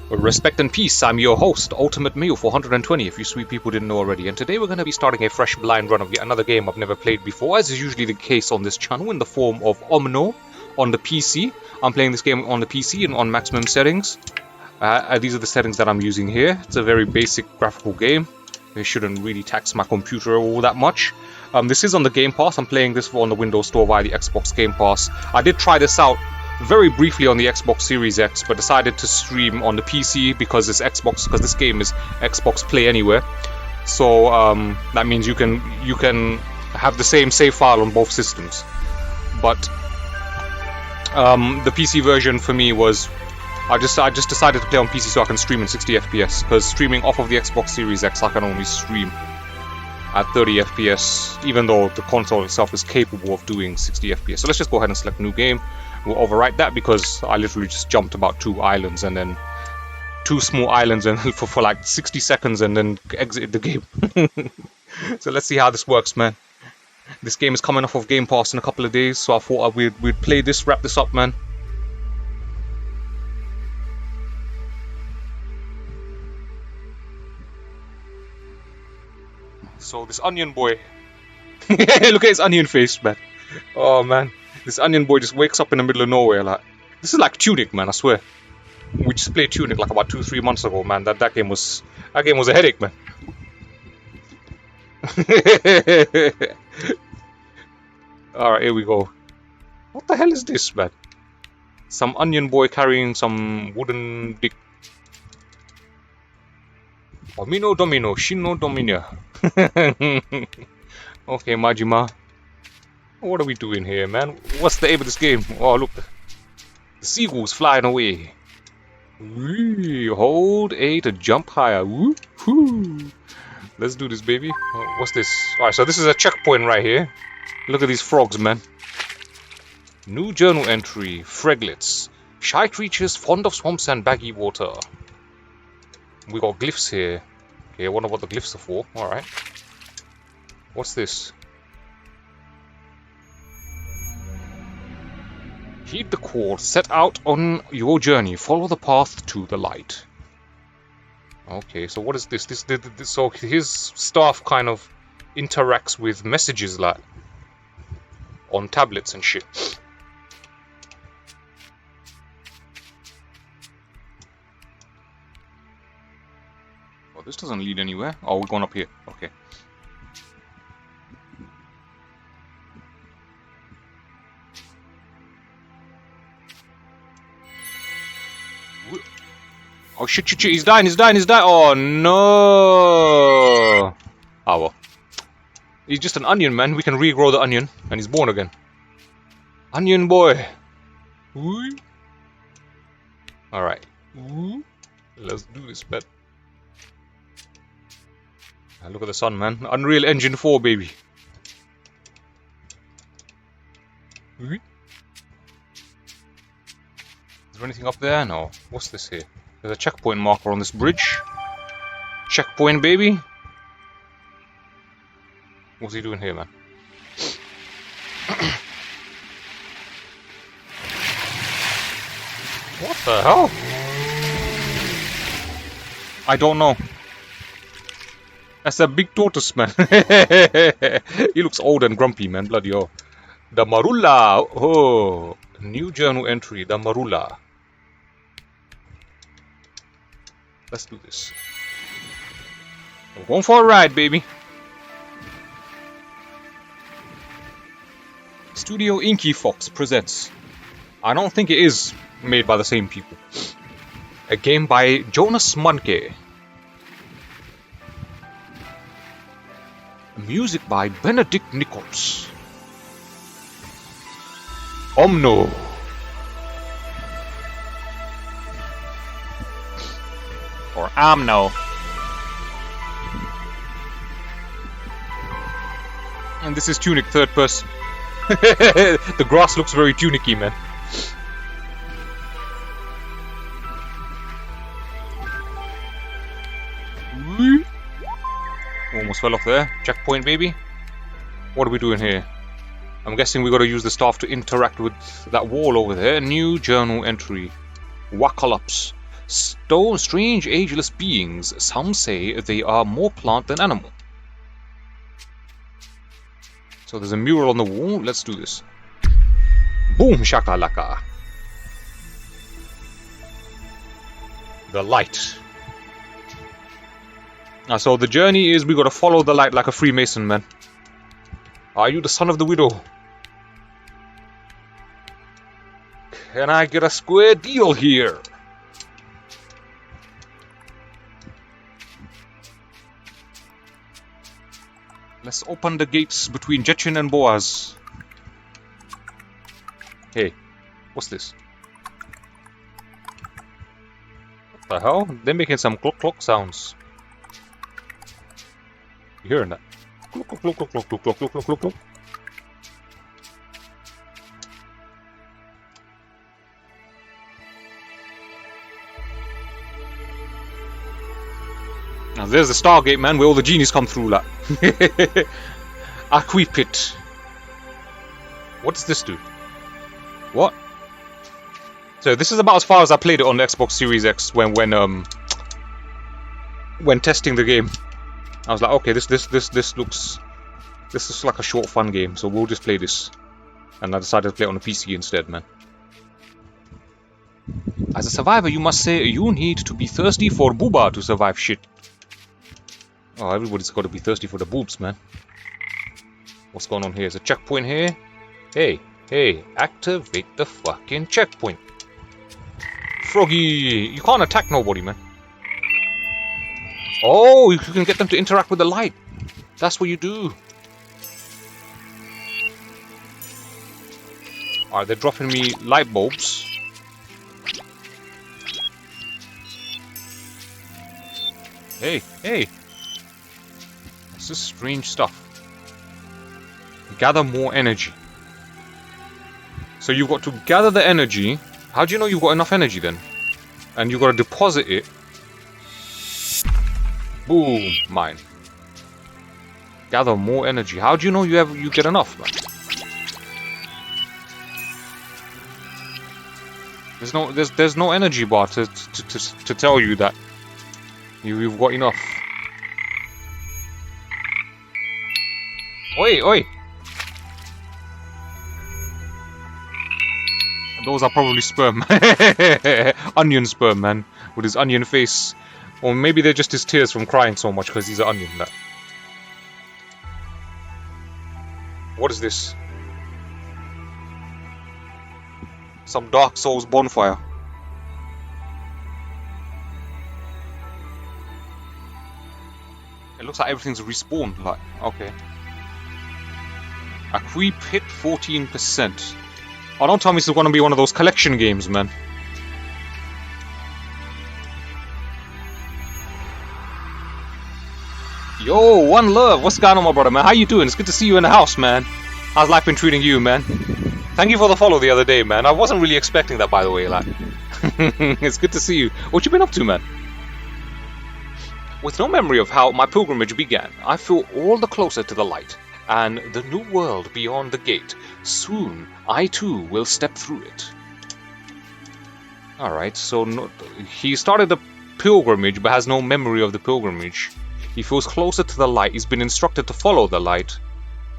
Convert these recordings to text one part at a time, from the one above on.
Respect and peace, I'm your host, Ultimate Meal 420, if you sweet people didn't know already, and today we're going to be starting a fresh blind run of yet another game I've never played before, as is usually the case on this channel, in the form of Omno on the PC. I'm playing this game on the PC and on maximum settings. These are the settings that I'm using here. It's a very basic graphical game. It shouldn't really tax my computer all that much. This is on the Game Pass. I'm playing this on the Windows Store via the Xbox Game Pass. I did try this out very briefly on the Xbox Series X, but decided to stream on the PC because this game is Xbox Play Anywhere. So that means you can have the same save file on both systems. But the PC version for me was I just decided to play on PC so I can stream in 60 FPS, because streaming off of the Xbox Series X I can only stream at 30 FPS, even though the console itself is capable of doing 60 FPS. So let's just go ahead and select new game. We'll overwrite that because I literally just jumped about two small islands and for like 60 seconds and then exited the game. So let's see how this works, man. This game is coming off of Game Pass in a couple of days, so I thought we'd play this, wrap this up, man. So this onion boy, look at his onion face, man. Oh man, this onion boy just wakes up in the middle of nowhere. Like, this is like Tunic, man. I swear. We just played Tunic like about 2-3 months ago, man. That game was a headache, man. All right, here we go. What the hell is this, man? Some onion boy carrying some wooden dick. Omino domino, shino domina. Okay, Majima. What are we doing here, man? What's the aim of this game? Oh, look. The seagulls flying away. Wee, hold A to jump higher. Woo-hoo. Let's do this, baby. What's this? Alright, so this is a checkpoint right here. Look at these frogs, man. New journal entry. Freglets. Shy creatures fond of swamps and baggy water. We got glyphs here. Okay, I wonder what the glyphs are for. Alright. What's this? Heed the call. Set out on your journey. Follow the path to the light. Okay, so what is this? So his staff kind of interacts with messages like on tablets and shit. This doesn't lead anywhere. Oh, we're going up here. Okay. Oh shit, he's dying. Oh no. Oh well. He's just an onion, man. We can regrow the onion and he's born again. Onion boy. Alright. Let's do this, bet. Look at the sun, man. Unreal Engine 4, baby. Is there anything up there? No. What's this here? There's a checkpoint marker on this bridge. Checkpoint, baby. What's he doing here, man? What the hell? I don't know. That's a big tortoise, man. He looks old and grumpy, man. Bloody hell. The Marula. Oh, new journal entry. The Marula. Let's do this. We're going for a ride, baby. Studio Inky Fox presents. I don't think it is made by the same people. A game by Jonas Munke. Music by Benedict Nichols. Omno. Or Omno. And this is Tunic, third person. The grass looks very tunicky, man. Almost fell off there. Checkpoint, baby. What are we doing here? I'm guessing we got to use the staff to interact with that wall over there. New journal entry. Wakalops. Strange ageless beings. Some say they are more plant than animal. So there's a mural on the wall. Let's do this. Boom shakalaka. The light. So the journey is we gotta follow the light like a Freemason, man. Are you the son of the widow? Can I get a square deal here? Let's open the gates between Jetchin and Boaz. Hey, what's this? What the hell? They're making some clock clock sounds. You hearing that? Clock clock clock clock clock clock clock clock clock. Now there's the Stargate, man, where all the genies come through, like. Aquipit. What does this do? What? So this is about as far as I played it on the Xbox Series X when testing the game. I was like, okay, this looks like a short fun game, so we'll just play this. And I decided to play it on a PC instead, man. As a survivor, you must say you need to be thirsty for booba to survive shit. Oh, everybody's got to be thirsty for the boobs, man. What's going on here? Is a checkpoint here? Hey, activate the fucking checkpoint. Froggy, you can't attack nobody, man. Oh, you can get them to interact with the light. That's what you do. Alright, they're dropping me light bulbs. Hey. This is strange stuff. Gather more energy. So you've got to gather the energy. How do you know you've got enough energy then? And you've got to deposit it. Boom, mine. Gather more energy. How do you know you get enough, man? There's no energy bar to tell you that you've got enough. Oi! Those are probably sperm. Onion sperm, man. With his onion face. Or maybe they're just his tears from crying so much because he's an onion. That. What is this? Some Dark Souls bonfire. It looks like everything's respawned. Like, okay. A creep hit 14%. Oh, don't tell me this is going to be one of those collection games, man. Yo, One Love, what's going on, my brother, man? How you doing? It's good to see you in the house, man. How's life been treating you, man? Thank you for the follow the other day, man. I wasn't really expecting that, by the way, like. It's good to see you. What you been up to, man? With no memory of how my pilgrimage began, I feel all the closer to the light and the new world beyond the gate. Soon, I too will step through it. Alright, so he started the pilgrimage but has no memory of the pilgrimage. He feels closer to the light. He's been instructed to follow the light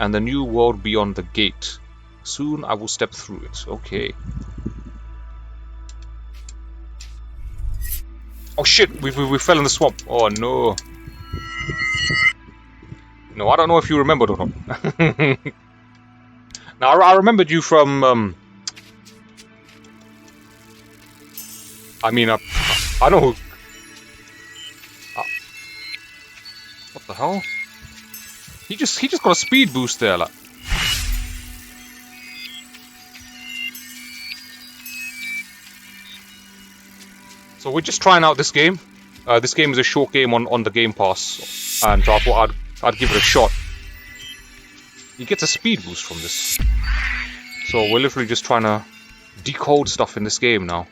and the new world beyond the gate. Soon I will step through it. Okay. Oh shit, we fell in the swamp. Oh no. No, I don't know if you remembered or not. Now, I remembered you from, I mean, I know who... what the hell? He just got a speed boost there, like. So we're just trying out this game. This game is a short game on the Game Pass, and so I thought I'd give it a shot. He gets a speed boost from this. So we're literally just trying to decode stuff in this game now.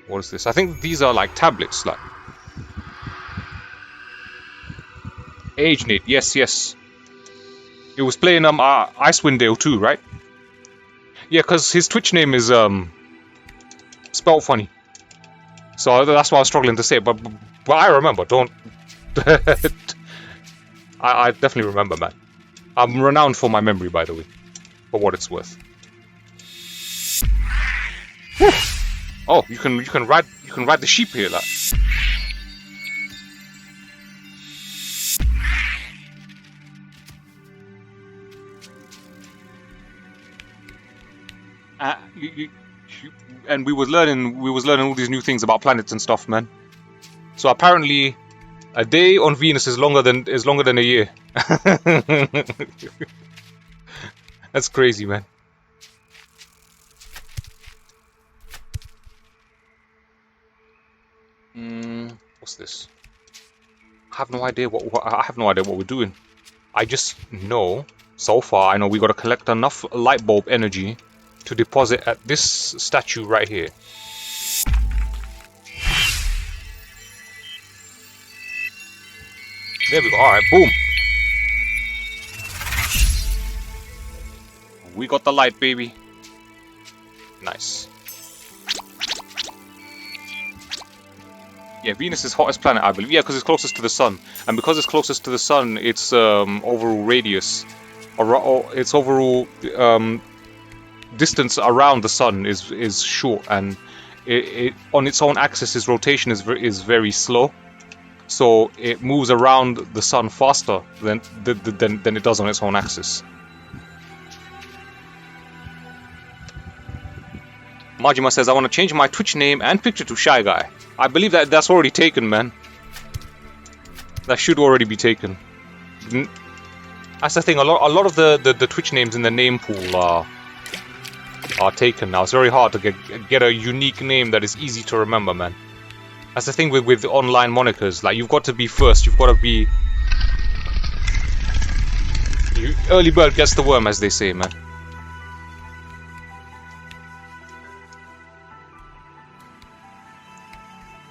What is this? I think these are like tablets, like. AgeNet, yes. It was playing Icewind Dale too, right? Yeah, because his Twitch name is spelled funny. So that's why I was struggling to say it. But I remember. Don't. I definitely remember, man. I'm renowned for my memory, by the way, for what it's worth. Oh, you can ride the sheep here, like. And we was learning all these new things about planets and stuff, man. So apparently, a day on Venus is longer than a year. That's crazy, man. What's this? I have no idea what we're doing. I just know, so far, I know we got to collect enough light bulb energy to deposit at this statue right here. There we go. Alright, boom. We got the light, baby. Nice. Yeah, Venus is hottest planet, I believe. Yeah, because it's closest to the sun. And because it's closest to the sun, its overall radius, or its overall distance around the sun is short, and it on its own axis, its rotation is very slow. So it moves around the sun faster than it does on its own axis. Majima says, I want to change my Twitch name and picture to Shy Guy. I believe that's already taken, man. That should already be taken. That's the thing, a lot of the Twitch names in the name pool are taken now. It's very hard to get a unique name that is easy to remember, man. That's the thing with online monikers. Like, you've got to be first. You've got to be... early bird gets the worm, as they say, man.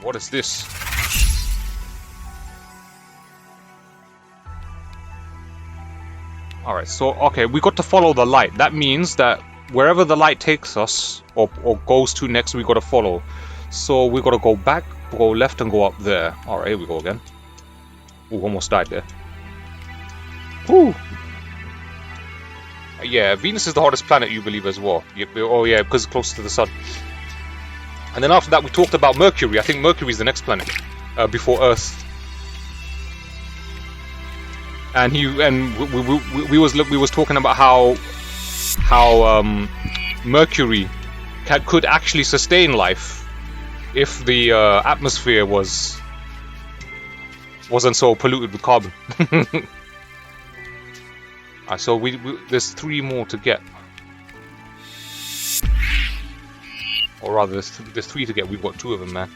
What is this? Alright, so, okay, we got to follow the light. That means that wherever the light takes us, or goes to next, we got to follow. So we got to go back, go left, and go up there. Alright, here we go again. Ooh, almost died there. Woo! Yeah, Venus is the hottest planet, you believe, as well. Oh yeah, because it's close to the sun. And then after that, we talked about Mercury. I think Mercury is the next planet before Earth. And we was talking about how Mercury could actually sustain life if the atmosphere wasn't so polluted with carbon. Alright, so there's 3 more to get. Or rather, there's 3 to get. We've got 2 of them, man.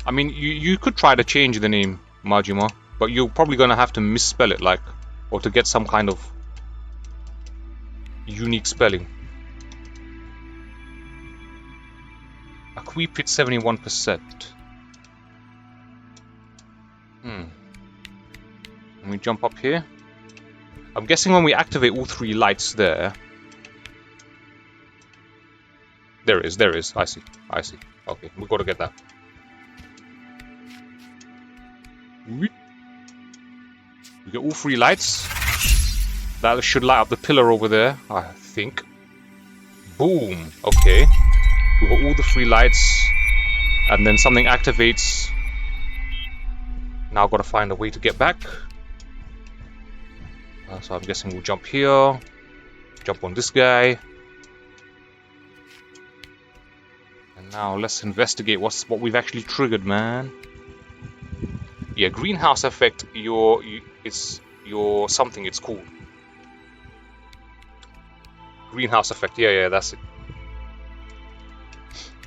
I mean, you could try to change the name, Majima, but you're probably gonna have to misspell it, like, or to get some kind of unique spelling. Equip it 71%. Let me jump up here. I'm guessing when we activate all 3 lights there... There is. I see. Okay, we've got to get that. We get all 3 lights. That should light up the pillar over there, I think. Boom! Okay. We've got all the 3 lights. And then something activates. Now I've got to find a way to get back. So I'm guessing we'll jump here. Jump on this guy. And now let's investigate what we've actually triggered, man. Yeah, greenhouse effect. It's something. It's called greenhouse effect. Yeah, that's it.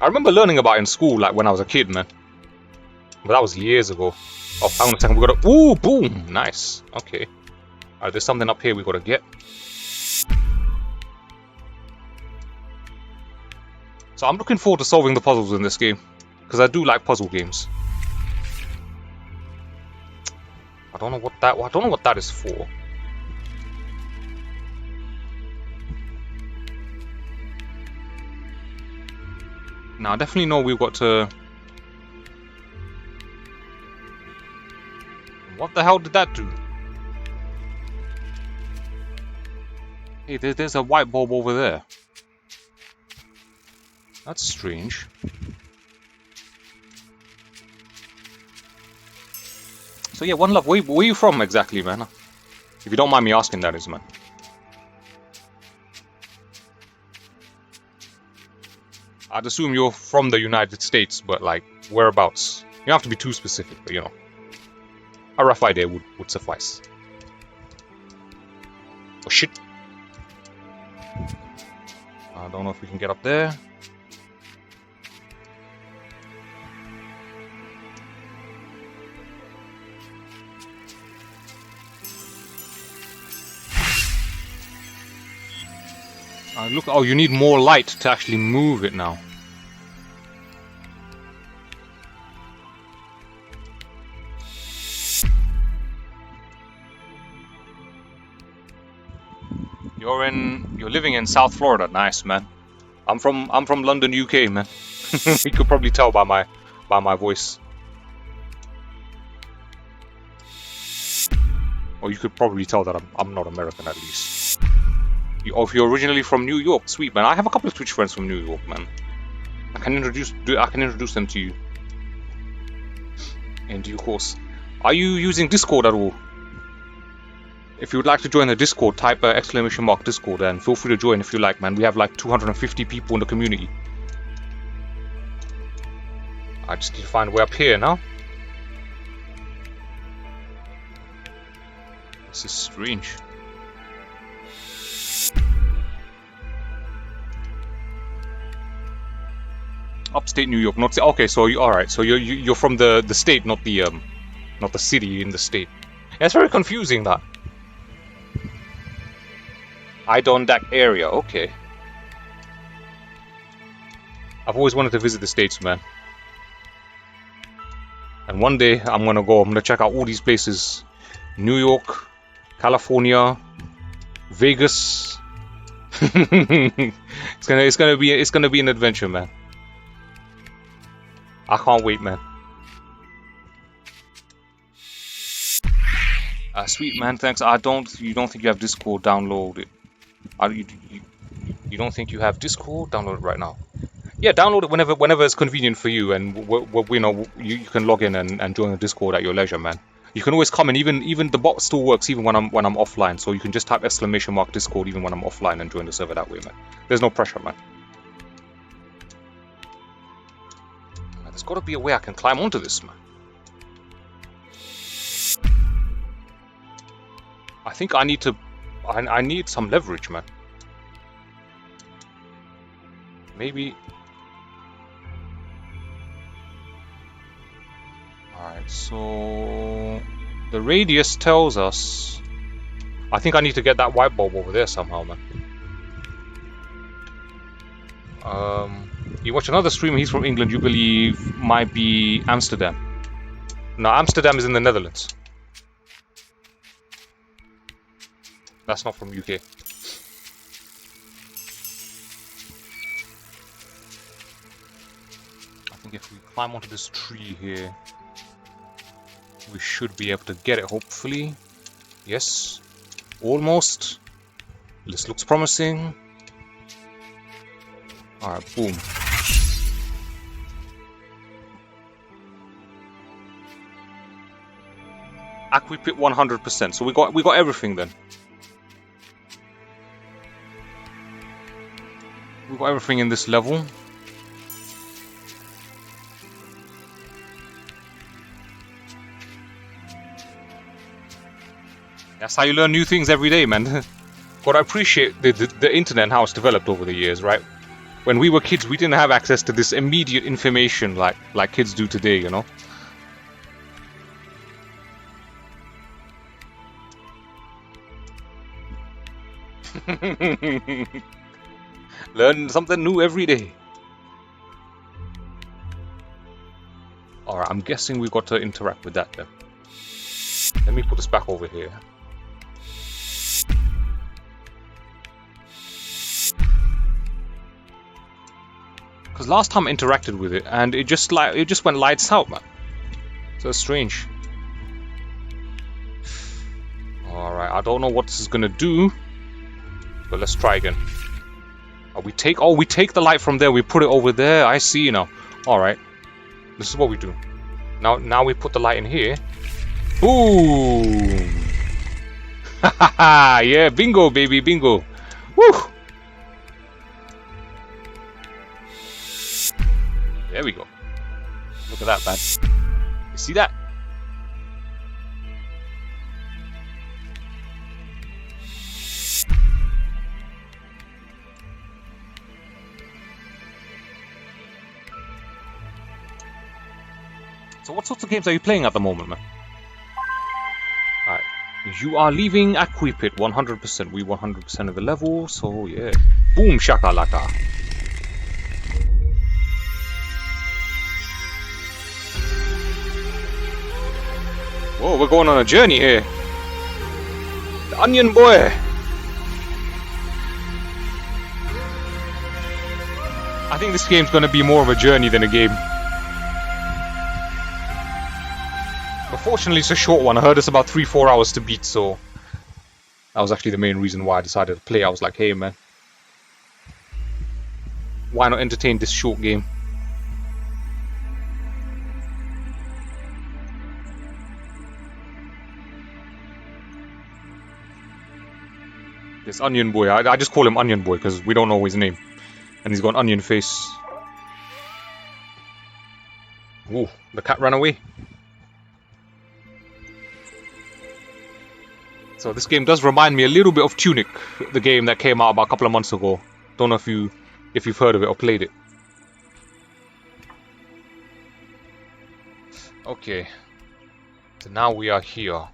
I remember learning about it in school, like when I was a kid, man. But that was years ago. Oh, hang on a second. We got to. Ooh, boom! Nice. Okay. Alright, there's something up here we got to get. So I'm looking forward to solving the puzzles in this game, because I do like puzzle games. I don't know what that is for. Now, I definitely know we've got to... What the hell did that do? Hey, there's a white bulb over there. That's strange. So yeah, One Love, where are you from exactly, man? If you don't mind me asking, that is, man. I'd assume you're from the United States, but like, whereabouts? You don't have to be too specific, but you know. A rough idea would suffice. Oh shit. I don't know if we can get up there. Look, oh, you need more light to actually move it now. You're living in South Florida. Nice, man. I'm from London, UK, man. You could probably tell by my voice. Or you could probably tell that I'm not American, at least. If you're originally from New York, sweet, man. I have a couple of Twitch friends from New York, man. I can introduce them to you in due course. Are you using Discord at all? If you would like to join the Discord, type ! Discord and feel free to join if you like, man. We have like 250 people in the community. I just need to find a way up here now. This is strange. Upstate New York, not okay. So all right. So you're from the state, not the city in the state. Yeah, it's very confusing that. Adirondack area, okay. I've always wanted to visit the States, man. And one day I'm gonna check out all these places. New York, California, Vegas. It's gonna be an adventure, man. I can't wait, man. Sweet, man, thanks. You don't think you have Discord downloaded? You don't think you have Discord? Download it right now. Yeah, download it whenever it's convenient for you, and you know you can log in and join the Discord at your leisure, man. You can always come, and even the bot still works even when I'm offline. So you can just type !Discord even when I'm offline and join the server that way, man. There's no pressure, man. There's got to be a way I can climb onto this, man. I think I need to. I need some leverage, man. Maybe. Alright, so the radius tells us. I think I need to get that white bulb over there somehow, man. You watch another streamer, he's from England, you believe might be Amsterdam. No, Amsterdam is in the Netherlands. That's not from UK. I think if we climb onto this tree here, we should be able to get it, hopefully. Yes. Almost. This looks promising. Alright, boom. Aquipit 100%. So we got everything then. We got everything in this level. That's how you learn new things every day, man. But I appreciate the internet and how it's developed over the years, right? When we were kids, we didn't have access to this immediate information like kids do today, you know? Learn something new every day. Alright, I'm guessing we've got to interact with that then. Let me put this back over here. Because last time I interacted with it, and it just went lights out, man. So strange. Alright, I don't know what this is gonna do, but let's try again. We take the light from there, we put it over there. I see now. Alright. This is what we do. Now we put the light in here. Boom! Hahaha! Yeah, bingo, baby, bingo. Woo! There we go. Look at that, man. You see that? So what sorts of games are you playing at the moment, man? Alright. You are leaving Aquipit 100%. We 100% of the level, so yeah. Boom shakalaka. Whoa, we're going on a journey here. The Onion Boy. I think this game's gonna be more of a journey than a game. But fortunately it's a short one. I heard it's about 3-4 hours to beat, so that was actually the main reason why I decided to play. I was like, hey man, why not entertain this short game? This Onion Boy, I just call him Onion Boy because we don't know his name. And he's got an onion face. Ooh, the cat ran away. So this game does remind me a little bit of Tunic, the game that came out about a couple of months ago. Don't know if you've heard of it or played it. Okay. So now we are here.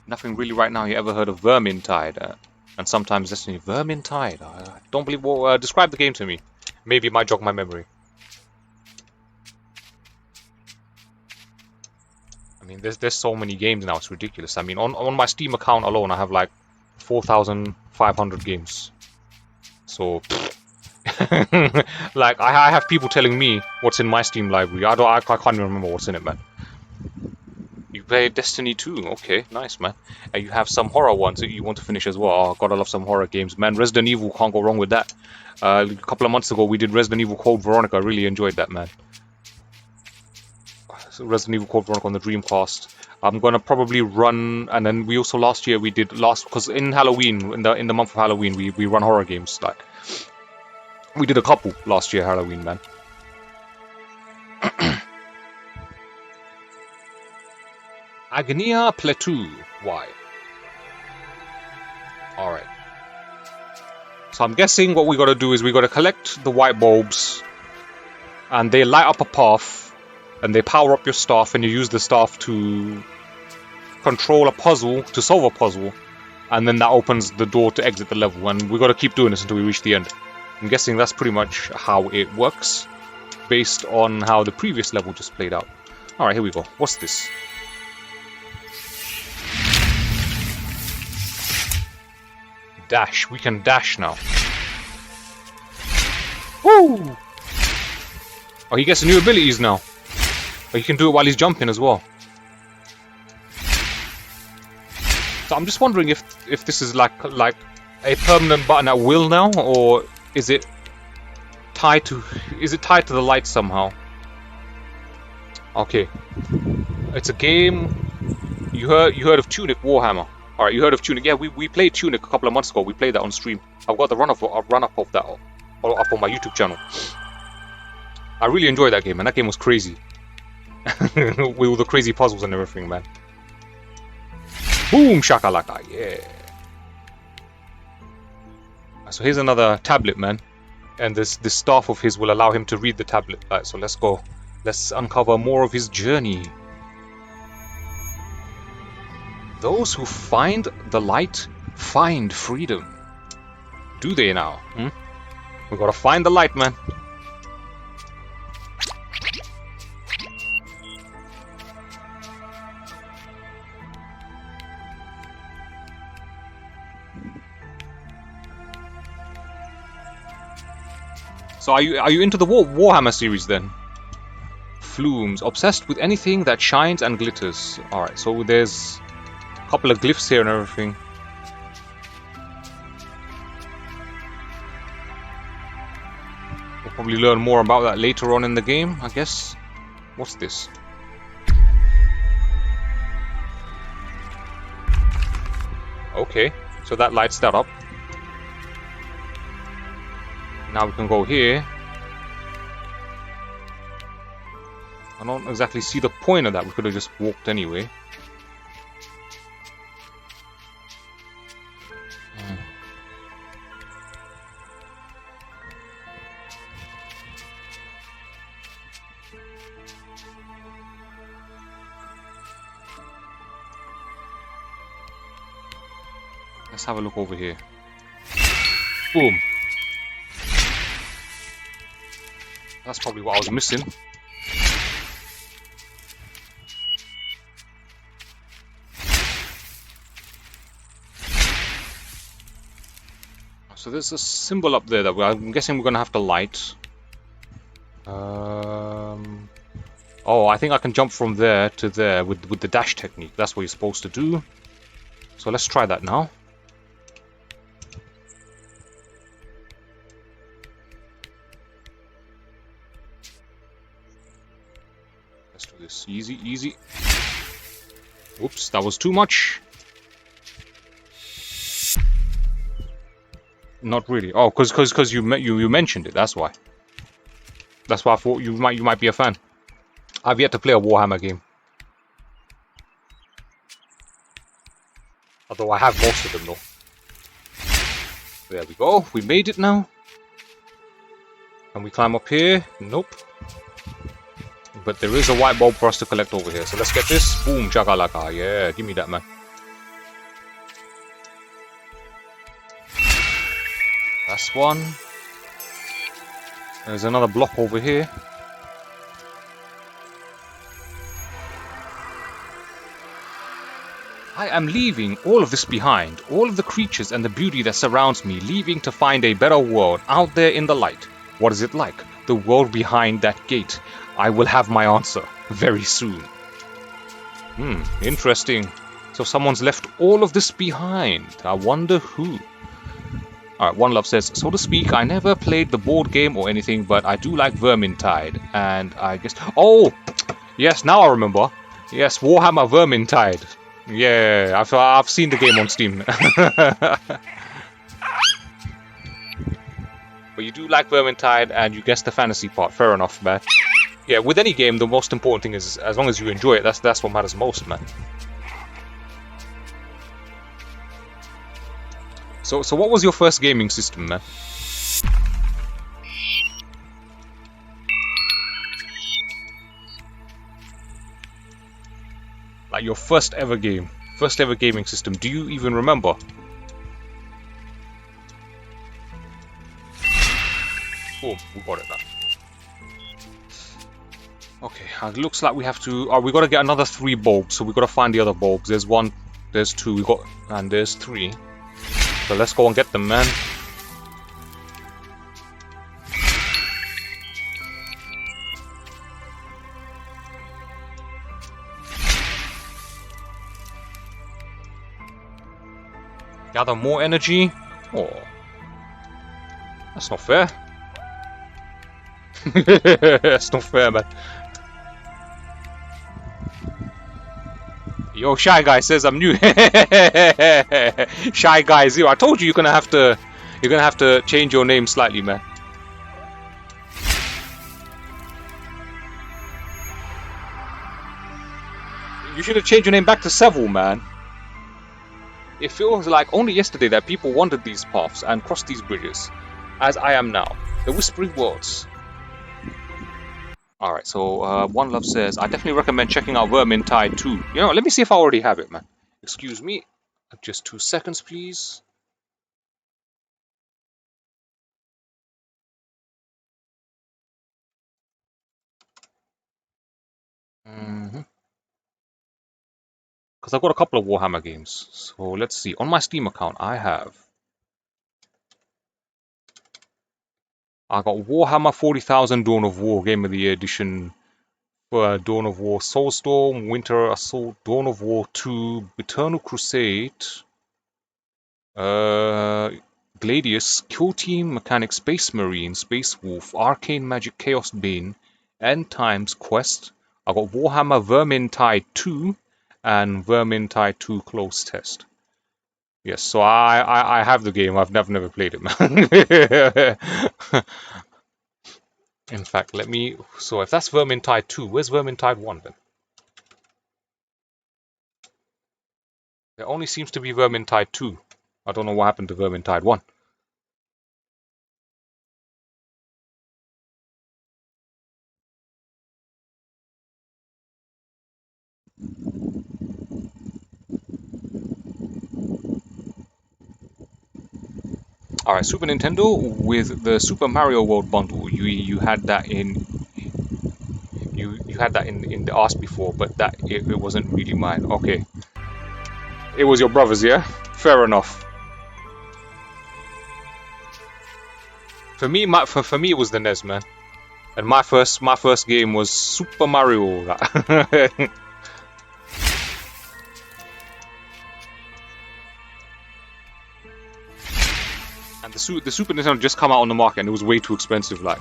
Nothing really right now. You ever heard of Vermintide? And sometimes Destiny. Vermintide? I don't believe... Well, describe the game to me. Maybe it might jog my memory. I mean, there's so many games now, it's ridiculous. I mean, on my Steam account alone, I have like 4,500 games. So, like, I have people telling me what's in my Steam library. I can't even remember what's in it, man. You play Destiny 2, okay, nice, man. And you have some horror ones that you want to finish as well. Oh, gotta love some horror games, man. Resident Evil, can't go wrong with that. A couple of months ago, we did Resident Evil Code Veronica. I really enjoyed that, man. Resident Evil Code Veronica on the Dreamcast. I'm gonna probably run, and then we also last year we did because in Halloween, in the month of Halloween, we run horror games. Like we did a couple last year Halloween, man. Agnia Plateau. Why? All right. So I'm guessing what we gotta do is we gotta collect the white bulbs, and they light up a path. And they power up your staff, and you use the staff to control a puzzle, to solve a puzzle, and then that opens the door to exit the level, and we got to keep doing this until we reach the end. I'm guessing that's pretty much how it works, based on how the previous level just played out. Alright, here we go. What's this? Dash. We can dash now. Woo! Oh, he gets new abilities now. But he can do it while he's jumping as well. So I'm just wondering if this is like a permanent button at will now, or is it tied to the light somehow? Okay, it's a game. You heard of Tunic Warhammer? All right, you heard of Tunic? Yeah, we played Tunic a couple of months ago. We played that on stream. I've got the run up of that up on my YouTube channel. I really enjoyed that game, and that game was crazy. With all the crazy puzzles and everything, man. Boom shakalaka, yeah. So here's another tablet, man, and this staff of his will allow him to read the tablet. Right, so let's go. Let's uncover more of his journey. Those who find the light find freedom. Do they now? We gotta find the light, man. So are you into the Warhammer series then? Flumes, obsessed with anything that shines and glitters. Alright, so there's a couple of glyphs here and everything. We'll probably learn more about that later on in the game, I guess. What's this? Okay, so that lights that up. Now we can go here. I don't exactly see the point of that. We could have just walked anyway. Let's have a look over here. Boom. That's probably what I was missing. So there's a symbol up there that I'm guessing we're going to have to light. Oh, I think I can jump from there to there with the dash technique. That's what you're supposed to do. So let's try that now. Let's do this easy, easy. Oops, that was too much. Not really. Oh, because you mentioned it. That's why. That's why I thought you might be a fan. I've yet to play a Warhammer game. Although I have most of them though. There we go. We made it now. Can we climb up here? Nope. But there is a white bulb for us to collect over here. So let's get this. Boom, chakalaka. Yeah, give me that, man. That's one. There's another block over here. I am leaving all of this behind, all of the creatures and the beauty that surrounds me, leaving to find a better world out there in the light. What is it like? The world behind that gate. I will have my answer very soon. Interesting. So someone's left all of this behind. I wonder who. Alright, One Love says, so to speak, I never played the board game or anything, but I do like Vermintide. And I guess... Oh! Yes, now I remember. Yes, Warhammer Vermintide. Yeah, I've seen the game on Steam. But you do like Vermintide, and you guessed the fantasy part. Fair enough, man. Yeah, with any game, the most important thing is, as long as you enjoy it, that's what matters most, man. So what was your first gaming system, man? Like your first ever game, first ever gaming system. Do you even remember? Oh, we got it now. Okay, it looks like we have to. Oh, we got to get another 3 bulbs. So we got to find the other bulbs. There's 1, there's 2. We got, and there's 3. So let's go and get them, man. Gather more energy. Oh, that's not fair. That's not fair, man. Yo, Shy Guy says I'm new. Shy Guy 0. I told you you're gonna have to change your name slightly, man. You should have changed your name back to Seville, man. It feels like only yesterday that people wandered these paths and crossed these bridges, as I am now. The Whispering Words. Alright, so One Love says, I definitely recommend checking out Vermintide 2. You know, let me see if I already have it, man. Excuse me. Just 2 seconds, please. Because I've got a couple of Warhammer games. So let's see. On my Steam account, I got Warhammer 40,000 Dawn of War Game of the Year Edition, Dawn of War Soulstorm, Winter Assault, Dawn of War 2, Eternal Crusade, Gladius, Kill Team, Mechanic, Space Marine, Space Wolf, Arcane Magic, Chaos Bane, End Times Quest. I got Warhammer Vermintide 2 and Vermintide 2 Close Test. Yes, so I have the game. I've never played it, man. In fact, let me. So if that's Vermintide 2, where's Vermintide 1 then? There only seems to be Vermintide 2. I don't know what happened to Vermintide 1. Alright, Super Nintendo with the Super Mario World bundle. You had that in you had that in the ask before, but that it wasn't really mine. Okay. It was your brother's, yeah? Fair enough. For me, for me it was the NES, man. And my first game was Super Mario. And the Super Nintendo just come out on the market and it was way too expensive, like.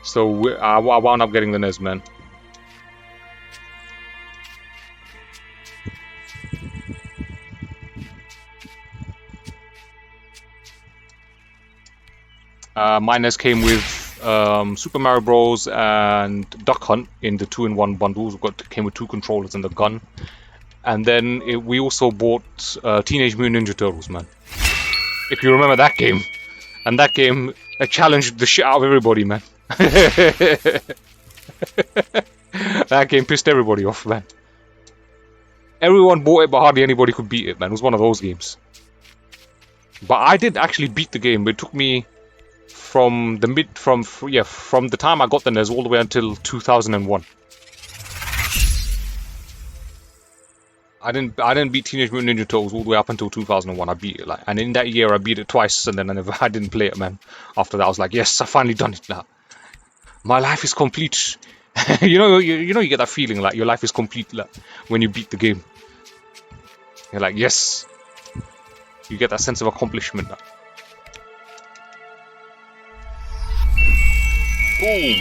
So I wound up getting the NES, man. My NES came with Super Mario Bros. And Duck Hunt in the 2-in-1 bundles. Came with 2 controllers and the gun. And then we also bought Teenage Mutant Ninja Turtles, man. If you remember that game. And that game challenged the shit out of everybody, man. That game pissed everybody off, man. Everyone bought it, but hardly anybody could beat it, man. It was one of those games. But I did actually beat the game, but it took me from the time I got the NES all the way until 2001. I didn't beat Teenage Mutant Ninja Turtles all the way up until 2001. I beat it, like, and in that year I beat it twice, and then I didn't play it, man. After that, I was like, yes, I finally done it now. My life is complete. you get that feeling like your life is complete, like, when you beat the game. You're like, yes. You get that sense of accomplishment. Like. Boom.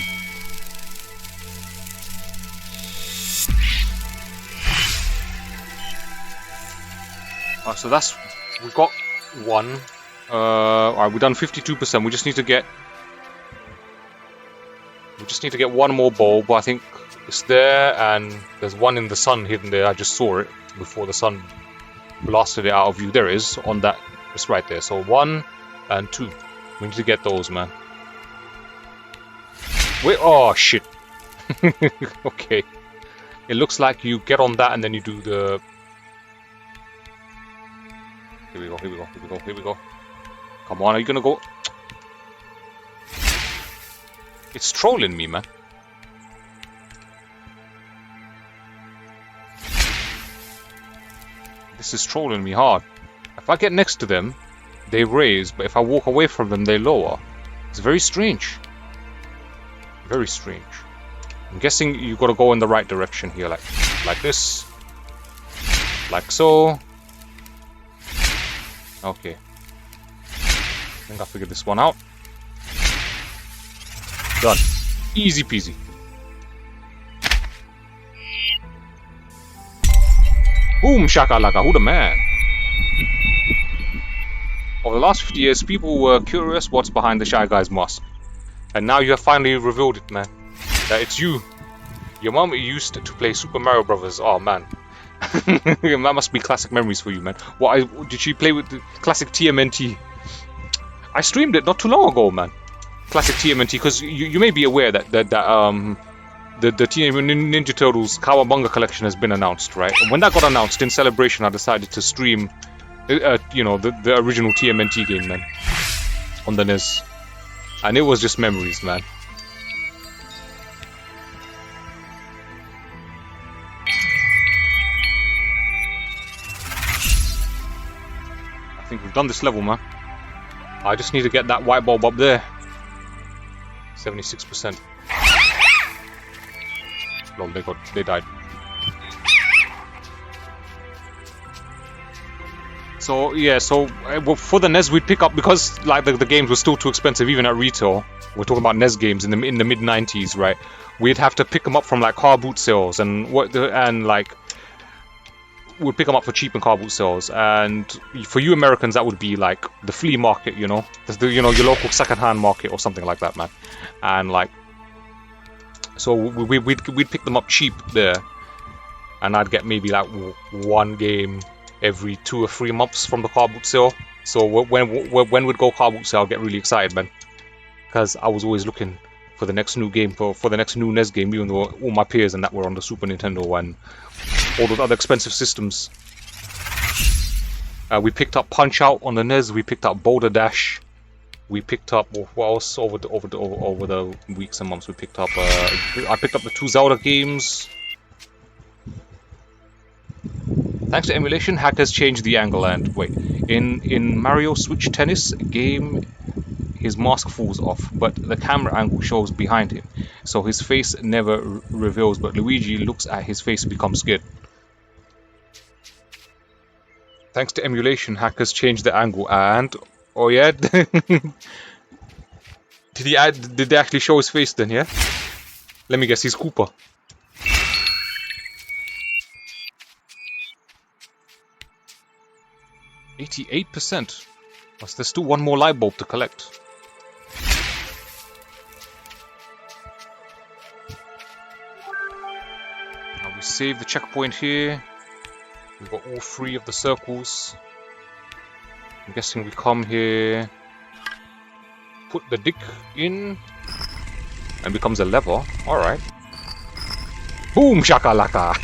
So we got one. Alright, we've done 52%. We just need to get one more bulb, but I think it's there, and there's one in the sun hidden there. I just saw it before the sun blasted it out of view. There it is, on that. It's right there. So 1 and 2. We need to get those, man. Wait, oh shit. Okay. It looks like you get on that and then you do the... Here we go. Come on, are you gonna go? It's trolling me, man. This is trolling me hard. If I get next to them, they raise, but if I walk away from them, they lower. It's very strange. Very strange. I'm guessing you gotta go in the right direction here, like this. Like so. Okay. I think I figured this one out. Done. Easy peasy. Boom shakalaka, who the man? Over the last 50 years, people were curious what's behind the Shy Guy's mask. And now you have finally revealed it, man. That it's you. Your mom used to play Super Mario Brothers. Oh, man. That must be classic memories for you, man. Did she play with the classic TMNT? I streamed it not too long ago, man. Classic TMNT, because you may be aware that the Teenage Mutant Ninja Turtles Kawabunga collection has been announced, right? And when that got announced, in celebration, I decided to stream, the original TMNT game, man, on the NES. And it was just memories, man. think we've done this level, man. I just need to get that white bulb up there. 76%. Lol, they died. So yeah, well, for the NES we'd pick up, because like the games were still too expensive even at retail. We're talking about NES games in the mid 90s, right? We'd have to pick them up from like car boot sales and like we'd pick them up for cheap in car boot sales. And for you Americans, that would be like the flea market, you know, your local second-hand market or something like that, man. And like, so we'd pick them up cheap there, and I'd get maybe like one game every 2 or 3 months from the car boot sale. So when we'd go car boot sale, I'd get really excited, man, because I was always looking for the next new game, for the next new NES game, even though all my peers and that were on the Super Nintendo and all those other expensive systems. We picked up Punch Out on the NES. We picked up Boulder Dash. We picked up what else over the weeks and months. We picked up. I picked up the 2 Zelda games. Thanks to emulation, hackers changed the angle. And wait, in Mario Switch Tennis game, his mask falls off, but the camera angle shows behind him, so his face never reveals. But Luigi looks at his face and becomes scared. Thanks to emulation, hackers changed the angle. And oh yeah, did they actually show his face then? Yeah. Let me guess, he's Koopa. 88%. There's still one more light bulb to collect. Now we save the checkpoint here. We've got all 3 of the circles. I'm guessing we come here, put the dick in, and becomes a lever. Alright. Boom shakalaka!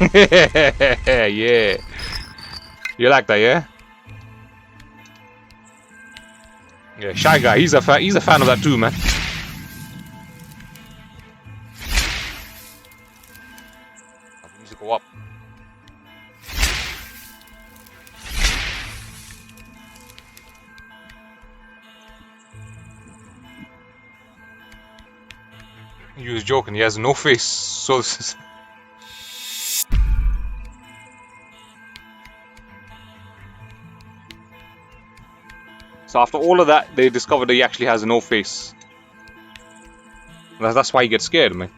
Yeah. You like that, yeah? Yeah, Shy Guy, he's a fan of that too, man. We need to go up. He was joking, he has no face, so this is... So after all of that, they discovered that he actually has no face. That's why he gets scared, man.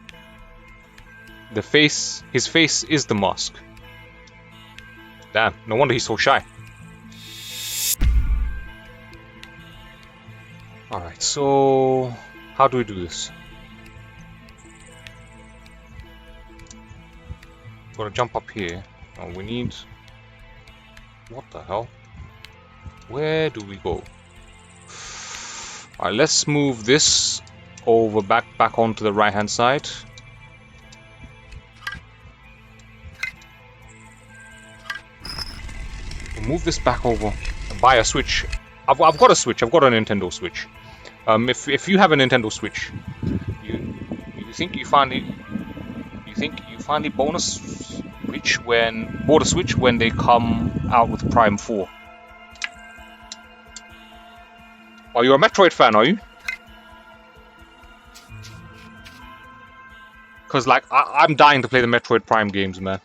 His face is the mask. Damn, no wonder he's so shy. Alright, so... how do we do this? Gotta jump up here. Oh, we need... what the hell? Where do we go? Alright, let's move this over back onto the right hand side. We'll move this back over. Buy a Switch. I've got a Switch. I've got a Nintendo Switch. If you have a Nintendo Switch, you think you finally bonus Switch bought a Switch when they come out with Prime 4. Oh, you're a Metroid fan, are you? Because, like, I'm dying to play the Metroid Prime games, man.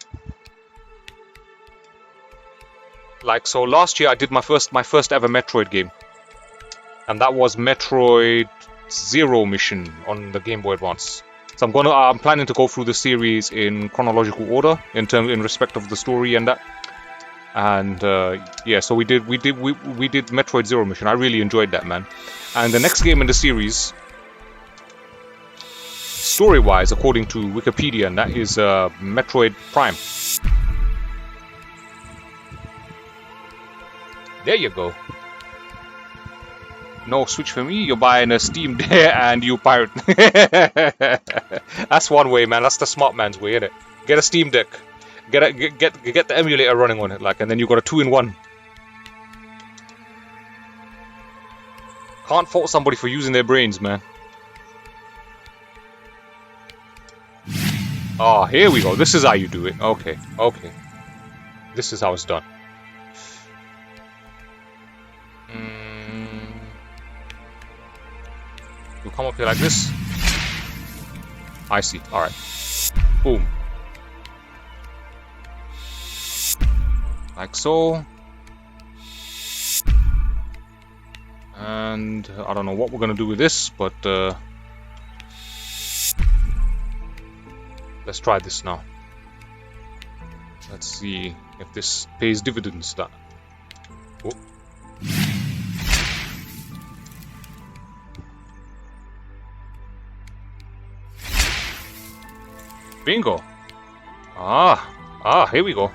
Like, so last year I did my first ever Metroid game. And that was Metroid Zero Mission on the Game Boy Advance. So I'm planning to go through the series in chronological order, in respect of the story and that. And yeah, so we did Metroid Zero Mission. I really enjoyed that, man. And the next game in the series, story-wise, according to Wikipedia, and that is Metroid Prime. There you go. No Switch for me. You're buying a Steam Deck and you pirate. That's one way, man. That's the smart man's way, isn't it? Get a Steam Deck. Get the emulator running on it, like, and then you got a 2-in-1. Can't fault somebody for using their brains, man. Oh, here we go. This is how you do it. Okay, okay. This is how it's done. come up here like this. I see. Alright. Boom. Like so. And I don't know what we're gonna do with this, but let's try this now. Let's see if this pays dividends. That. Oh. Bingo! Here we go.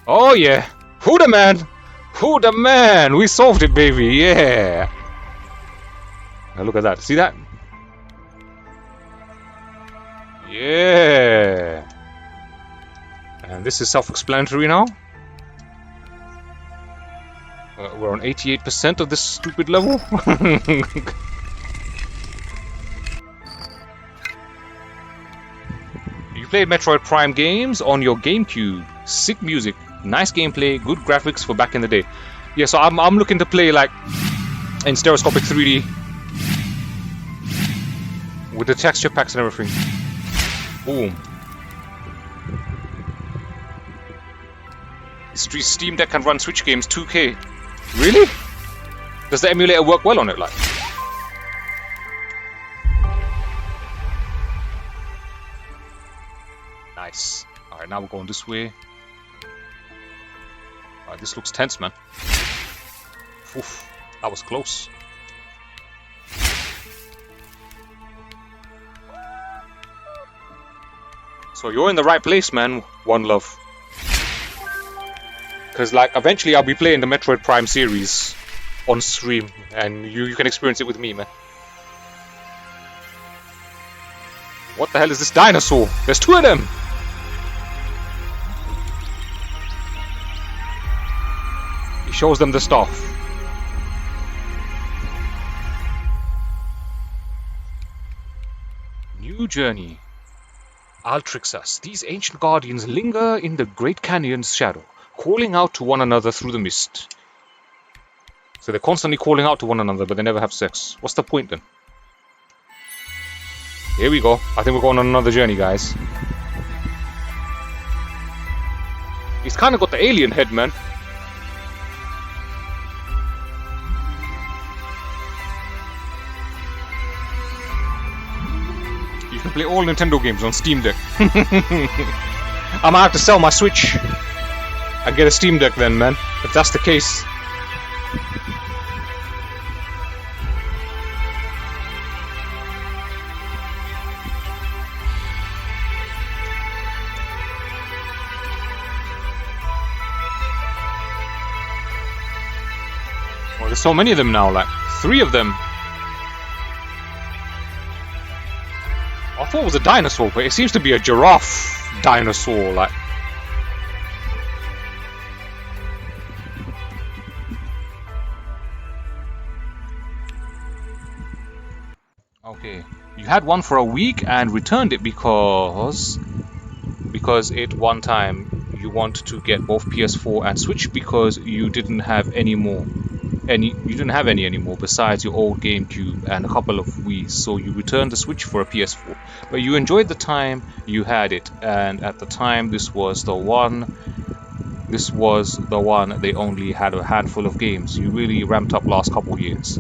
Oh yeah! Who the man? Who the man? We solved it, baby! Yeah! Now look at that. See that? Yeah! And this is self-explanatory now. We're on 88% of this stupid level. You played Metroid Prime games on your GameCube. Sick music, nice gameplay, good graphics for back in the day. Yeah, so I'm looking to play like in stereoscopic 3D with the texture packs and everything. Boom. Steam Deck can run Switch games 2K. Really? Does the emulator work well on it, like? Nice. Alright, now we're going this way. Alright, this looks tense, man. Oof, that was close. So you're in the right place, man. One Love. Because, like, eventually I'll be playing the Metroid Prime series on stream, and you can experience it with me, man. What the hell is this dinosaur? There's two of them! He shows them the stuff. New journey. Altrixas. These ancient guardians linger in the Great Canyon's shadow, calling out to one another through the mist. So they're constantly calling out to one another, but they never have sex. What's the point then? Here we go. I think we're going on another journey, guys. He's kind of got the alien head, man. You can play all Nintendo games on Steam Deck. I might have to sell my Switch and get a Steam Deck then, man. If that's the case. Well, there's so many of them now, like 3 of them. I thought it was a dinosaur, but it seems to be a giraffe dinosaur, like. Okay, you had one for a week and returned it because it one time you want to get both PS4 and Switch because you didn't have any anymore besides your old GameCube and a couple of Wii's, so you returned the Switch for a PS4. But you enjoyed the time you had it, and at the time this was the one they only had a handful of games. You really ramped up last couple of years.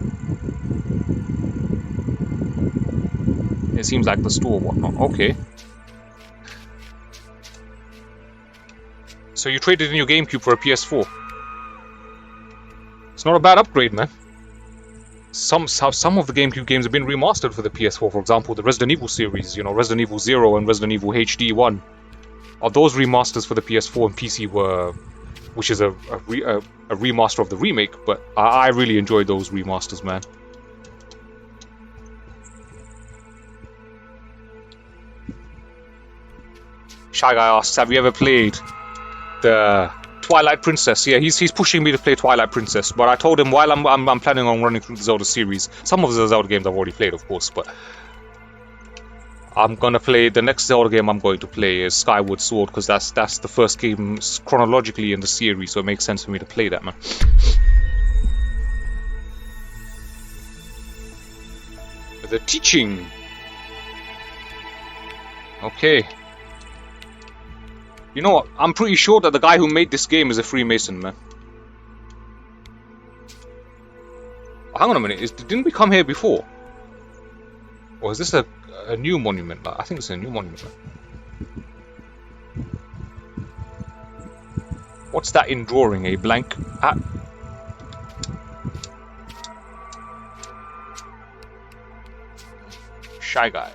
It seems like the store whatnot. Okay. So you traded in your GameCube for a PS4. It's not a bad upgrade, man. Some of the GameCube games have been remastered for the PS4. For example, the Resident Evil series, you know, Resident Evil 0 and Resident Evil HD 1. Those remasters for the PS4 and PC were, which is a remaster of the remake, but I really enjoyed those remasters, man. Shy Guy asks, have you ever played the Twilight Princess? Yeah, he's pushing me to play Twilight Princess, but I told him while I'm planning on running through the Zelda series, some of the Zelda games I've already played, of course, but I'm gonna play the next Zelda game I'm going to play is Skyward Sword, because that's the first game chronologically in the series, so it makes sense for me to play that, man. The teaching. Okay. You know what? I'm pretty sure that the guy who made this game is a Freemason, man. Oh, hang on a minute. Didn't we come here before? Or is this a new monument? I think it's a new monument, man. What's that in drawing? A blank? Shy guy.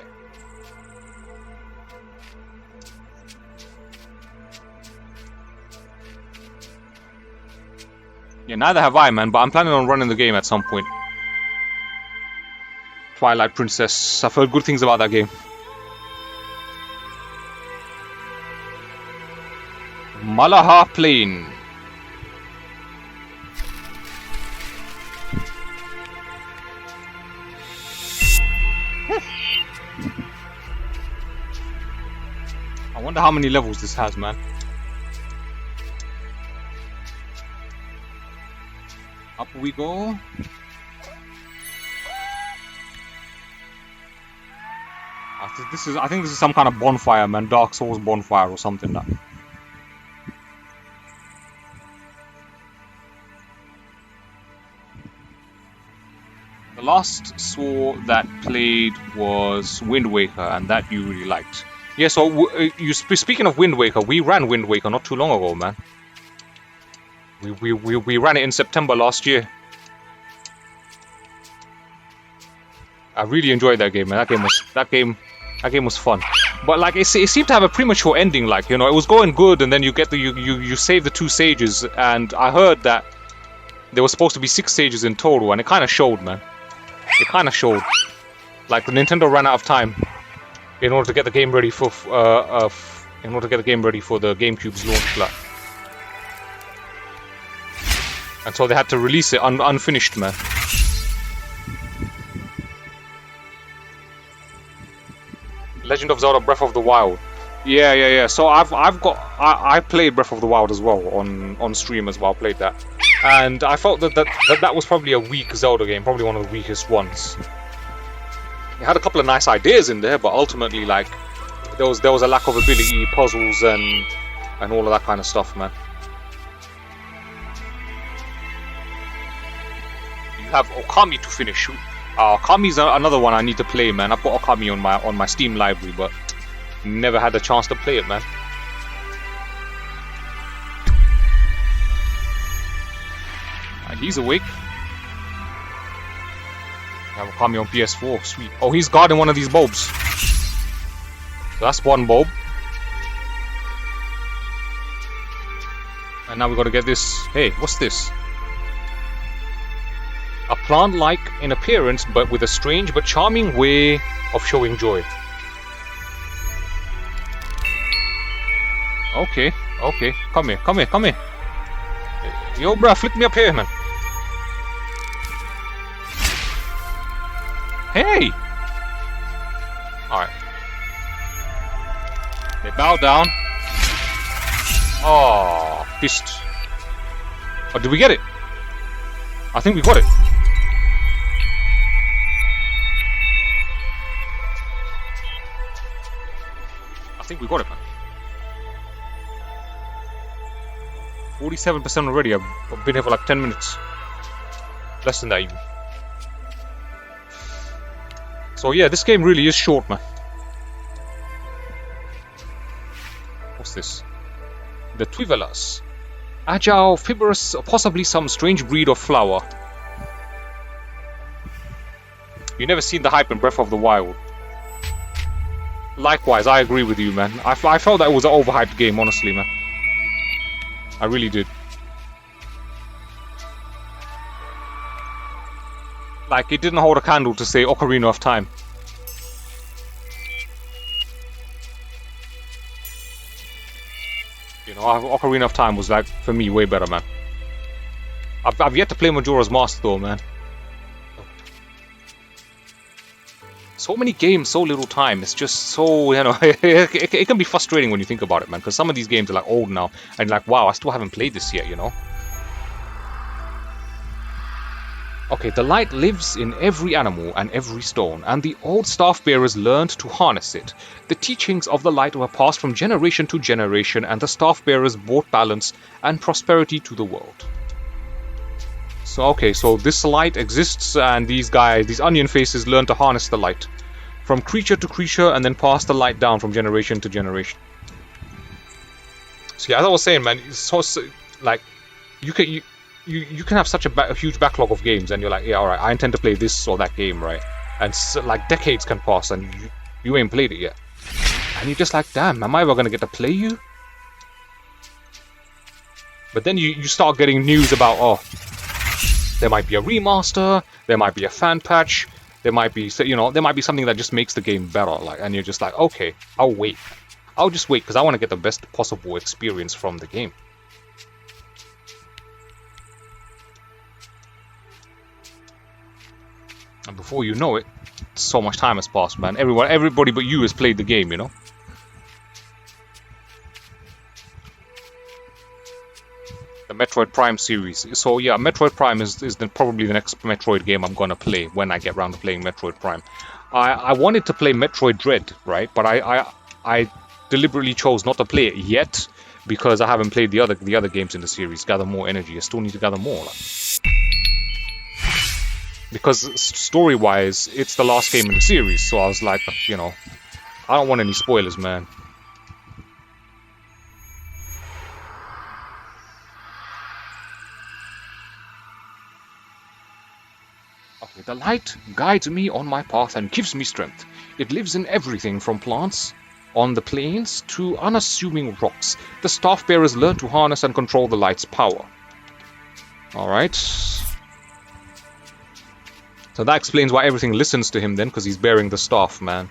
Yeah, neither have I, man, but I'm planning on running the game at some point. Twilight Princess. I've heard good things about that game. Malaha Plain. I wonder how many levels this has, man. Up we go. I think this is some kind of bonfire, man. Dark Souls bonfire or something like that. The last SWOR that played was Wind Waker, and that you really liked. Yeah, so speaking of Wind Waker, we ran Wind Waker not too long ago, man. We ran it in September last year. I really enjoyed that game, man. That game was fun. But like it seemed to have a premature ending. Like, you know, it was going good, and then you get you save the 2 sages, and I heard that there was supposed to be 6 sages in total, and it kind of showed, man. It kind of showed. Like, the Nintendo ran out of time in order to get the game ready for the GameCube's launch. Like. And so they had to release it unfinished, man. Legend of Zelda Breath of the Wild. Yeah. So I played Breath of the Wild as well on stream as well. I played that, and I felt that was probably a weak Zelda game, probably one of the weakest ones. It had a couple of nice ideas in there, but ultimately, like, there was a lack of ability, puzzles, and all of that kind of stuff, man. You have Okami to finish. Okami's another one I need to play, man. I've got Okami on my Steam library, but never had a chance to play it, man. He's awake. I have Okami on PS4, sweet. Oh, he's guarding one of these bulbs. So that's one bulb. And now we gotta get this. Hey, what's this? A plant-like in appearance, but with a strange but charming way of showing joy. Okay. Come here. Yo, bruh, flick me up here, man. Hey! Alright. They bow down. Oh, fist. Oh, did we get it? I think we got it. I think we got it, man. 47% already. I've been here for like 10 minutes. Less than that even. So yeah, this game really is short, man. What's this? The Twivelas. Agile, fibrous, possibly some strange breed of flower. You never seen the hype in Breath of the Wild. Likewise, I agree with you, man. I felt that it was an overhyped game, honestly, man. I really did. Like, it didn't hold a candle to say Ocarina of Time. You know, Ocarina of Time was, like, for me, way better, man. I've yet to play Majora's Mask, though, man. So many games, so little time. It's just so, you know, it can be frustrating when you think about it, man. Because some of these games are, like, old now. And, like, wow, I still haven't played this yet, you know? Okay, the light lives in every animal and every stone, and the old staff bearers learned to harness it. The teachings of the light were passed from generation to generation, and the staff bearers brought balance and prosperity to the world. So, okay, so this light exists, and these guys, these onion faces, learn to harness the light from creature to creature, and then pass the light down from generation to generation. So, yeah, as I was saying, man, it's so like you can have such a huge backlog of games, and you're like, yeah, all right, I intend to play this or that game, right? And so, like decades can pass, and you ain't played it yet, and you're just like, damn, am I ever gonna get to play you? But then you start getting news about, oh, there might be a remaster, there might be a fan patch, there might be, you know, there might be something that just makes the game better, like, and you're just like, okay, I'll wait. I'll just wait because I want to get the best possible experience from the game. And before you know it, so much time has passed, man. Everybody but you has played the game, you know? The Metroid Prime series. So yeah, Metroid Prime is probably the next Metroid game I'm gonna play when I get around to playing Metroid Prime. I wanted to play Metroid Dread, right? But I deliberately chose not to play it yet because I haven't played the other games in the series. Gather more energy. I still need to gather more. Like. Because story-wise, it's the last game in the series, so I was like, you know, I don't want any spoilers, man. Okay, the light guides me on my path and gives me strength. It lives in everything from plants on the plains to unassuming rocks. The staff bearers learn to harness and control the light's power. Alright. So that explains why everything listens to him then, because he's bearing the staff, man.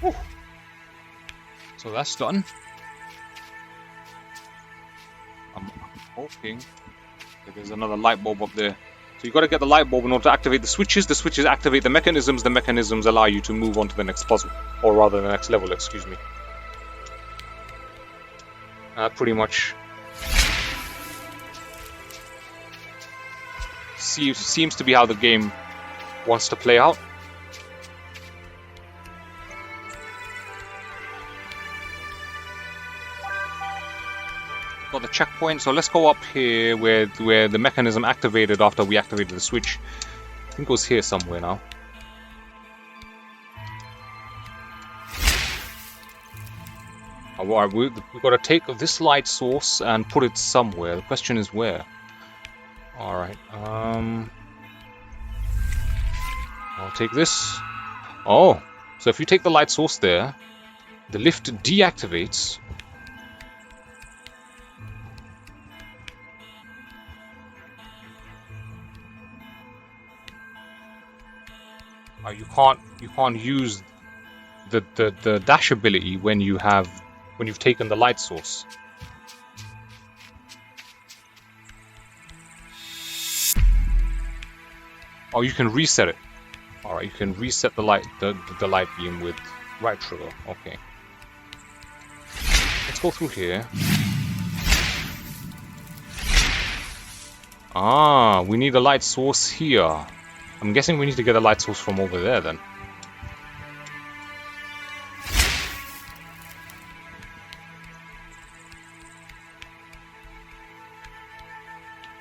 Whew. So that's done. I'm hoping that there's another light bulb up there. So you got to get the light bulb in order to activate the switches. The switches activate the mechanisms. The mechanisms allow you to move on to the next puzzle. Or rather, the next level, excuse me. Pretty much seems to be how the game wants to play out. Got the checkpoint, so let's go up here where the mechanism activated after we activated the switch. I think it was here somewhere now. Alright, we've got to take this light source and put it somewhere. The question is where. Alright, I'll take this. Oh, so if you take the light source there, the lift deactivates. You can't use the dash ability when you've taken the light source. Oh, you can reset it. All right, you can reset the light beam with right trigger. Okay. Let's go through here. Ah, we need a light source here. I'm guessing we need to get a light source from over there then.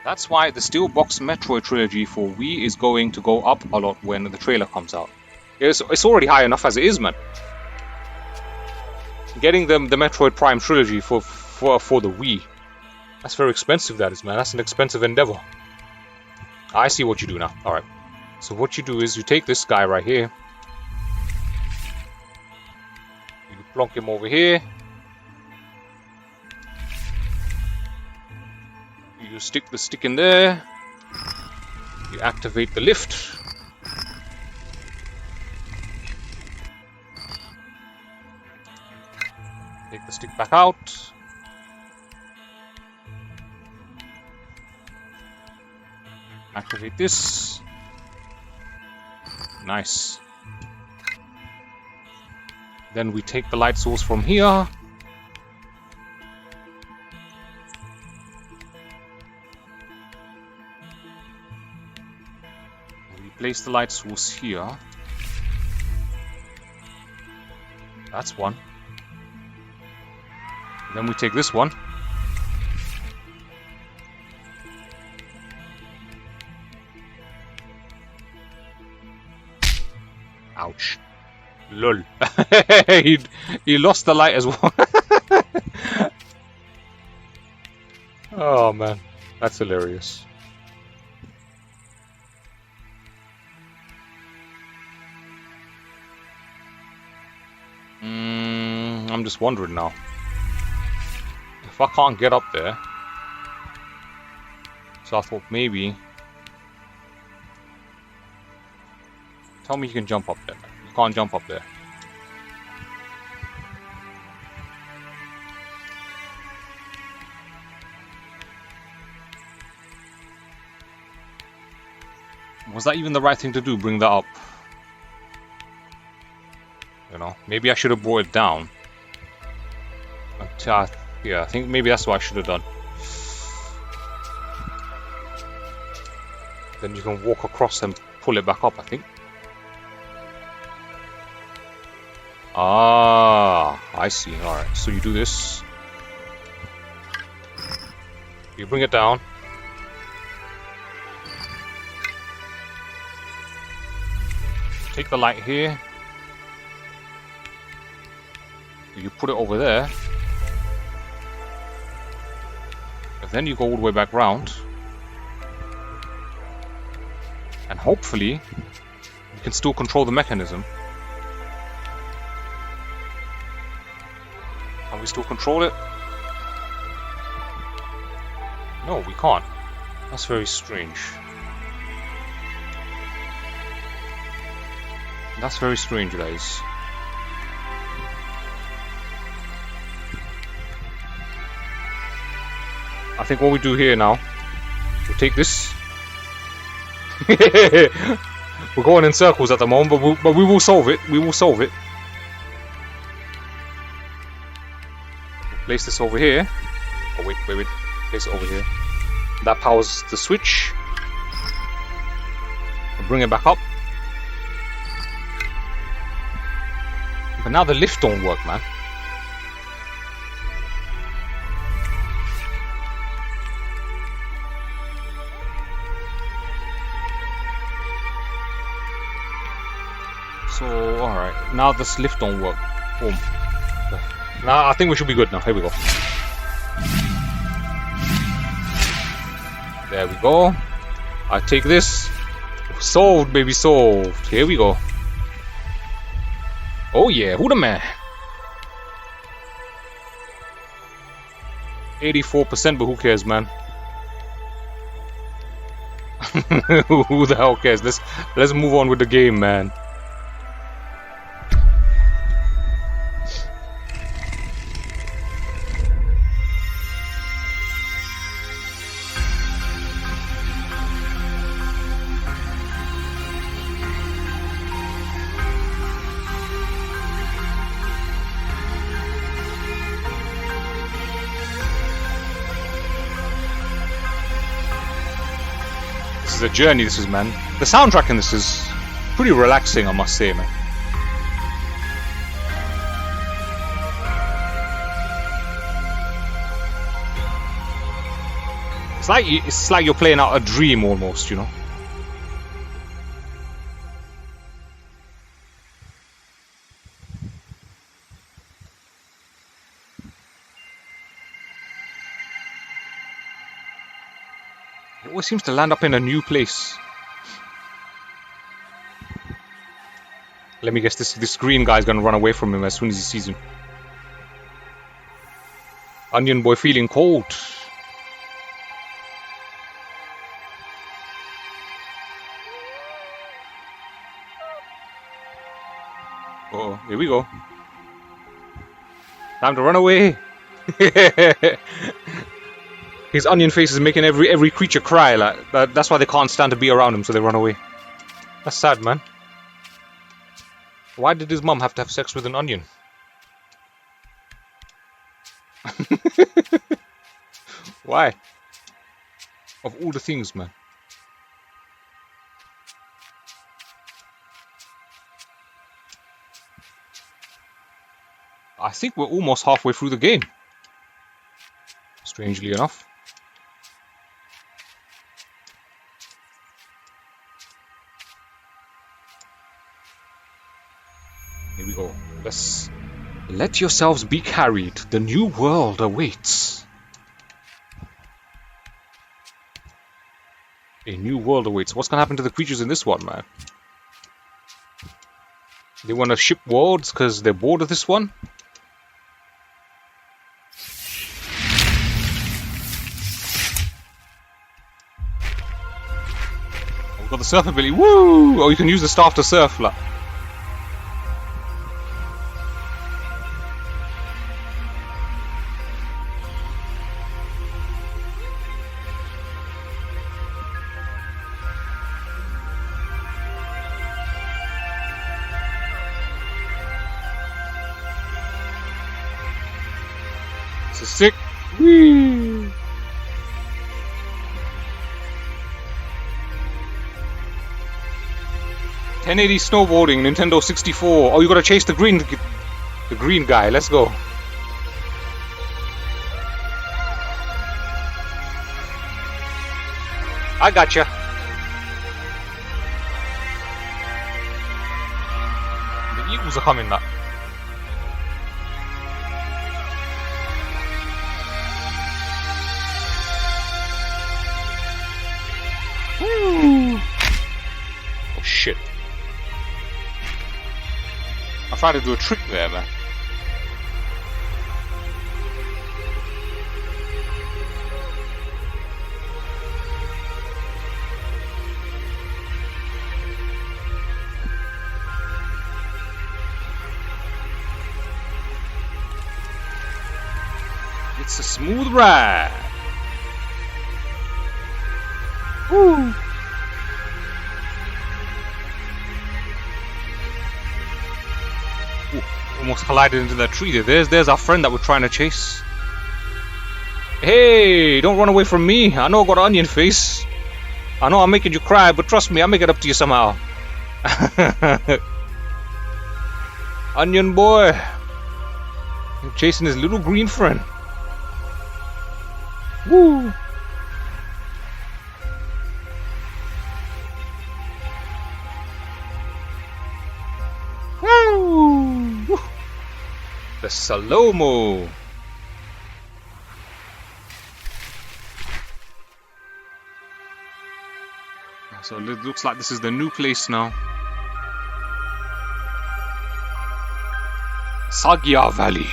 That's why the Steelbox Metroid trilogy for Wii is going to go up a lot when the trailer comes out. It's already high enough as it is, man. Getting them the Metroid Prime trilogy for the Wii, that's very expensive, that is, man. That's an expensive endeavor. I see what you do now. Alright. So what you do is you take this guy right here. You plonk him over here. You stick the stick in there. You activate the lift. Take the stick back out. Activate this. Nice. Then we take the light source from here. We place the light source here. That's one. Then we take this one. Ouch. Lol. he lost the light as well. Oh man, that's hilarious. I'm just wondering now. If I can't get up there, so I thought maybe. Tell me you can jump up there. You can't jump up there. Was that even the right thing to do? Bring that up? You know, maybe I should have brought it down. Yeah, I think maybe that's what I should have done. Then you can walk across and pull it back up, I think. Ah, I see. Alright, so you do this. You bring it down. Take the light here. You put it over there. And then you go all the way back round. And hopefully, you can still control the mechanism. Can we still control it? No, we can't. That's very strange. That's very strange, guys. I think what we do here now, we'll take this. We're going in circles at the moment, but we will solve it. We will solve it. Place this over here. Oh wait. Place it over here. That powers the switch. We'll bring it back up. But now the lift don't work, man. So, alright. Now this lift don't work. Boom. Now I think we should be good now. Here we go. There we go. I take this. Solved, baby, solved. Here we go. Oh yeah, who the man? 84%, but who cares, man? Who the hell cares? Let's move on with the game, man. The journey this is, man. The soundtrack in this is pretty relaxing, I must say, man. It's like you're playing out a dream almost, you know. It always seems to land up in a new place. Let me guess, this green guy's gonna run away from him as soon as he sees him. Onion boy feeling cold. Uh-oh, here we go. Time to run away. His onion face is making every creature cry. Like that's why they can't stand to be around him, so they run away. That's sad, man. Why did his mom have to have sex with an onion? Why? Of all the things, man. I think we're almost halfway through the game. Strangely enough. Here we go. Let's let yourselves be carried. The new world awaits. A new world awaits. What's gonna happen to the creatures in this one, man? They want to ship worlds because they're bored of this one? Oh, we've got the surf ability. Woo! Oh, you can use the staff to surf, like. This is sick. Whee! $1080 snowboarding, Nintendo 64. Oh, you gotta chase the green guy. Let's go. I gotcha. The eagles are coming now. Oh shit. I'm trying to do a trick there, man. It's a smooth ride. Woo! Almost collided into that tree there. There's our friend that we're trying to chase. Hey, don't run away from me. I know I got an onion face. I know I'm making you cry, but trust me, I'll make it up to you somehow. Onion boy. Chasing his little green friend. Woo! Woo! The slow-mo. So it looks like this is the new place now. Sagya Valley.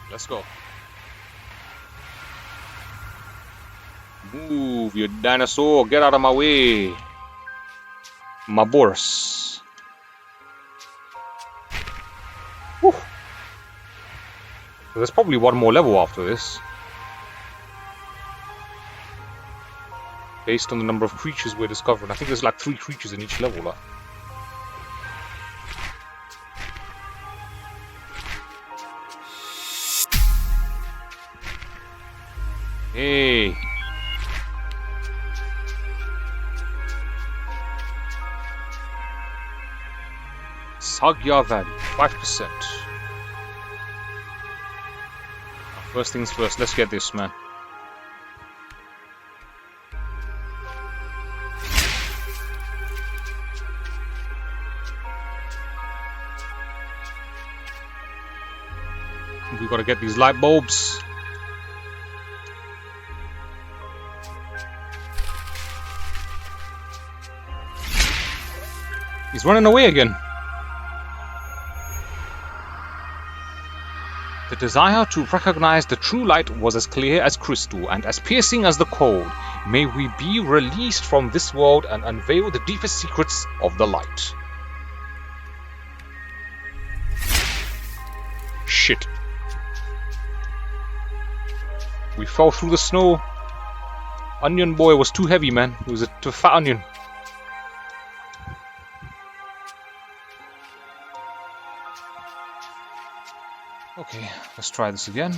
Let's go. Move, you dinosaur. Get out of my way. My boss. Whew. So there's probably one more level after this. Based on the number of creatures we're discovering. I think there's like 3 creatures in each level. Like. Hey. Sagya Valley, 5%. First things first, let's get this, man. We gotta get these light bulbs. He's running away again. The desire to recognize the true light was as clear as crystal and as piercing as the cold. May we be released from this world and unveil the deepest secrets of the light. Shit. We fell through the snow. Onion boy was too heavy, man. He was a too fat onion. Okay, let's try this again.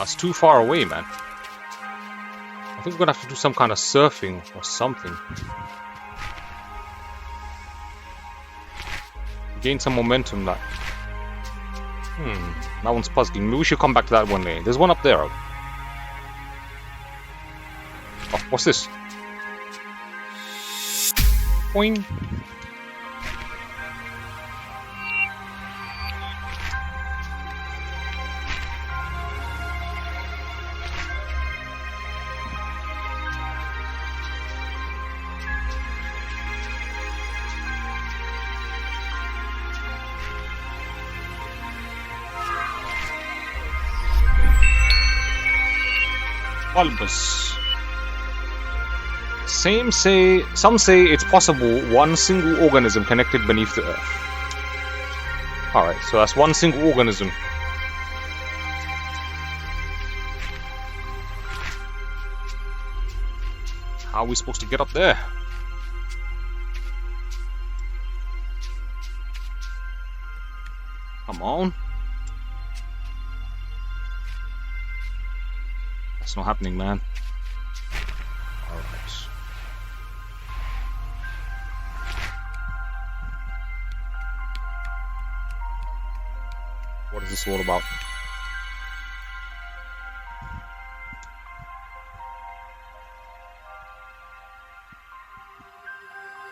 It's too far away, man. I think we're gonna have to do some kind of surfing or something. Gain some momentum, that. That one's puzzling. Maybe we should come back to that one later. There's one up there. Oh, what's this? Boing. Bulbous. Some say it's possible one single organism connected beneath the earth. Alright, so that's one single organism. How are we supposed to get up there? Come on. That's not happening, man. Alright. What is this all about?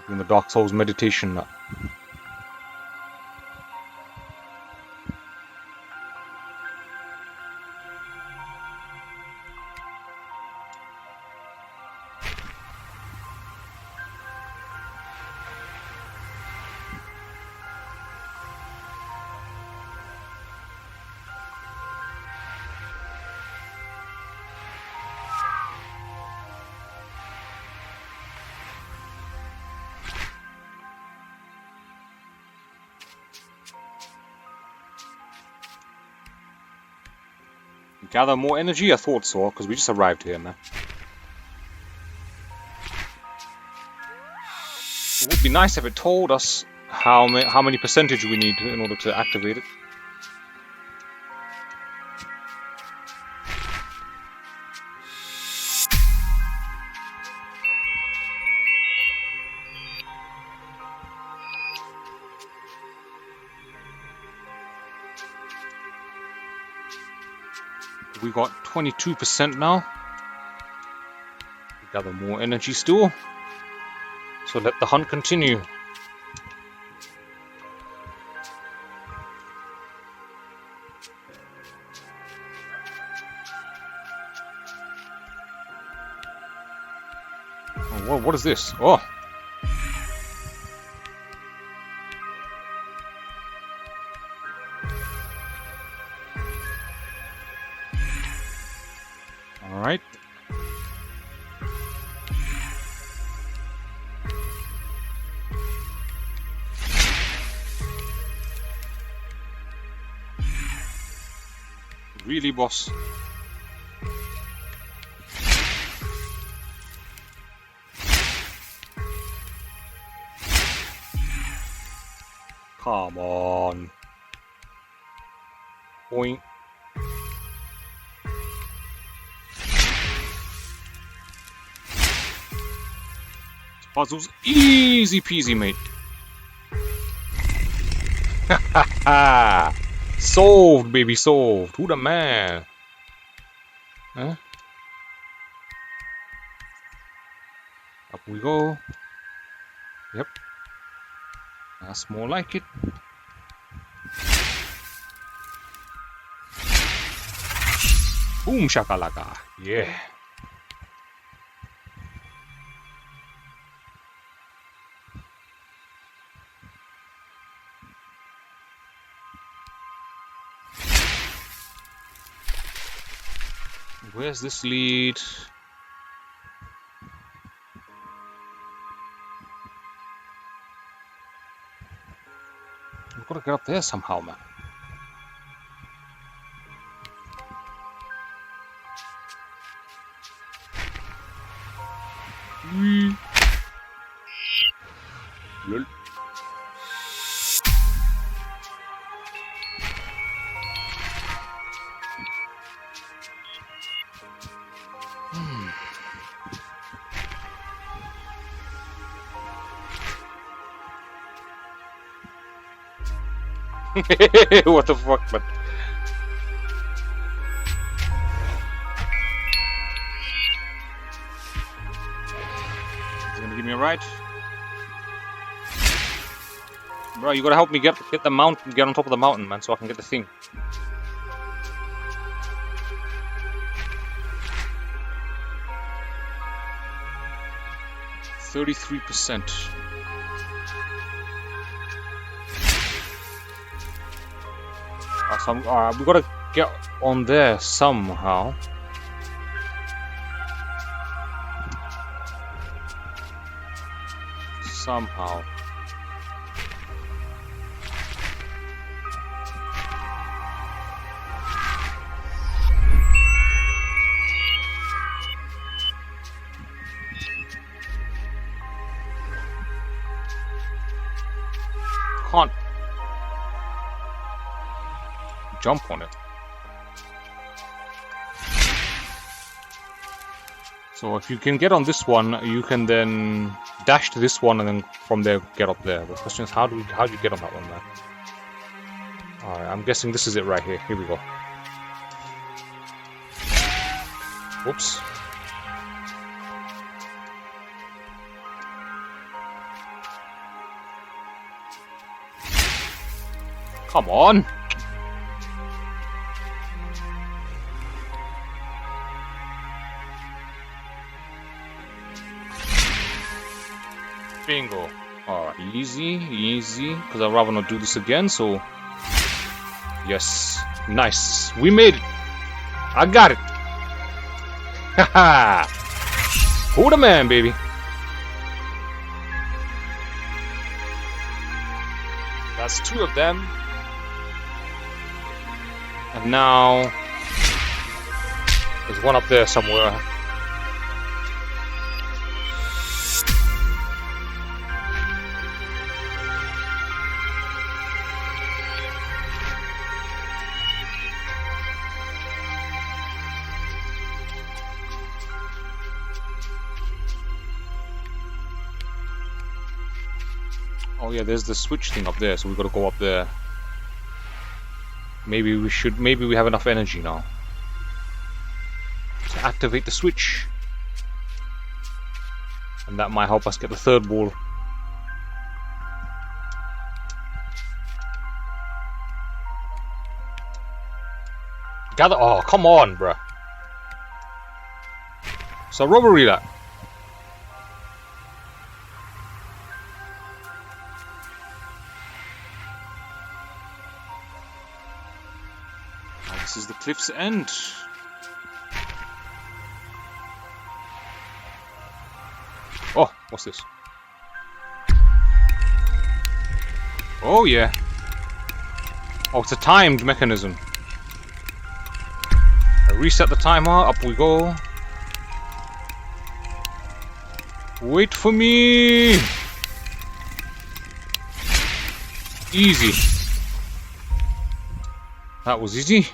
In the Dark Souls meditation. Gather more energy? I thought so, because we just arrived here, man. It would be nice if it told us how many percentage we need in order to activate it. We got 22% now. Gather more energy still. So let the hunt continue. Oh, what is this? Oh. Alright. Really, boss? Come on. Boing. Puzzles easy peasy, mate. Ha ha! Solved, baby, solved. Who the man? Huh? Up we go. Yep. That's more like it. Boom shakalaka. Yeah. Where's this lead? We've got to get up there somehow, man. Lol. What the fuck, man? Is he gonna give me a ride? Bro, you gotta help me get the mountain, get on top of the mountain, man, so I can get the thing. %33%. We gotta get on there somehow. Somehow. Can't jump on it. So if you can get on this one, you can then dash to this one and then from there get up there. The question is, how do you get on that one, man? Alright, I'm guessing this is it right here. Here we go. Whoops. Come on! Bingo. Alright, easy, because I'd rather not do this again, so... Yes. Nice. We made it! I got it! Haha! Who the man, baby? That's 2 of them. And now... there's one up there somewhere. Oh yeah, there's the switch thing up there, so we gotta go up there. Maybe we have enough energy now to activate the switch. And that might help us get the 3rd ball. Gather, oh come on, bruh. So robbery that. This is the cliff's end. Oh, what's this? Oh yeah. Oh, it's a timed mechanism. I reset the timer, up we go. Wait for me! Easy. That was easy.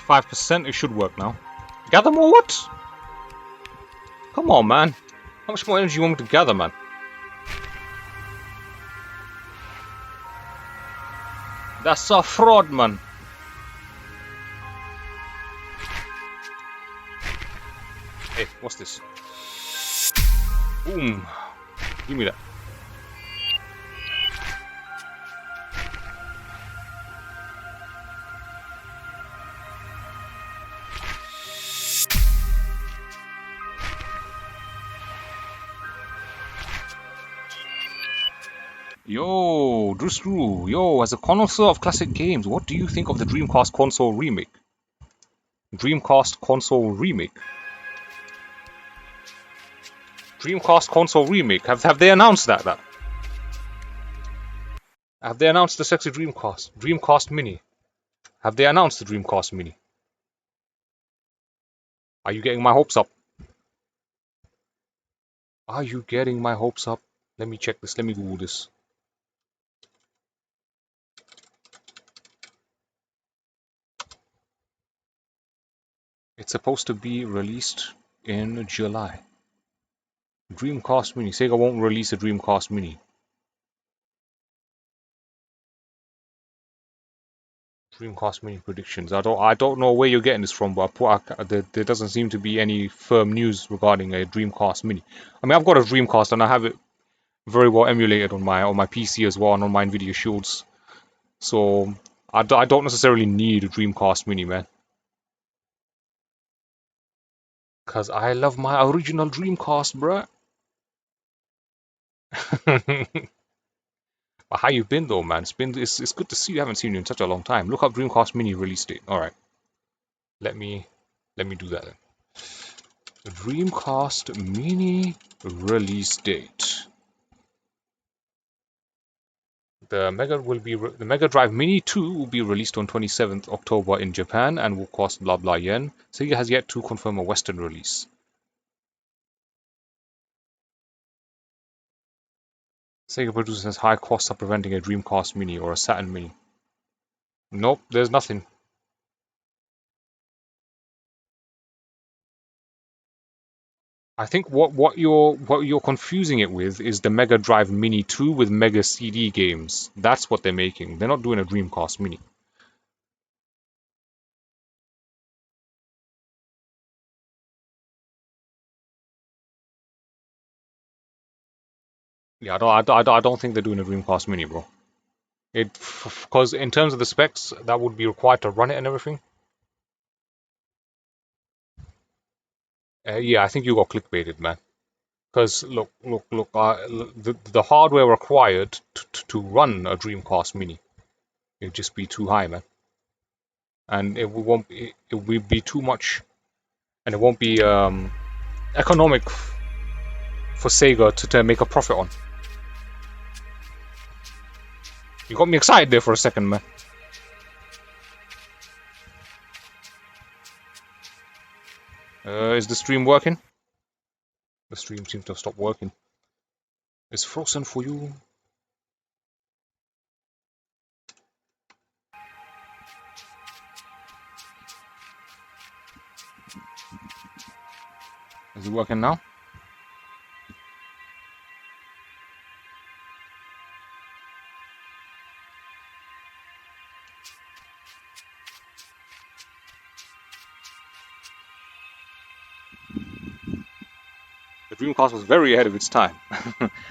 %, it should work now. Gather more what? Come on, man. How much more energy you want me to gather, man? That's a fraud, man. Hey, what's this? Boom. Give me that. Yo, Drew Screw. Yo, as a connoisseur of classic games, what do you think of the Dreamcast console remake? Dreamcast console remake. Dreamcast console remake. Have they announced that? Have they announced the sexy Dreamcast? Dreamcast Mini. Have they announced the Dreamcast Mini? Are you getting my hopes up? Are you getting my hopes up? Let me check this. Let me Google this. It's supposed to be released in July. Dreamcast Mini. Sega won't release a Dreamcast Mini. Dreamcast Mini predictions. I don't know where you're getting this from, but there doesn't seem to be any firm news regarding a Dreamcast Mini. I mean, I've got a Dreamcast and I have it very well emulated on my PC as well and on my Nvidia Shields. So I don't necessarily need a Dreamcast Mini, man. Cause I love my original Dreamcast, bruh. How you been though, man? It's good to see you. I haven't seen you in such a long time. Look up Dreamcast Mini release date. All right, let me do that then. The Dreamcast Mini release date. The Mega Drive Mini 2 will be released on 27th October in Japan and will cost blah blah yen. Sega has yet to confirm a Western release. Sega produces high costs are preventing a Dreamcast Mini or a Saturn Mini. Nope, there's nothing. I think what you're confusing it with is the Mega Drive Mini 2 with Mega CD games. That's what they're making. They're not doing a Dreamcast Mini. Yeah, I don't think they're doing a Dreamcast Mini, bro. Because in terms of the specs, that would be required to run it and everything. Yeah, I think you got clickbaited, man. Because look, the hardware required to run a Dreamcast Mini, it'd just be too high, man. And it won't be too much, and it won't be economic for Sega to make a profit on. You got me excited there for a second, man. Is the stream working? The stream seems to have stopped working. It's frozen for you. Is it working now? The Dreamcast was very ahead of its time.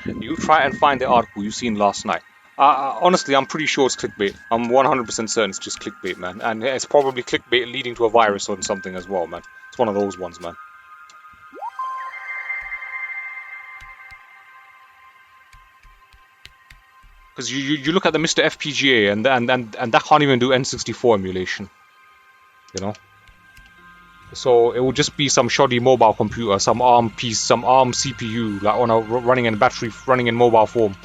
You try and find the article you've seen last night. Honestly, I'm pretty sure it's clickbait. I'm 100% certain it's just clickbait, man. And it's probably clickbait leading to a virus or something as well, man. It's one of those ones, man. Because you look at the Mr. FPGA and that can't even do N64 emulation. You know? So it would just be some shoddy mobile computer, some ARM piece, some ARM CPU, like on a running in battery, running in mobile form.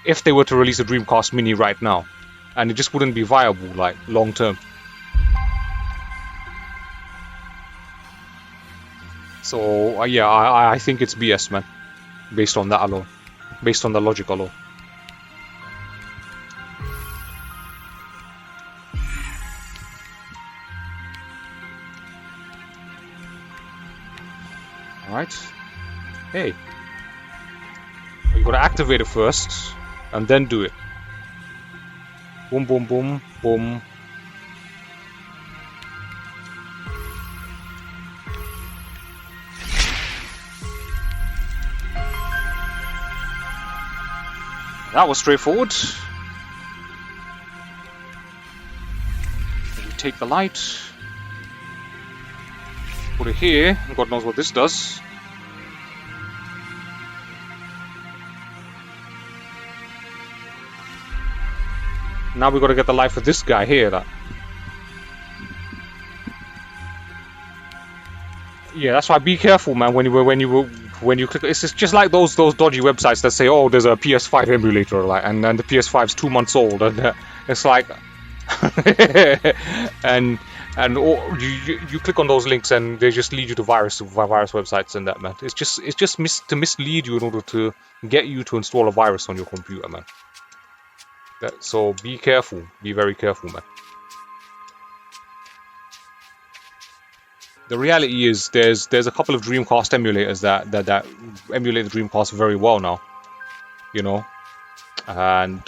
If they were to release a Dreamcast Mini right now, and it just wouldn't be viable, like long term. So yeah, I think it's BS, man. Based on that alone, based on the logic alone. Alright. Hey. You gotta activate it first, and then do it. Boom, boom, boom, boom. That was straightforward. We take the light. Put it here. God knows what this does. Now we got to get the light for this guy here. Yeah, that's why be careful, man. When you click, it's just like those dodgy websites that say, "Oh, there's a PS5 emulator," like, and the PS5's 2 months old, and it's like, and you click on those links and they just lead you to virus websites and that, man. It's just to mislead you in order to get you to install a virus on your computer, man. So be careful, be very careful, man. The reality is there's a couple of Dreamcast emulators that emulate the Dreamcast very well now, you know. And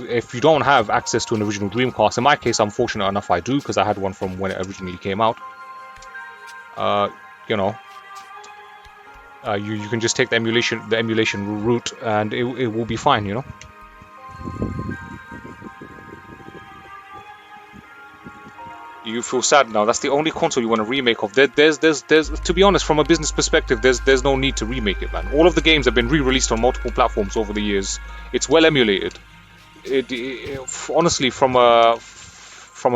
if you don't have access to an original Dreamcast, in my case, I'm fortunate enough I do, because I had one from when it originally came out. You know, you can just take the emulation route, and it will be fine, you know. You feel sad now. That's the only console you want to remake of. There's to be honest, from a business perspective, there's no need to remake it, man. All of the games have been re-released on multiple platforms over the years. It's well emulated. Honestly, from a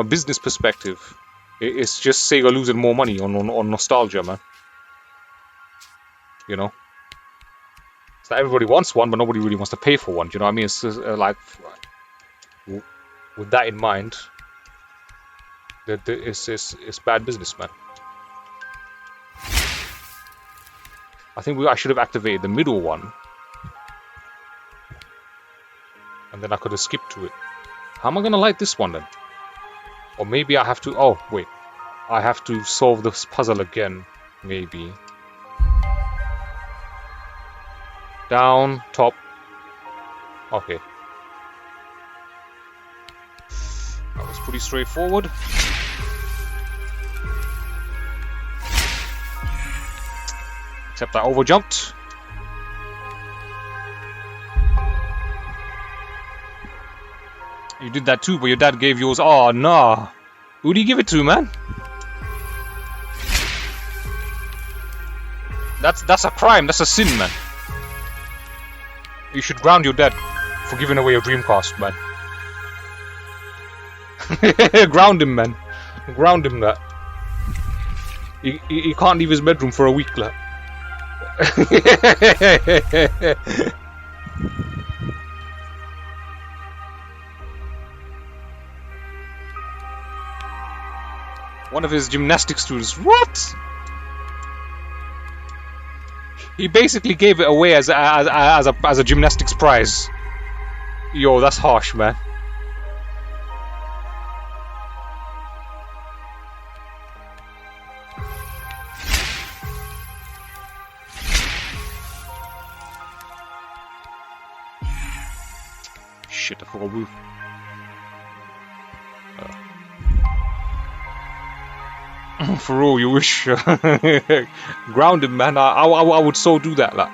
business perspective, it's just Sega losing more money on nostalgia, man. You know, so everybody wants one, but nobody really wants to pay for one. Do you know what I mean? It's like, with that in mind, it's bad business, man. I think I should have activated the middle one, and then I could have skipped to it. How am I gonna light this one then? Or maybe I have to. Oh wait, I have to solve this puzzle again. Maybe down, top. Okay, that was pretty straightforward. Except I overjumped. You did that too, but your dad gave yours. Oh, nah. Who do you give it to, man? That's a crime. That's a sin, man. You should ground your dad for giving away your Dreamcast, man. Ground him, man. Ground him, that. He can't leave his bedroom for a week, like. One of his gymnastics students. What? He basically gave it away as a gymnastics prize. Yo, that's harsh, man. Shit, I forgot move. For all you wish. Grounded, man. I would so do that, like.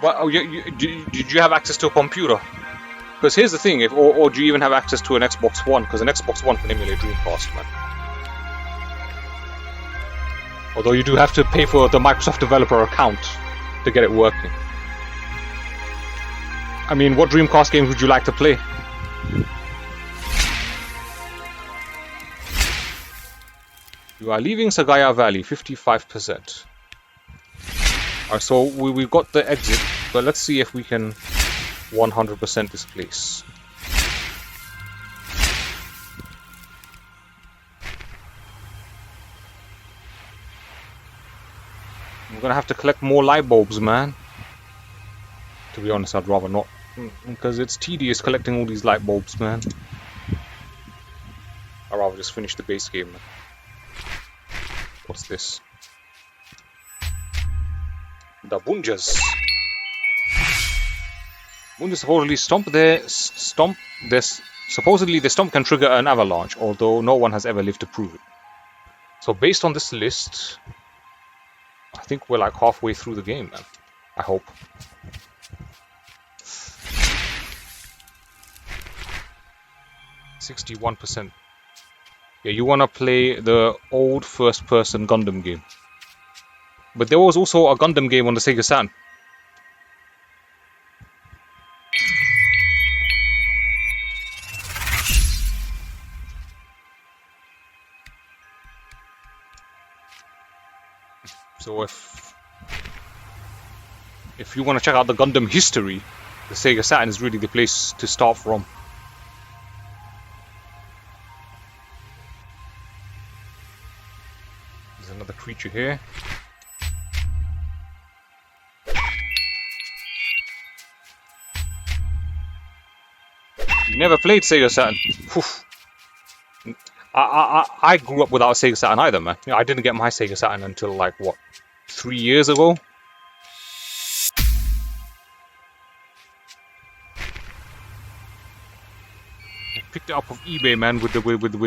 Well, did you have access to a computer? Because here's the thing, or do you even have access to an Xbox One? Because an Xbox One can emulate Dreamcast, man. Although you do have to pay for the Microsoft developer account to get it working. I mean, what Dreamcast games would you like to play? You are leaving Sagaya Valley, 55%. Alright, so we've got the exit, but let's see if we can 100% this place. I'm gonna have to collect more light bulbs, man. To be honest, I'd rather not, because it's tedious collecting all these light bulbs, man. I'd rather just finish the base game, man. What's this? The Bunjas. Bunjas supposedly supposedly the stomp can trigger an avalanche, although no one has ever lived to prove it. So based on this list, I think we're like halfway through the game, man. I hope. Yeah, you want to play the old first-person Gundam game. But there was also a Gundam game on the Sega Saturn. So if you want to check out the Gundam history, the Sega Saturn is really the place to start from. There's another creature here. You never played Sega Saturn. I grew up without Sega Saturn either, man. You know, I didn't get my Sega Saturn until like what, 3 years ago. I picked it up off eBay, man, with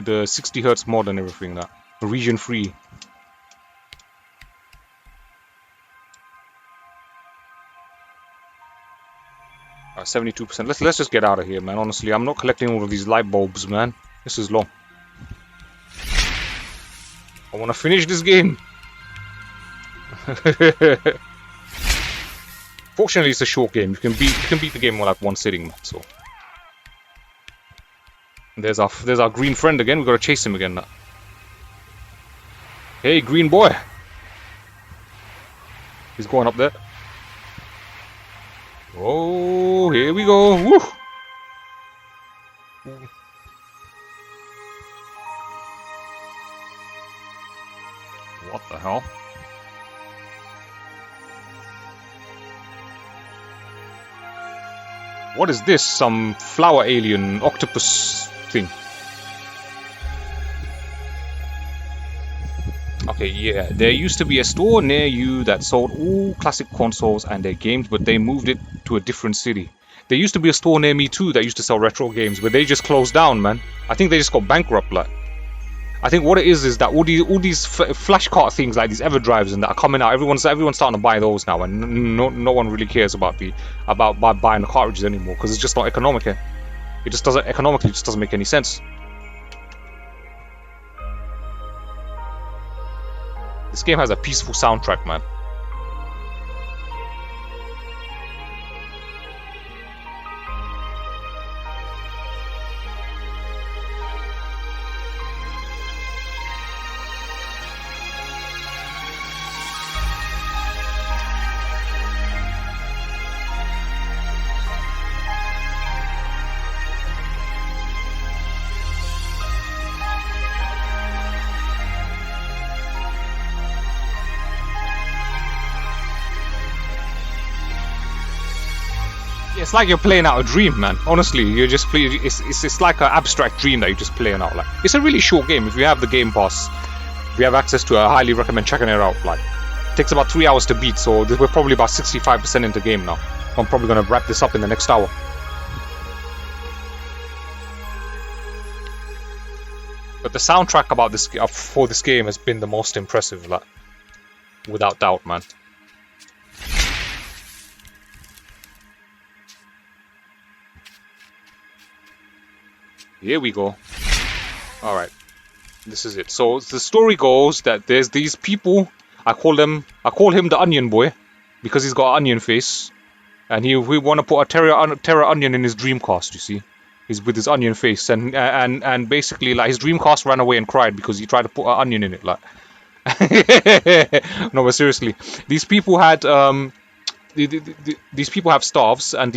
the 60 hertz mod and everything. That region free. Alright, 72%. Let's just get out of here, man. Honestly, I'm not collecting all of these light bulbs, man. This is long. I want to finish this game. Fortunately, it's a short game. You can beat the game in like one sitting, man. So there's our green friend again. We gotta chase him again now. Hey, green boy. He's going up there. Oh, here we go. Woo! What the hell? What is this? Some flower alien octopus thing. Okay, yeah, there used to be a store near you that sold all classic consoles and their games, but they moved it to a different city. There used to be a store near me too that used to sell retro games, but they just closed down, man. I think they just got bankrupt, like. I think what it is that all these flash cart things like these EverDrives and that are coming out. Everyone's starting to buy those now, and no one really cares about buying the cartridges anymore because it's just not economic. It just doesn't economically just doesn't make any sense. This game has a peaceful soundtrack, man. It's like you're playing out a dream, man. Honestly, you're just playing. It's like an abstract dream that you're just playing out. Like, it's a really short game. If you have the Game Pass, if you have access to it, I highly recommend checking it out. Like, it takes about 3 hours to beat, so we're probably about 65% into the game now. I'm probably gonna wrap this up in the next hour. But the soundtrack about this for this game has been the most impressive, like, without doubt, man. Here we go. Alright. This is it. So the story goes that there's these people. I call him the Onion Boy because he's got an onion face, and we want to put a terror onion in his Dreamcast. You see, he's with his onion face, and basically like his Dreamcast ran away and cried because he tried to put an onion in it. Like, no, but seriously, these people had these people have staves, and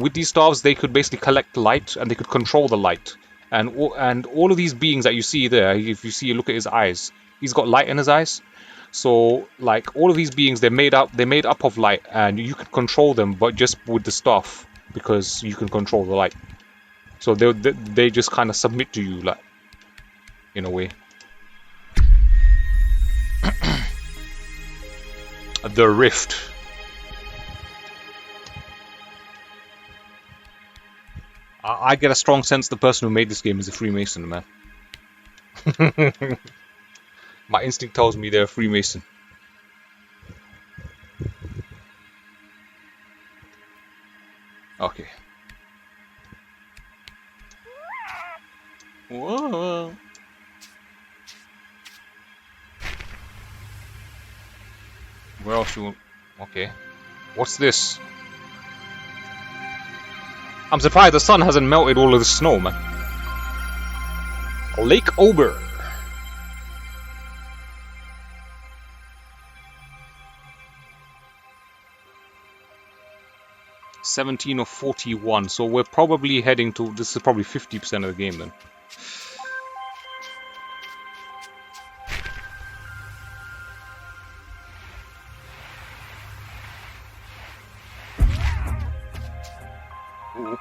with these staves they could basically collect light and they could control the light. And all of these beings that you see there, if you look at his eyes, he's got light in his eyes. So like all of these beings, they're made up of light, and you can control them, but just with the stuff because you can control the light. So they just kind of submit to you, like, in a way. The Rift. I get a strong sense the person who made this game is a Freemason, man. My instinct tells me they're a Freemason. Okay. Whoa. Where else you... Okay. What's this? I'm surprised the sun hasn't melted all of the snow, man. Lake Ober. $17 of 41, so we're probably heading to... This is probably 50% of the game then. Ooh.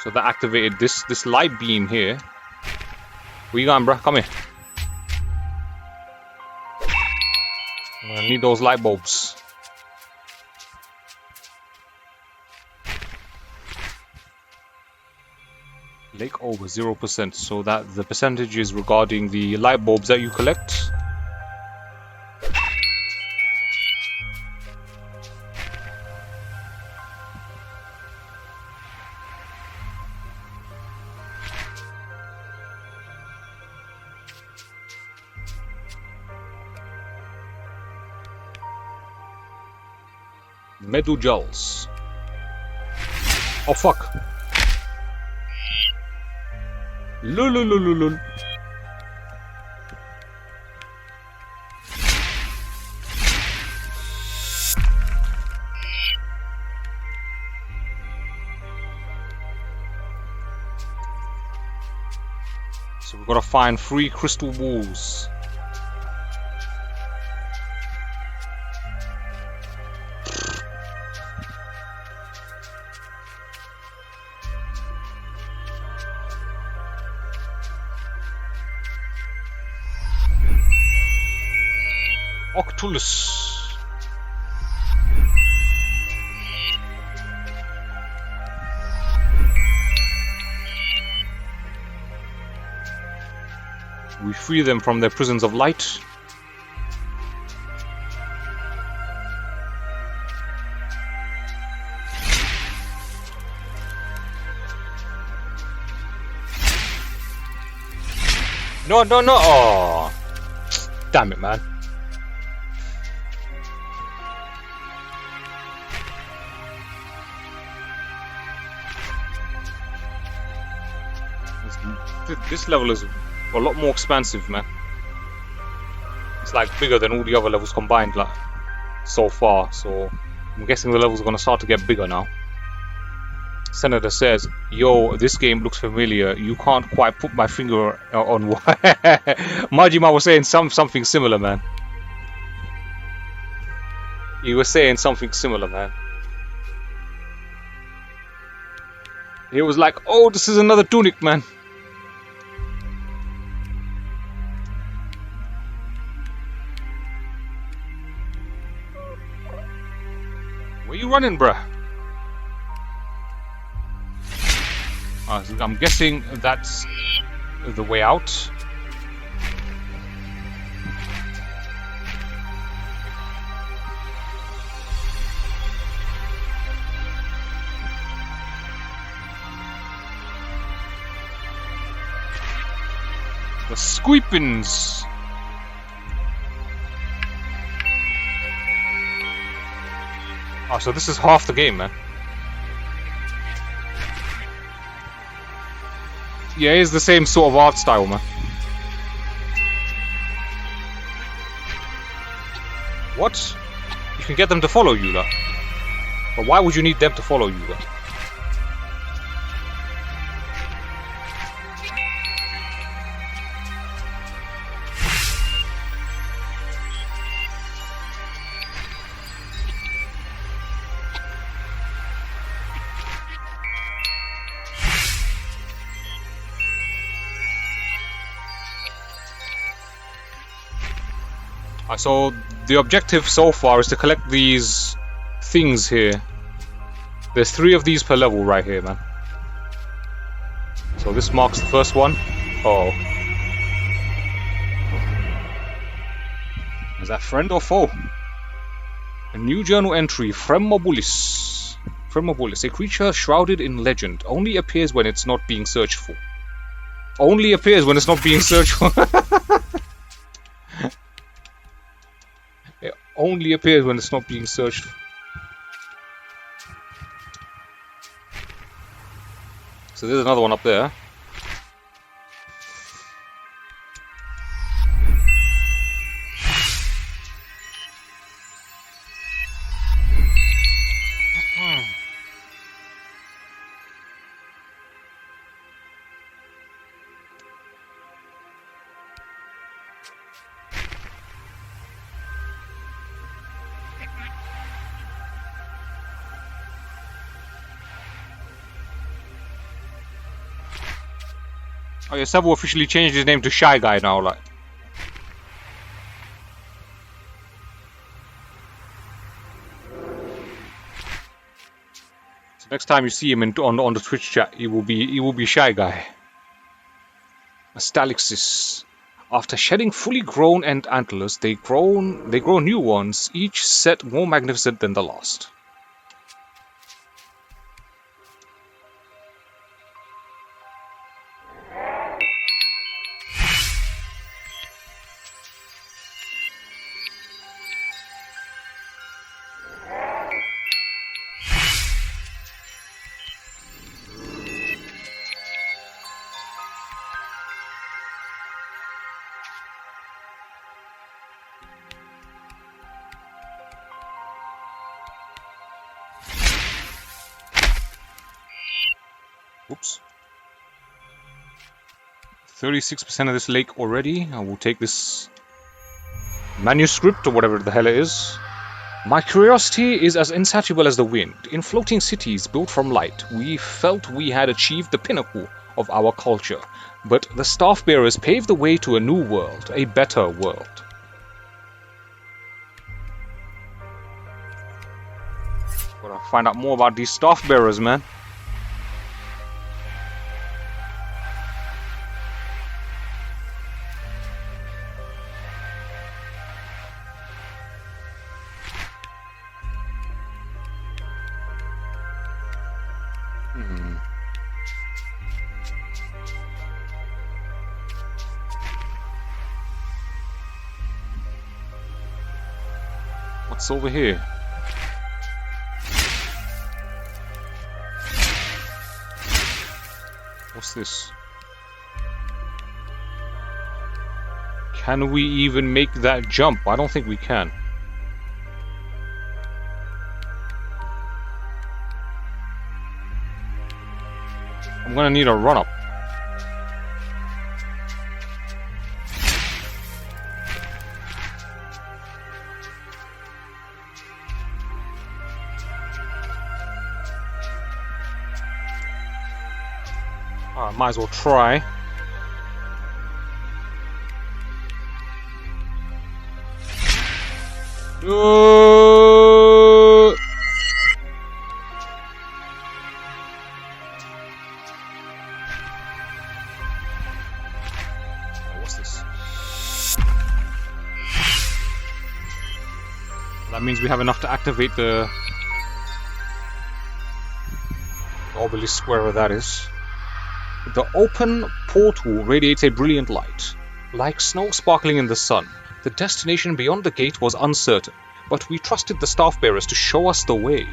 So that activated this light beam here. Where you going, bruh? Come here. I'm gonna need those light bulbs. Lake over 0%, so that the percentage is regarding the light bulbs that you collect. Metal gels. Oh fuck. Lululululul. So we've got to find 3 crystal balls. Octulus. We free them from their prisons of light. No, no, no! Oh, damn it, man. This level is a lot more expansive, man. It's like bigger than all the other levels combined, like so far. So I'm guessing the levels are gonna start to get bigger now. Senator says, "Yo, this game looks familiar. You can't quite put my finger on what." Majima was saying something similar, man. He was saying something similar, man. He was like, "Oh, this is another tunic, man." Where you running, bruh? I'm guessing that's the way out. The squeepins. Oh, so this is half the game, man. Yeah, it's the same sort of art style, man. What? You can get them to follow you, though. But why would you need them to follow you, though? So the objective so far is to collect these things here. There's 3 of these per level right here, man. So this marks the first one. Oh. Is that friend or foe? A new journal entry, Fremobulis. Fremobulis, a creature shrouded in legend. Only appears when it's not being searched for. Only appears when it's not being searched for. only appears when it's not being searched. So there's another one up there. Oh yeah, Sabo officially changed his name to Shy Guy now, like. So next time you see him on the Twitch chat, he will be Shy Guy. Astalixis. After shedding fully grown antlers, they grow new ones, each set more magnificent than the last. Oops. 36% of this lake already. I will take this manuscript or whatever the hell it is. My curiosity is as insatiable as the wind. In floating cities built from light, we felt we had achieved the pinnacle of our culture. But the staff bearers paved the way to a new world, a better world. Gotta find out more about these staff bearers, man. What's over here? What's this? Can we even make that jump? I don't think we can. I'm gonna need a run-up. Might as well try. What's this? That means we have enough to activate the obelisk, wherever that is. The open portal radiates a brilliant light, like snow sparkling in the sun. The destination beyond the gate was uncertain, but we trusted the staff bearers to show us the way.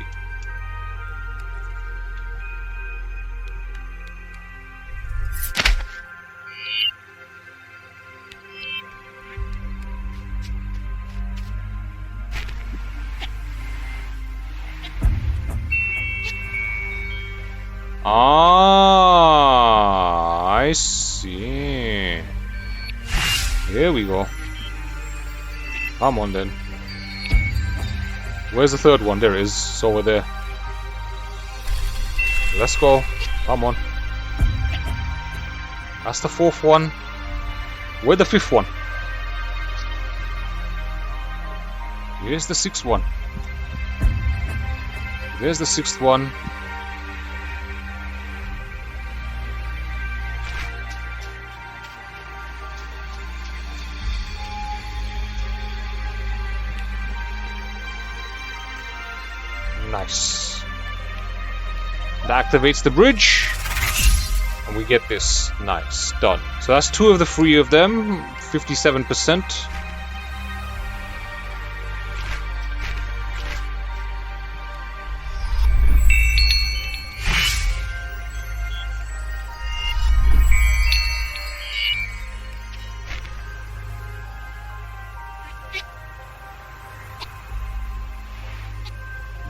I see. Here we go. Come on then. Where's the third one? There it is. It's over there. Let's go. Come on. That's the fourth one. Where's the fifth one? Here's the sixth one. There's the sixth one. Nice. That activates the bridge. And we get this. Nice. Done. So that's two of the three of them. 57%.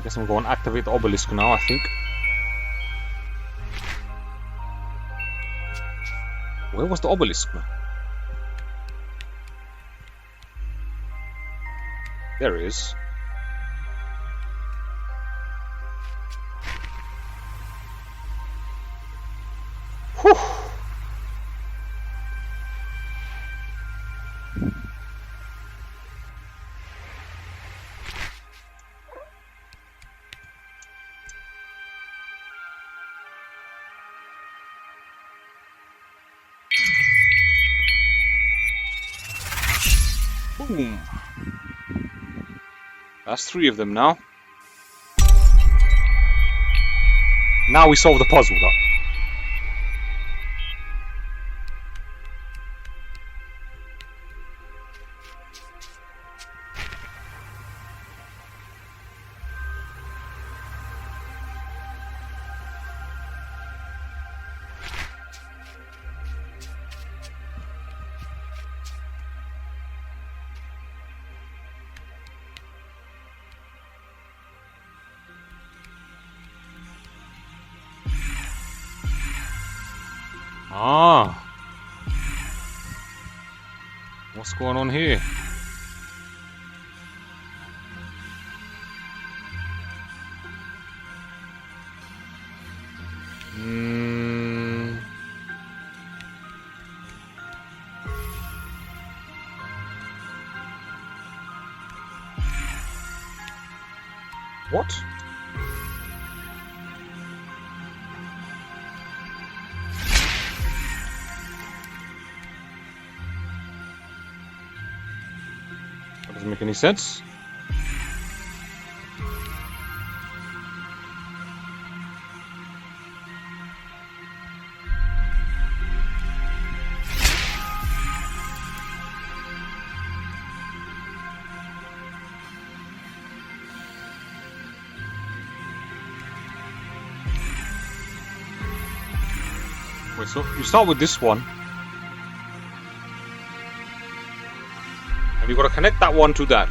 Guess I'm going to activate the obelisk now, I think. Where was the obelisk, man? There it is. Whew. Boom. That's 3 of them now. Now we solve the puzzle, though. Ah. What's going on here? What? That doesn't make any sense. Wait, so you start with this one. And you've got to connect that one to that.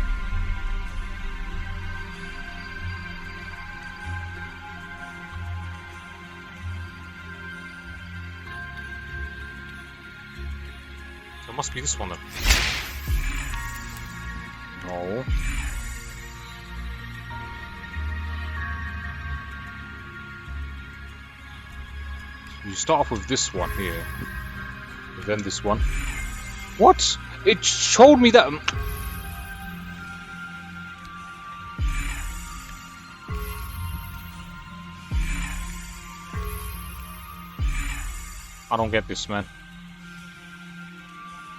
So it must be this one then. No. You start off with this one here, then this one. What? It showed me that. I don't get this, man.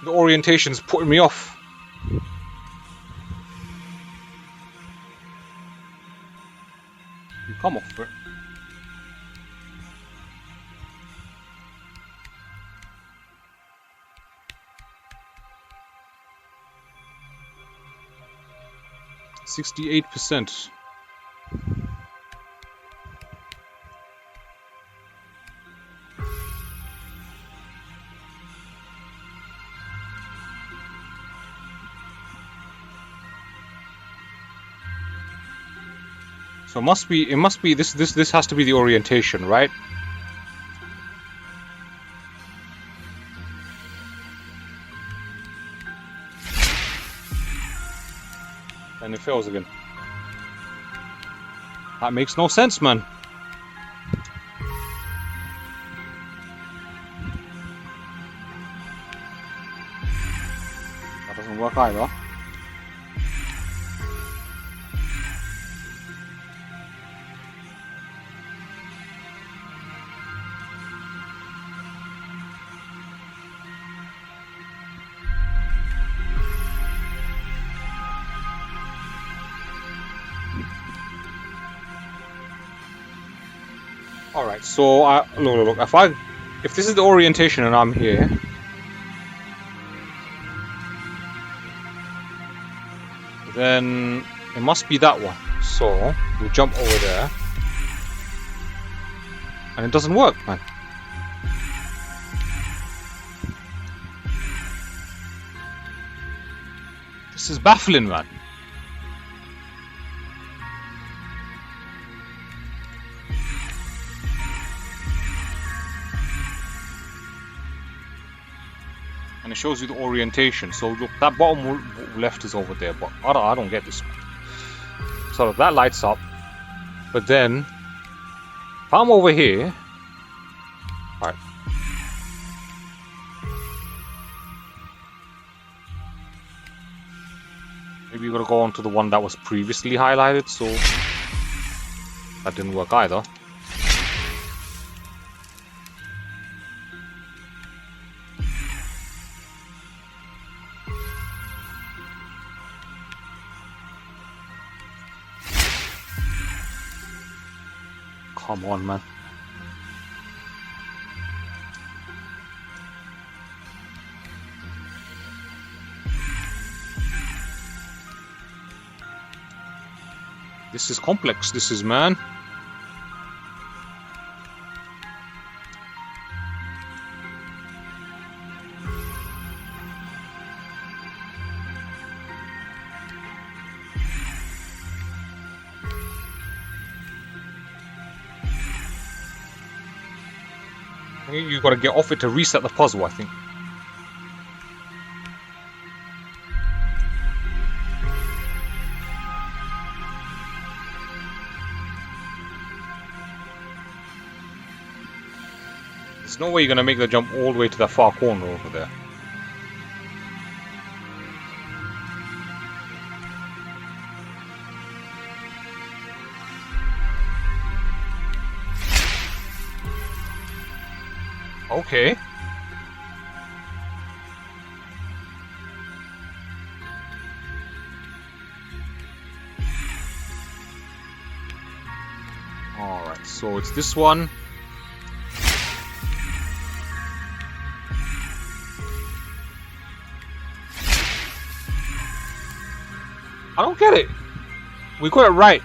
The orientation's putting me off. You come off it. %68. So it must be this has to be the orientation, right? And it fails again. That makes no sense, man. That doesn't work either. Alright, so look, if this is the orientation and I'm here, then it must be that one. So we'll jump over there, and it doesn't work, man. This is baffling, man. shows you the orientation. So look, that bottom left is over there, but I don't get this. So that lights up, but then if I'm over here, all right. Maybe you gotta go on to the one that was previously highlighted. So that didn't work either. Come on, man. This is complex, this is, man. You gotta get off it to reset the puzzle, I think. There's no way you're gonna make the jump all the way to that far corner over there. Okay. Alright, so it's this one. I don't get it. We got it right.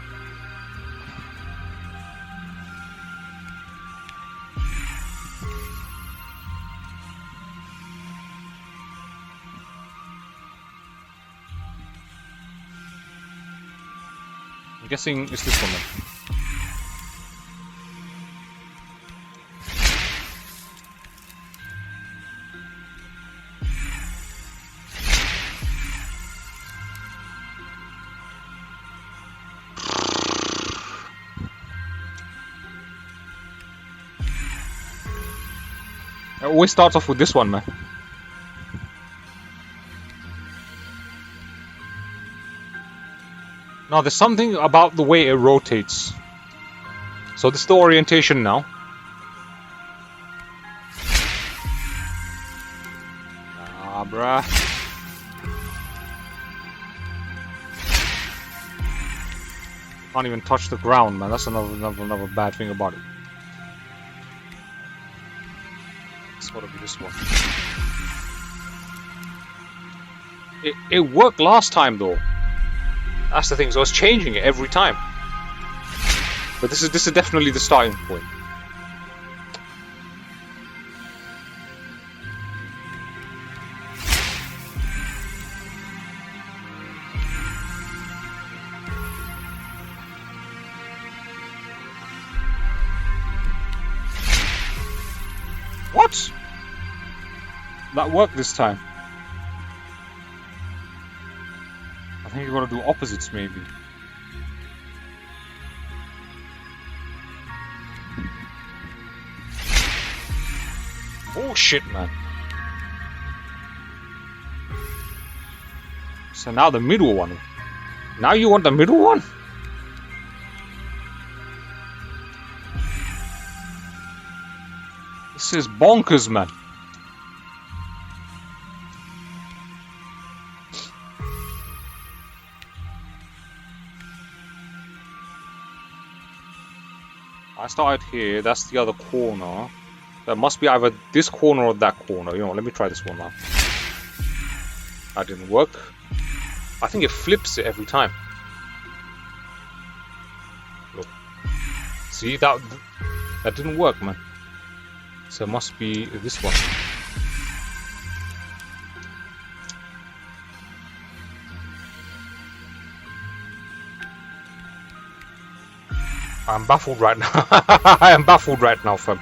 I'm guessing it's this one then. It always starts off with this one, man. Now, there's something about the way it rotates. So this is the orientation now. Ah, bruh. Can't even touch the ground, man. That's another bad thing about it. It's gotta be this one. It worked last time though. That's the thing, so I was changing it every time. But this is definitely the starting point. What? That worked this time. I think you gotta do opposites, maybe. Bullshit, man. So now the middle one. Now you want the middle one? This is bonkers, man. I started here, that's the other corner. That must be either this corner or that corner. You know, let me try this one now. That didn't work. I think it flips it every time. Look. See, that didn't work, man. So it must be this one. I'm baffled right now. I am baffled right now, fam.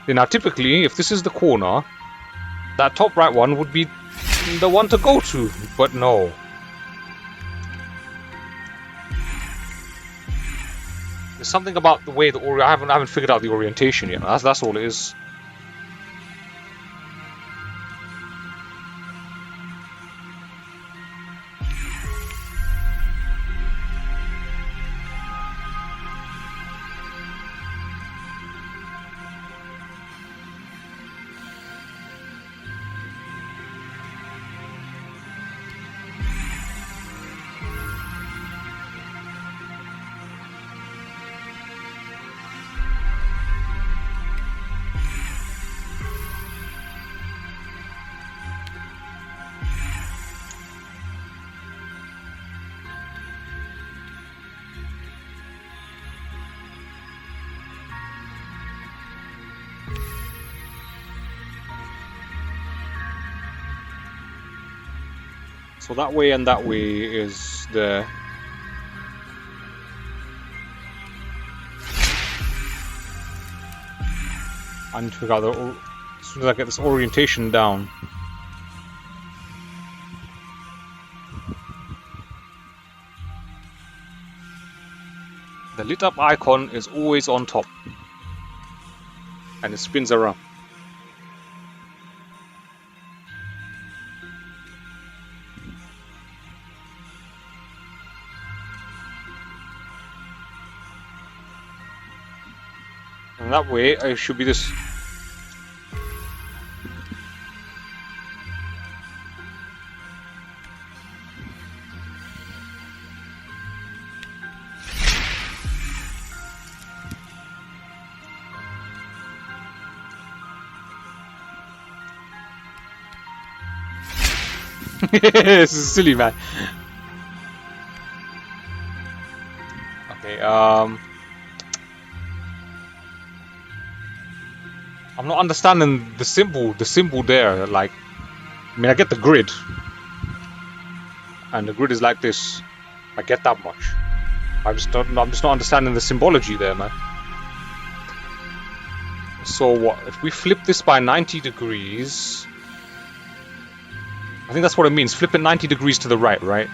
Now, typically, if this is the corner, that top right one would be the one to go to, but no. There's something about the way I haven't figured out the orientation yet. That's all it is. So that way and that way is the... I need to figure out as soon as I get this orientation down. The lit up icon is always on top. And it spins around. And that way, it should be this. This is silly, man. Okay, I'm not understanding the symbol there. Like, I mean, I get the grid, and the grid is like this. I get that much. I'm just not understanding the symbology there, man. So what? If we flip this by 90 degrees, I think that's what it means. Flip it 90 degrees to the right, right?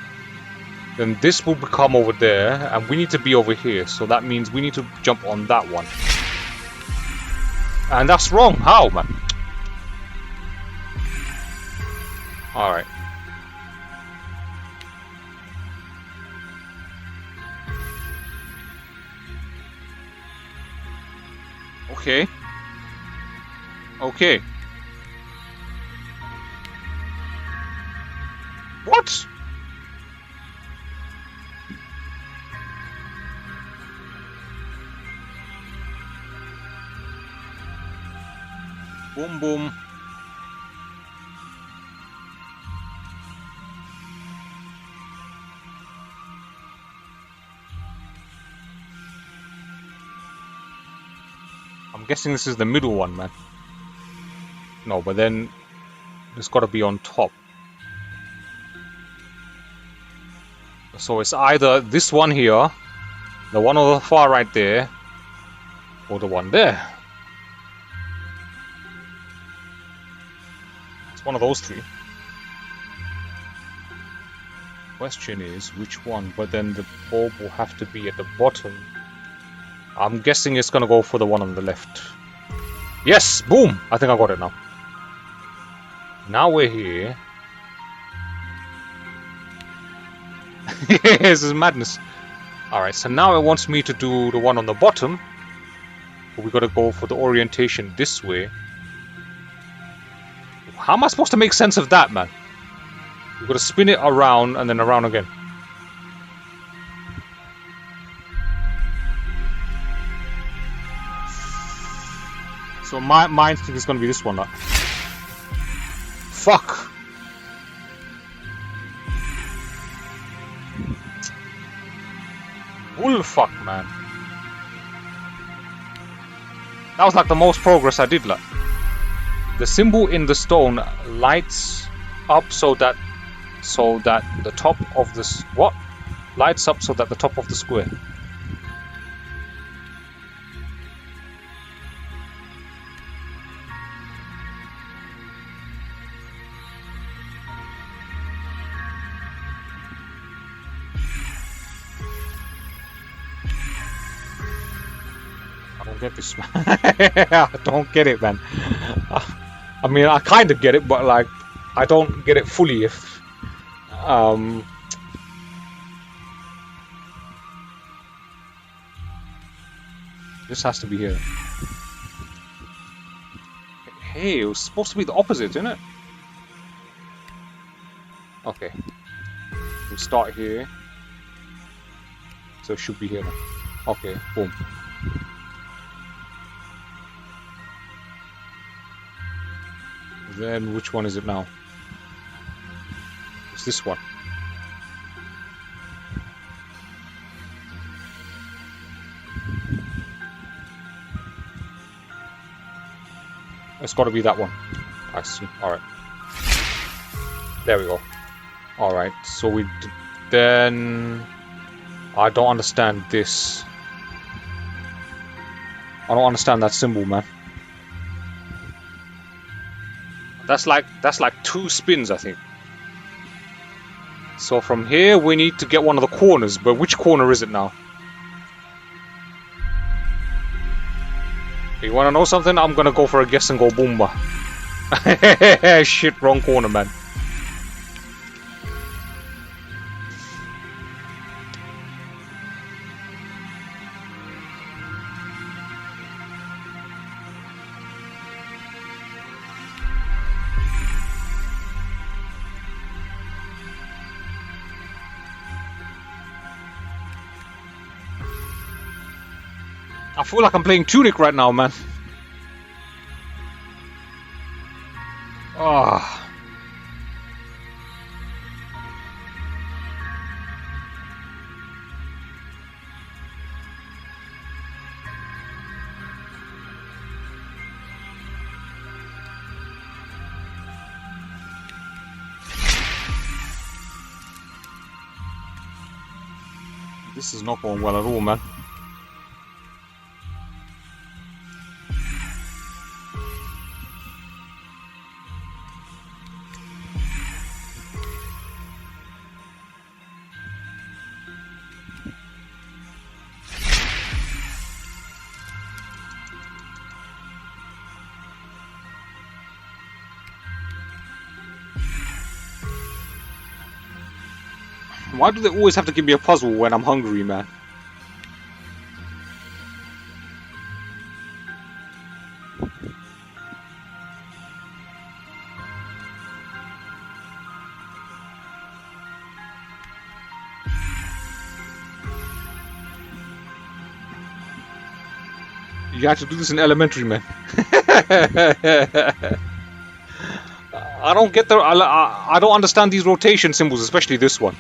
Then this will become over there, and we need to be over here. So that means we need to jump on that one. And that's wrong. How, man? Alright. Okay. Okay. What? Boom, boom. I'm guessing this is the middle one, man. No, but then it's got to be on top. So it's either this one here, the one on the far right there, or the one there. It's one of those three. Question is which one, but then the bulb will have to be at the bottom. I'm guessing it's gonna go for the one on the left. Yes! Boom! I think I got it now. Now we're here. This is madness. Alright, so now it wants me to do the one on the bottom. But we gotta go for the orientation this way. How am I supposed to make sense of that, man? We've got to spin it around and then around again. So my instinct is going to be this one. Fuck! Bullfuck, man. That was like the most progress I did, like. The symbol in the stone lights up so that the top of this lights up so that the top of the square. get this, man. I don't get it, man. I mean, I kind of get it, but like, I don't get it fully. If this has to be here. Hey, it was supposed to be the opposite, isn't it? Okay. We'll start here. So it should be here now. Okay, boom. Then which one is it now? It's this one. It's got to be that one. I see. Alright. There we go. Alright, so we then... I don't understand this. I don't understand that symbol, man. That's like 2 spins, I think. So from here we need to get one of the corners, but which corner is it now? You wanna know something? I'm gonna go for a guess and go Boomba. Shit, wrong corner, man. I feel like I'm playing Tunic right now, man. Ah. This is not going well at all, man. Why do they always have to give me a puzzle when I'm hungry, man? You had to do this in elementary, man. I don't get the... I don't understand these rotation symbols, especially this one.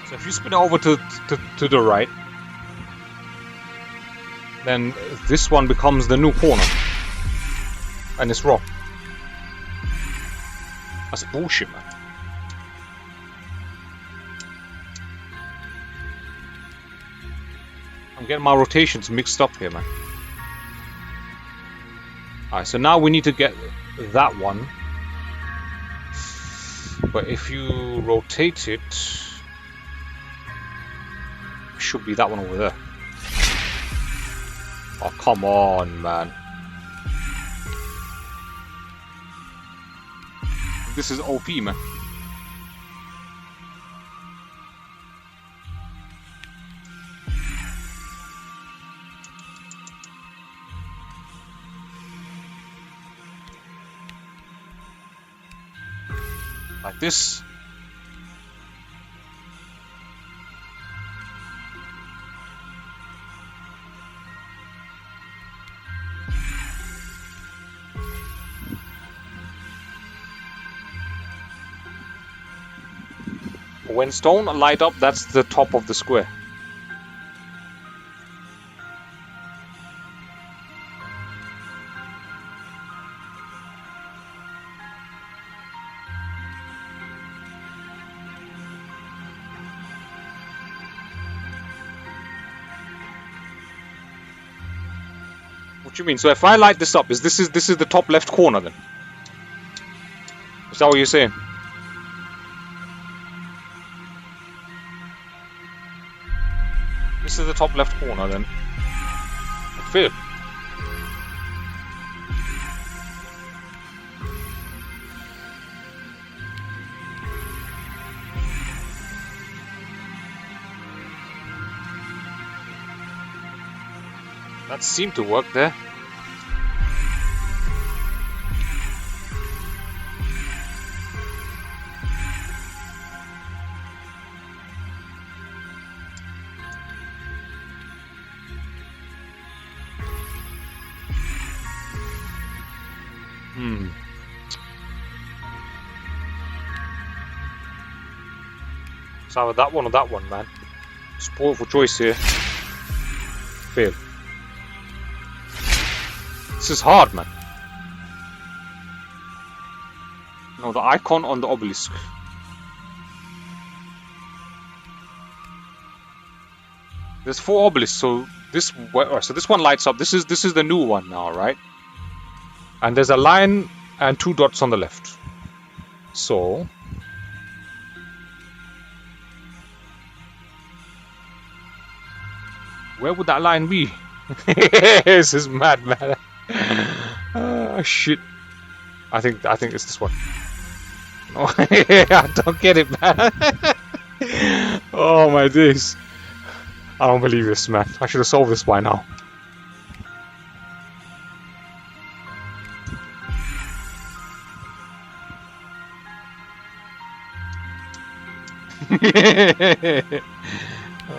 So if you spin it over to the right, then this one becomes the new corner. And it's wrong. That's bullshit, man. I'm getting my rotations mixed up here, man. Alright, so now we need to get that one. But if you rotate it... should be that one over there. Oh, come on, man. This is OP, man. Like this. When stone light up, that's the top of the square. What do you mean? So if I light this up, this is the top left corner then? Is that what you're saying? This is the top left corner then. I feel. That seemed to work there. It's either that one or that one, man. Spoiled for choice here. Fail. This is hard, man. No, the icon on the obelisk. There's 4 obelisks, so this one lights up. This is the new one now, right? And there's a line and 2 dots on the left. So where would that line be? This is mad, man. Shit. I think it's this one. No, I don't get it, man. Oh my days. I don't believe this, man. I should have solved this by now.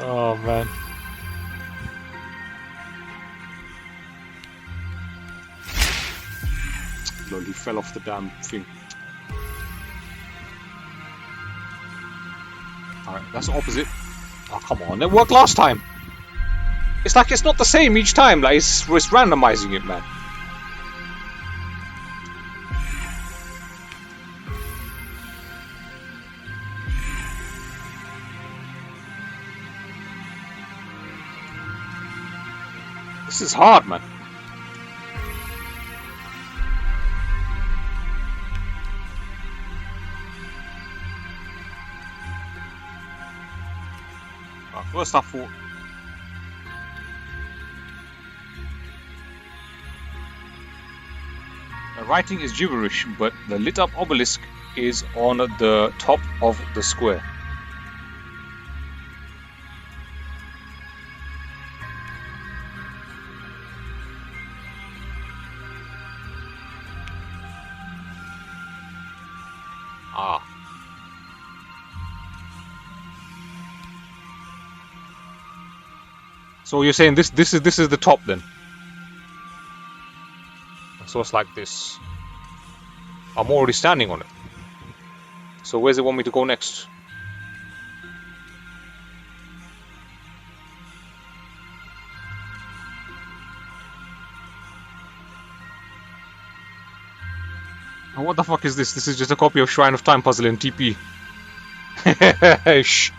Oh man. Lol, he fell off the damn thing. Alright, that's the opposite. Oh, come on, it worked last time. It's like it's not the same each time, like it's randomizing it, man. This is hard, man. First I thought the writing is gibberish, but the lit up obelisk is on the top of the square. Ah. So you're saying this is the top then? So it's like this. I'm already standing on it. So where's it want me to go next? Oh, what the fuck is this? This is just a copy of Shrine of Time puzzle in TP. Shh.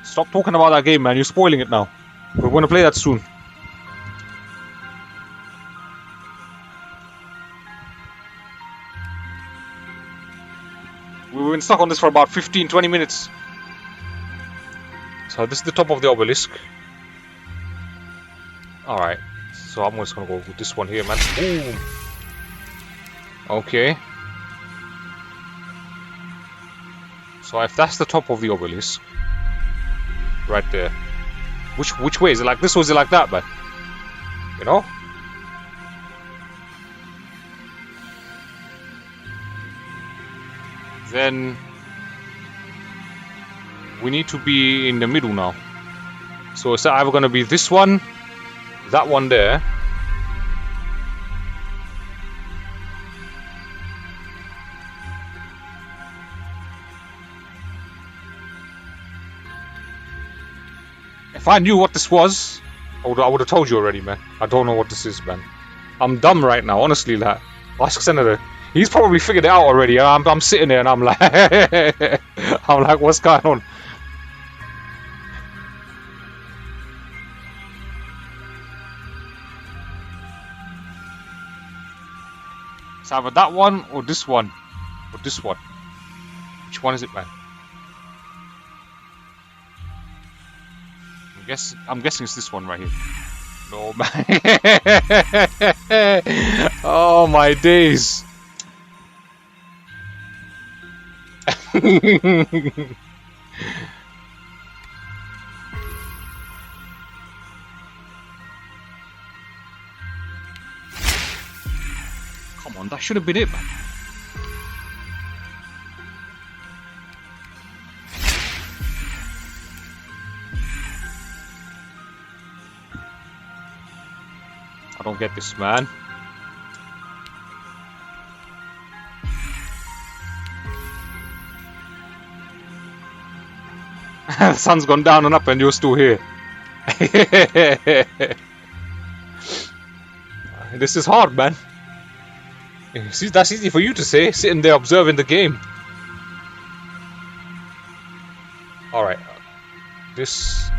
Stop talking about that game, man. You're spoiling it now. We're going to play that soon. We've been stuck on this for about 15-20 minutes. So this is the top of the obelisk. Alright. So I'm just going to go with this one here, man. Boom. Okay. So if that's the top of the obelisk, right there. Which way? Is it like this or is it like that, man? You know? Then we need to be in the middle now. So it's either gonna be this one, that one there. If I knew what this was, I would have told you already, man. I don't know what this is, man. I'm dumb right now, honestly. Like, ask Senator. He's probably figured it out already. I'm sitting there and I'm like, I'm like, what's going on? It's either that one or this one. Or this one. Which one is it, man? I'm guessing it's this one right here. No, man. Oh, my days. Come on, that should have been it, man. I don't get this, man. The sun's gone down and up and you're still here. This is hard, man. See, that's easy for you to say, sitting there observing the game. Alright. This...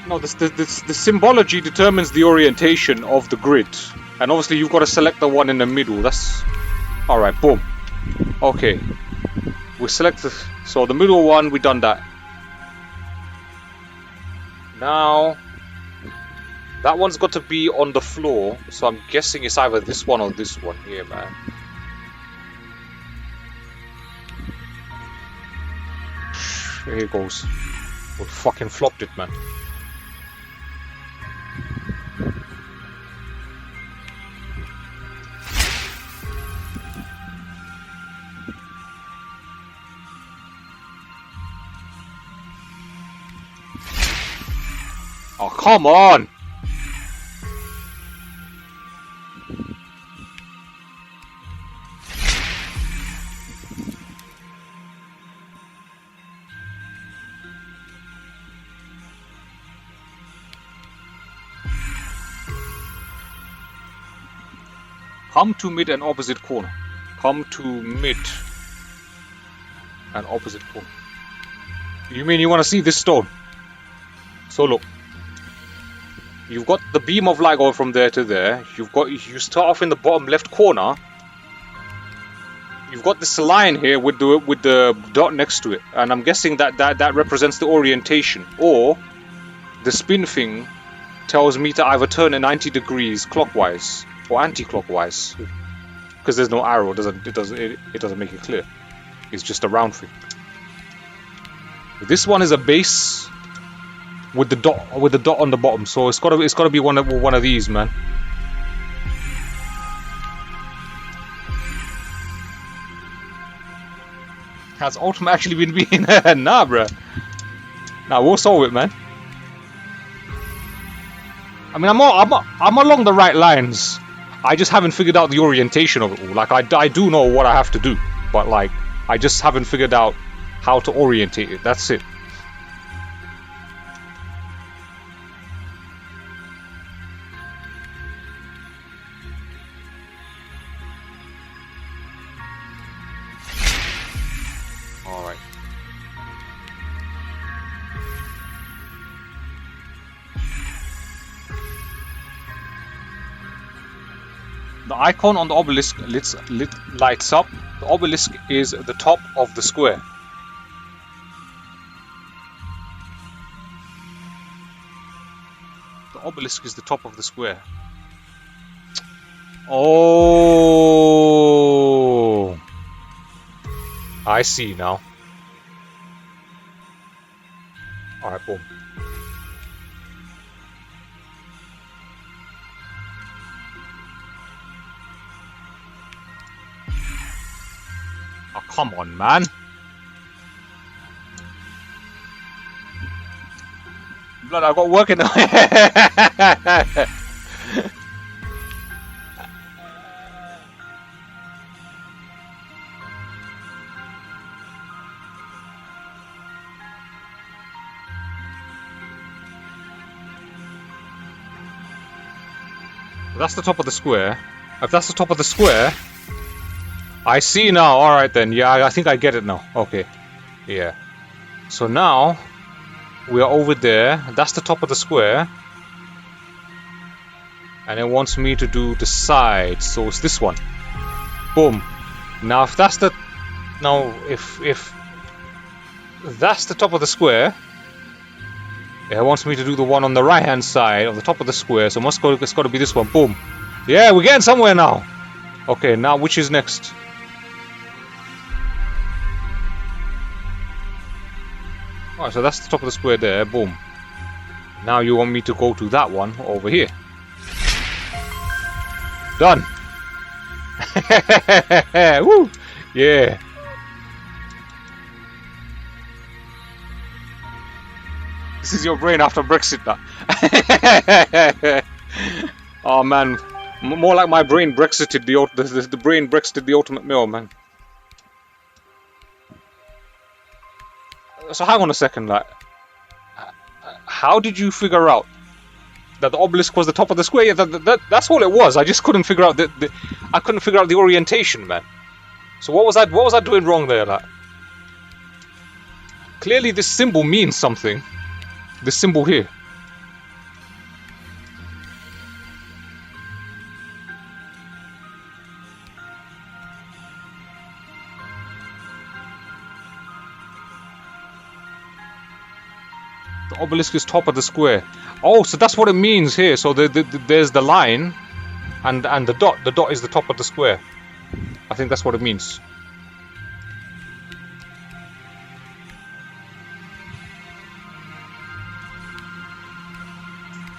No, the symbology determines the orientation of the grid. And obviously you've got to select the one in the middle. That's... Alright, boom. Okay. We select the... So the middle one, we done that. Now... That one's got to be on the floor. So I'm guessing it's either this one or this one here, man. Here it goes. We fucking flopped it, man. Oh, come on! Come to mid and opposite corner. Come to mid and opposite corner. You mean you want to see this stone? So look. You've got the beam of light going from there to there. You start off in the bottom left corner. You've got this line here with the dot next to it, and I'm guessing that represents the orientation. Or the spin thing tells me to either turn it 90 degrees clockwise or anti-clockwise, because there's no arrow. It doesn't make it clear. It's just a round thing. This one is a base with the dot on the bottom, so it's gotta be one of these, man. Has Ultimate actually been being nah, bruh. Nah, we'll solve it, man. I mean, I'm along the right lines. I just haven't figured out the orientation of it all. Like, I do know what I have to do, but like, I just haven't figured out how to orientate it. That's it. Alright. The icon on the obelisk lights up. The obelisk is the top of the square. The obelisk is the top of the square. Oh, I see now. Alright, boom. Oh, come on, man. Blood, I got work in the... That's the top of the square. If that's the top of the square, I see now. Alright then. Yeah, I think I get it now. Okay. Yeah. So now, we are over there. That's the top of the square. And it wants me to do the side. So it's this one. Boom. Now if that's the... Now, if that's the top of the square, it wants me to do the one on the right-hand side of the top of the square. So it's got to be this one. Boom. Yeah, we're getting somewhere now. Okay, now which is next? Alright, so that's the top of the square there. Boom. Now you want me to go to that one over here. Done. Woo! Yeah. This is your brain after Brexit, that. Oh man, more like my brain Brexited the brain Brexited the ultimate meal, man. So hang on a second, like, how did you figure out that the obelisk was the top of the square? Yeah, that's all it was. I just couldn't figure out I couldn't figure out the orientation, man. So what was I doing wrong there, like? Clearly this symbol means something. This symbol here. The obelisk is top of the square. Oh, so that's what it means here. So there's the line, and the dot. The dot is the top of the square. I think that's what it means.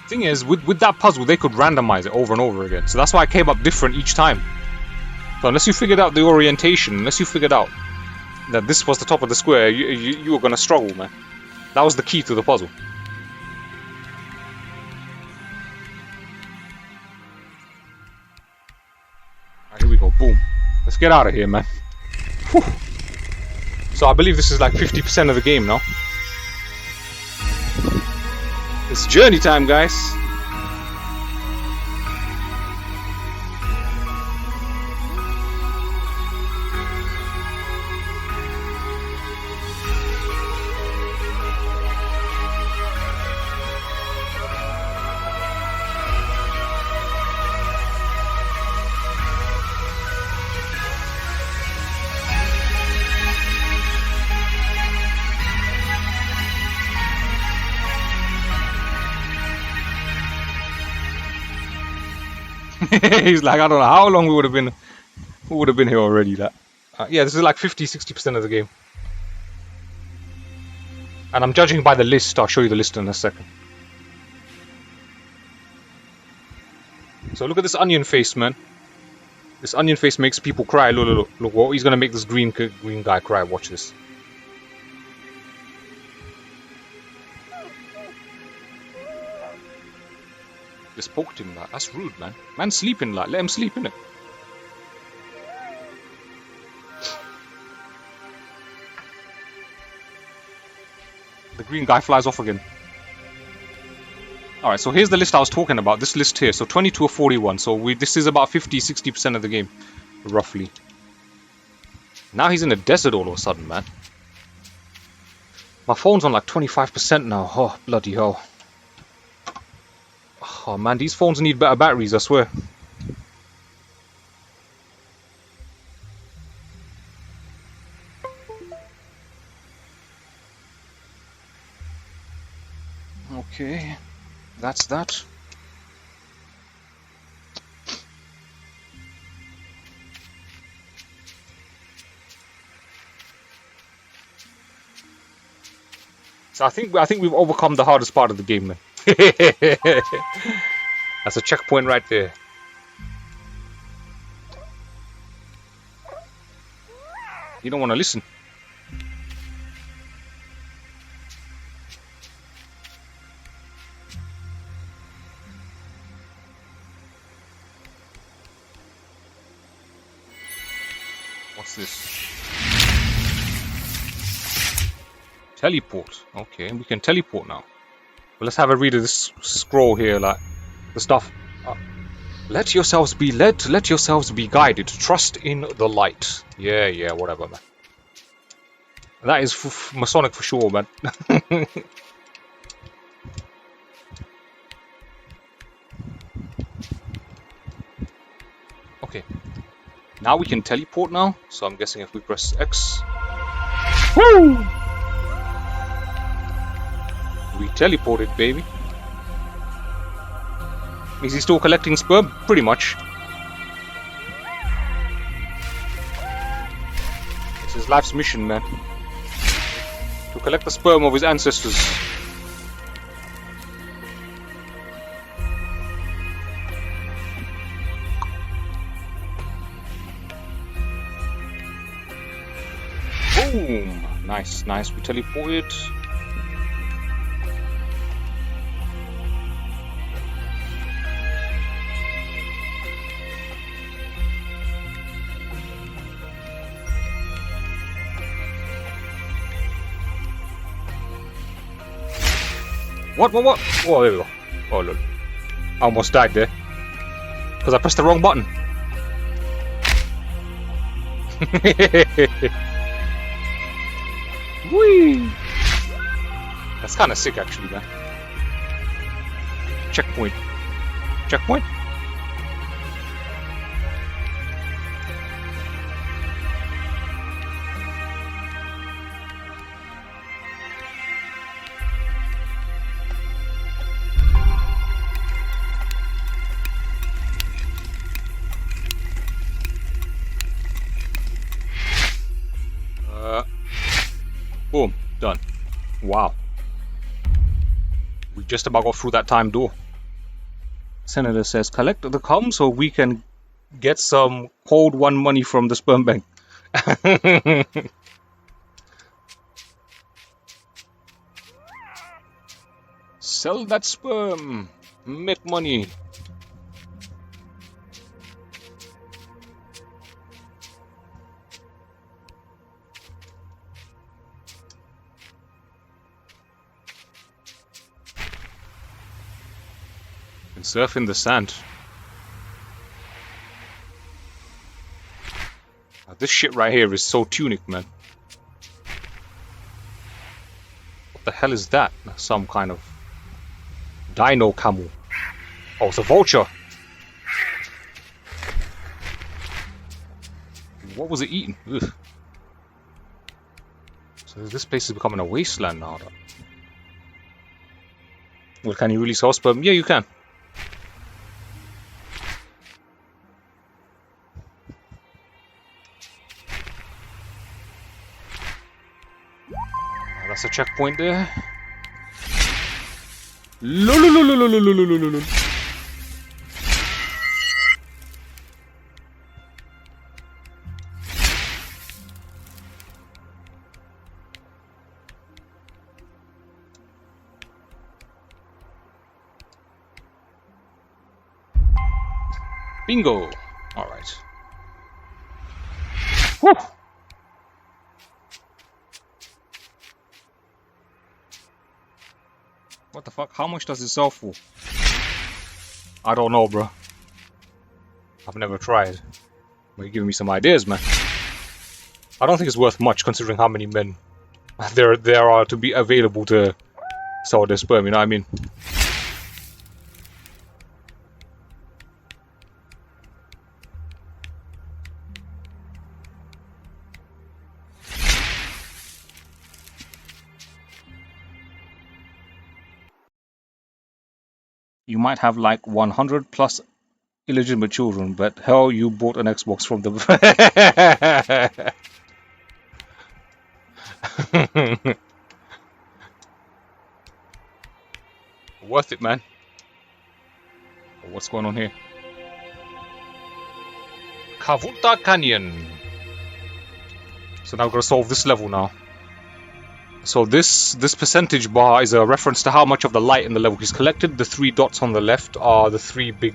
Thing is, with that puzzle, they could randomize it over and over again. So that's why it came up different each time. So unless you figured out the orientation, unless you figured out that this was the top of the square, you were gonna struggle, man. That was the key to the puzzle. Alright, here we go. Boom. Let's get out of here, man. Whew. So I believe this is like 50% of the game now. It's journey time, guys. He's like, I don't know how long we would have been here already. That yeah, this is like 50-60% of the game, and I'm judging by the list. I'll show you the list in a second. So look at this onion face, man. This onion face makes people cry. Look. What he's gonna make this green guy cry. Watch this. Just poked him, like. That's rude, man. Man's sleeping, like. Let him sleep, innit? The green guy flies off again. Alright, so here's the list I was talking about. This list here. So 22 of 41. So this is about 50-60% of the game. Roughly. Now he's in a desert all of a sudden, man. My phone's on like 25% now. Oh, bloody hell. Oh man, these phones need better batteries, I swear. Okay, that's that. So I think we've overcome the hardest part of the game, man. That's a checkpoint right there. You don't want to listen. What's this? Teleport. Okay, we can teleport now. But let's have a read of this scroll here, like the stuff Let yourselves be led, let yourselves be guided. Trust in the light. Yeah, whatever, man. That is Masonic for sure, man. Okay. Now we can teleport now. So I'm guessing if we press X... Woo! We teleported, baby. Is he still collecting sperm? Pretty much. It's his life's mission, man. To collect the sperm of his ancestors. Boom! Nice, nice. We teleported. What? Oh, there we go. Oh, look. I almost died there. Because I pressed the wrong button. Whee! That's kind of sick, actually, man. Checkpoint. Checkpoint? Boom. Done. Wow. We just about got through that time door. Senator says, collect the cum so we can get some cold one money from the sperm bank. Sell that sperm. Make money. Surf in the sand. This shit right here is so tunic, man. What the hell is that? Some kind of dino camel. Oh, it's a vulture. What was it eating? Ugh. So this place is becoming a wasteland now. Well, can you really sell sperm? Yeah, you can. That's a checkpoint there. Bingo! Alright. Whew! What the fuck? How much does it sell for? I don't know, bro. I've never tried. But you're giving me some ideas, man. I don't think it's worth much considering how many men there are to be available to sell their sperm, you know what I mean? You might have like 100 plus illegitimate children, but hell, you bought an Xbox from them. Worth it, man. What's going on here? Kavuta Canyon. So now we're gonna solve this level now. So this percentage bar is a reference to how much of the light in the level is collected. The 3 dots on the left are the 3 big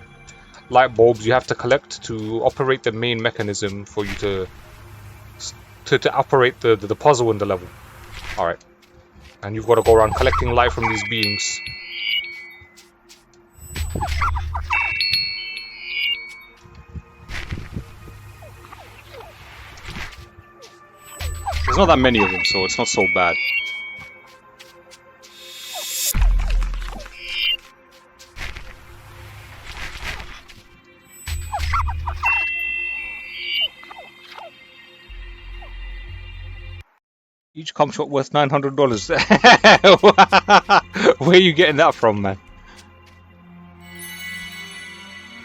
light bulbs you have to collect to operate the main mechanism for you to operate the puzzle in the level. Alright. And you've got to go around collecting light from these beings. There's not that many of them, so it's not so bad. Each comp shot worth $900. Where are you getting that from, man?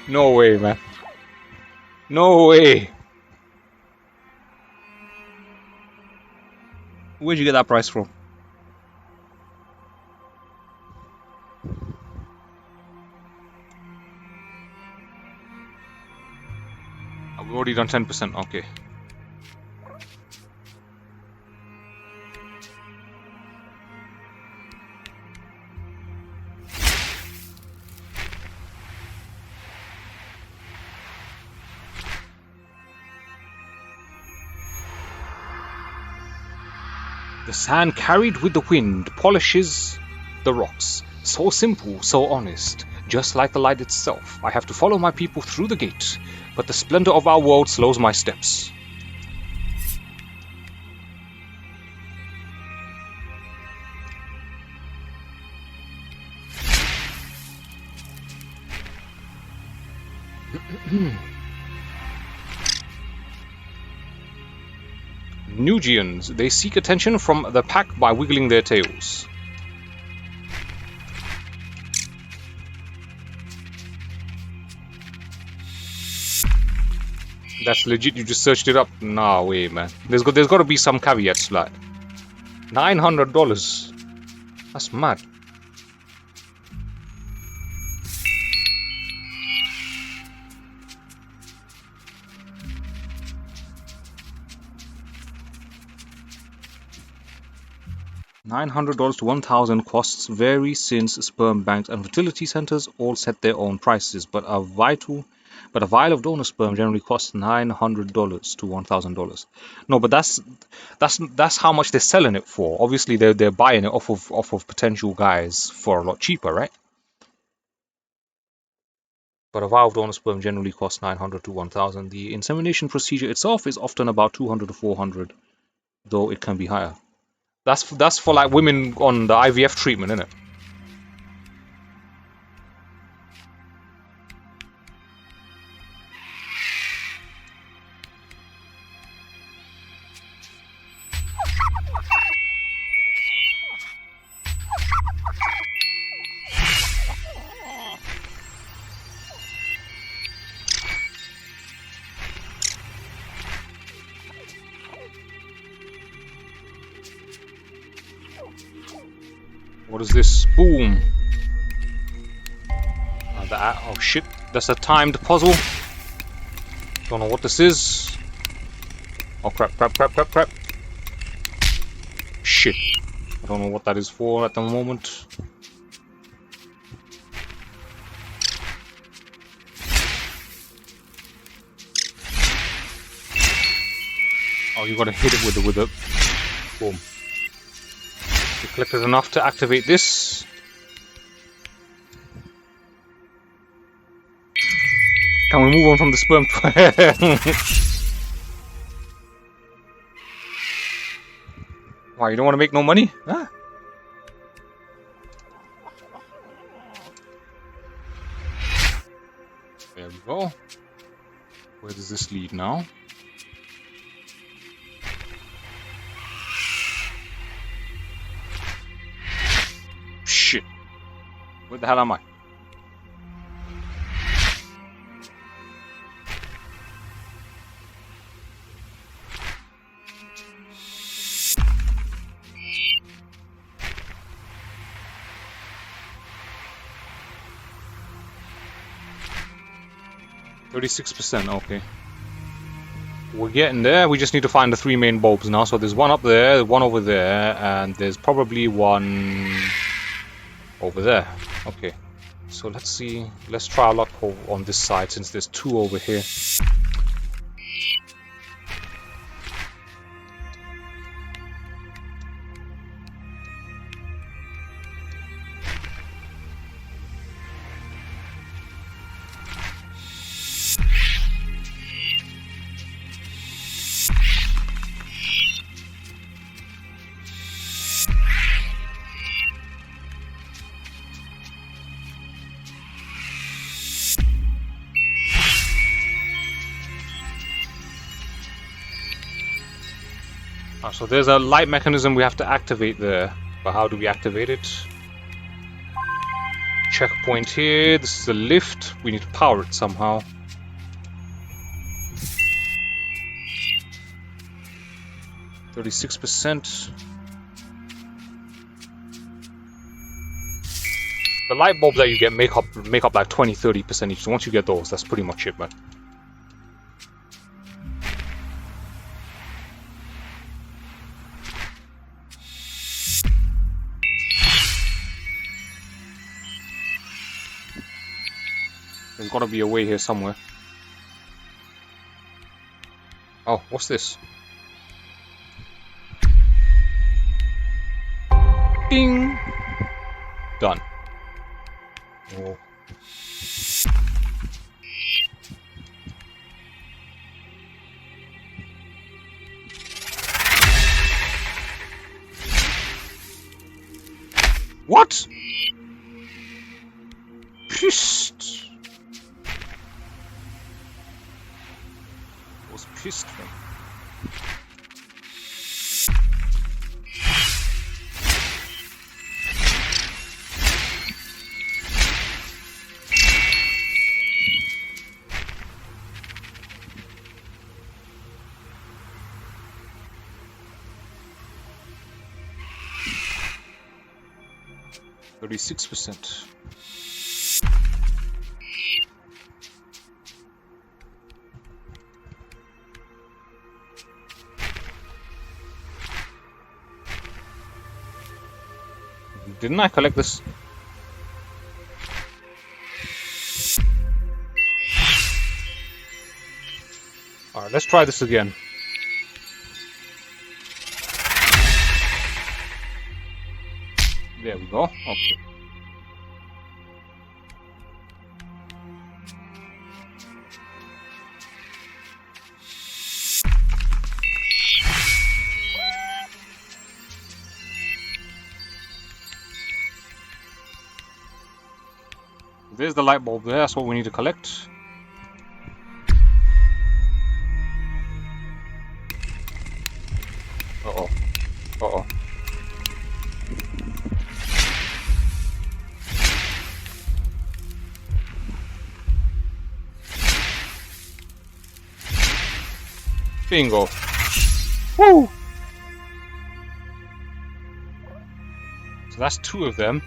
No way, man. No way. Where'd you get that price from? Oh, we've already done 10%. Okay. The sand carried with the wind polishes the rocks. So simple, so honest, just like the light itself. I have to follow my people through the gate, but the splendor of our world slows my steps. Nugians, they seek attention from the pack by wiggling their tails. That's legit, you just searched it up? Nah, way, man. There's got to be some caveats to that. $900. That's mad. $900 to $1,000 costs vary since sperm banks and fertility centers all set their own prices, but a vial of donor sperm generally costs $900 to $1,000. No, but that's how much they're selling it for. Obviously, they're buying it off of potential guys for a lot cheaper, right? But a vial of donor sperm generally costs $900 to $1,000. The insemination procedure itself is often about $200 to $400, though it can be higher. That's for like women on the IVF treatment, isn't it? What is this? Boom! Oh shit, that's a timed puzzle. Don't know what this is. Oh crap, crap, crap, crap, crap. Shit. I don't know what that is for at the moment. Oh, you gotta hit it with the boom. You collected enough to activate this. Can we move on from the sperm? Why, you don't want to make no money? Huh? There we go. Where does this lead now? Shit. Where the hell am I? %, okay. We're getting there. We just need to find the 3 main bulbs now. So there's one up there, one over there, and there's probably one over there. Okay. So let's see. Let's try our luck on this side since there's 2 over here. So there's a light mechanism we have to activate there. But how do we activate it? Checkpoint here. This is a lift. We need to power it somehow. %. The light bulbs that you get make up like 20-30% each. So once you get those, that's pretty much it, man. There's gotta be a way here somewhere. Oh, what's this? Ding! Done. Oh. What? Pissed. Was pissed from. %. Didn't I collect this? Alright, let's try this again. There we go. Okay. There's the light bulb there, that's what we need to collect. Uh-oh. Uh-oh. Bingo. Woo! So that's 2 of them.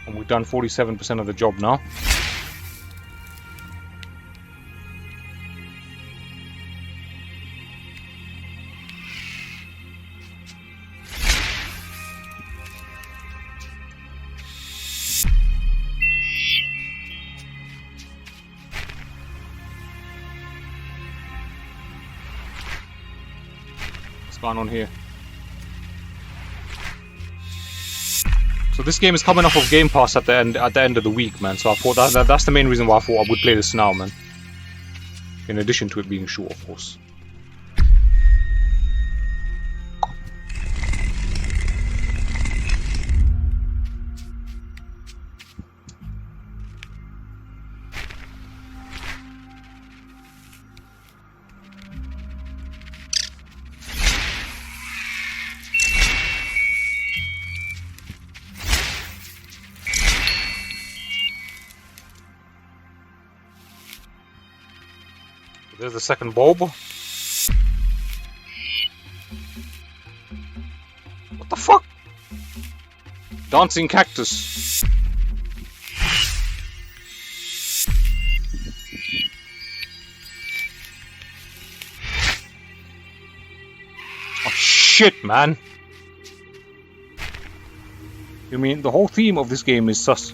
And we've done 47% of the job now. What's going on here? So this game is coming off of Game Pass at the end of the week, man. So I thought that's the main reason why I thought I would play this now, man. In addition to it being short, of course. There's the second bulb. What the fuck? Dancing cactus. Oh shit, man. You mean the whole theme of this game is sus?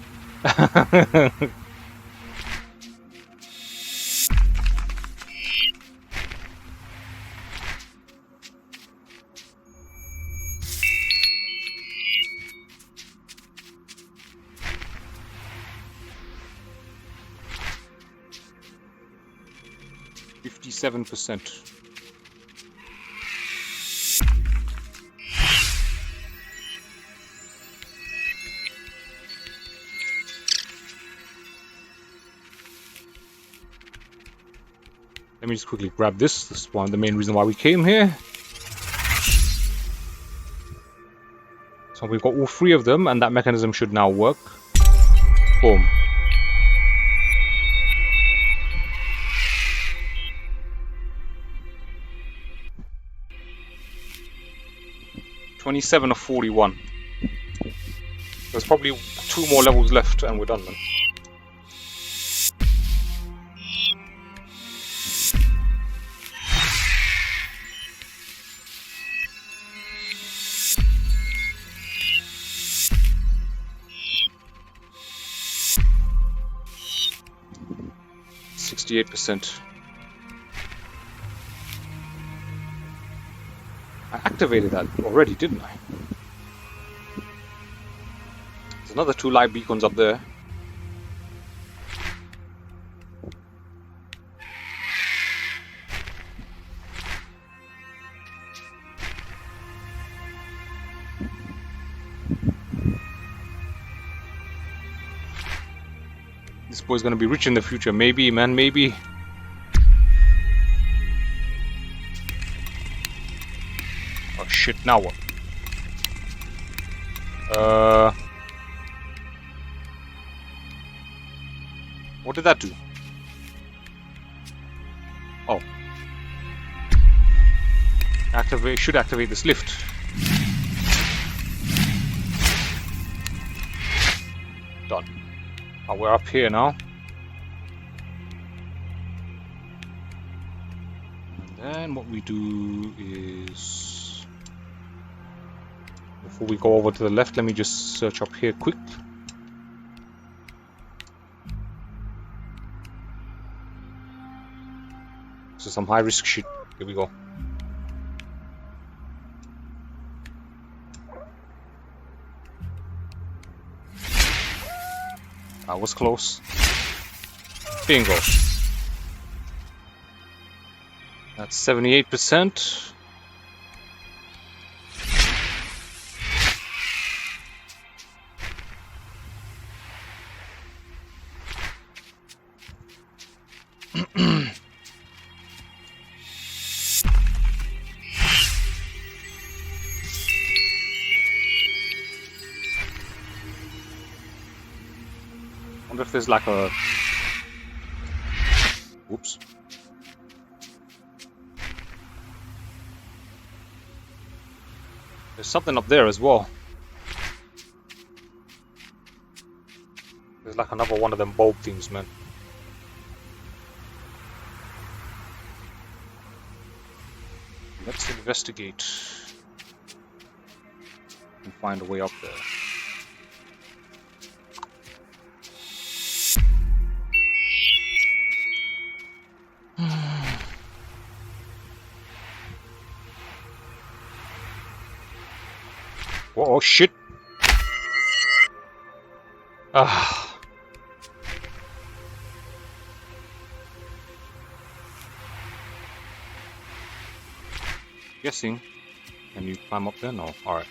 57%. Let me just quickly grab this. This is one of the main reason why we came here. So we've got all 3 of them, and that mechanism should now work. Boom. $27 of 41. There's probably 2 more levels left, and we're done then. %. I activated that already, didn't I? There's another 2 light beacons up there. This boy's gonna be rich in the future. Maybe, man, maybe. Oh shit, now what? What did that do? Oh. Should activate this lift. Done. Oh, we're up here now. And then what we do is... Before we go over to the left, let me just search up here quick. This is some high risk shit. Here we go. That was close. Bingo. That's 78%. Wonder if there's like a... Oops. There's something up there as well. There's like another one of them bulb things, man. Let's investigate and find a way up there. Oh shit! Ah. Guessing. Can you climb up there? No. Alright.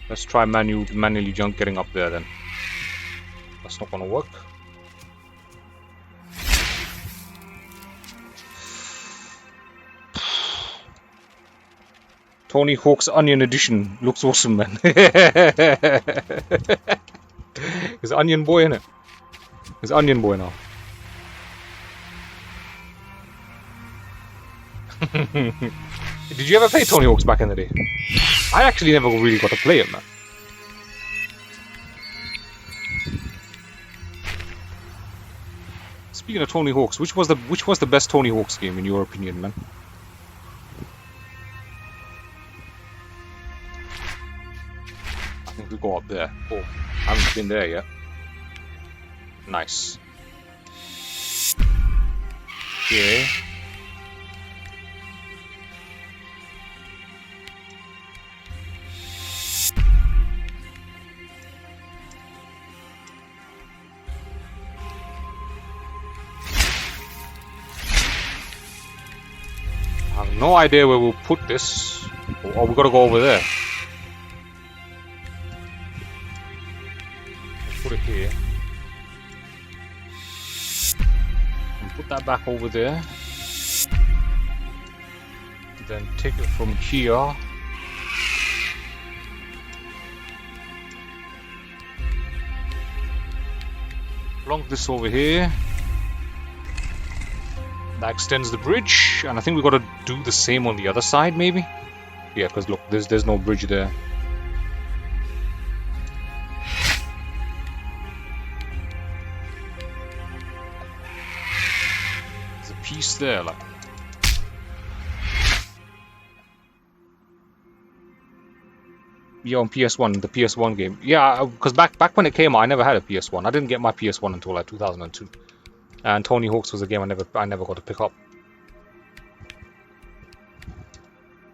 Let's try manually jump getting up there then. That's not gonna work. Tony Hawk's Onion Edition looks awesome, man. He's Onion Boy, innit? He's Onion Boy now. Did you ever play Tony Hawk's back in the day? I actually never really got to play it, man. Speaking of Tony Hawk's, which was the best Tony Hawk's game in your opinion, man? I think we go up there. Oh, I haven't been there yet. Nice. Okay. I have no idea where we'll put this. Oh, we gotta go over there. Let's put it here. And put that back over there. Then take it from here. Plonk this over here. That extends the bridge, and I think we've got to do the same on the other side, maybe? Yeah, because look, there's no bridge there. There's a piece there, like... Yeah, on PS1, the PS1 game. Yeah, because back when it came out, I never had a PS1. I didn't get my PS1 until like 2002. And Tony Hawk's was a game I never got to pick up.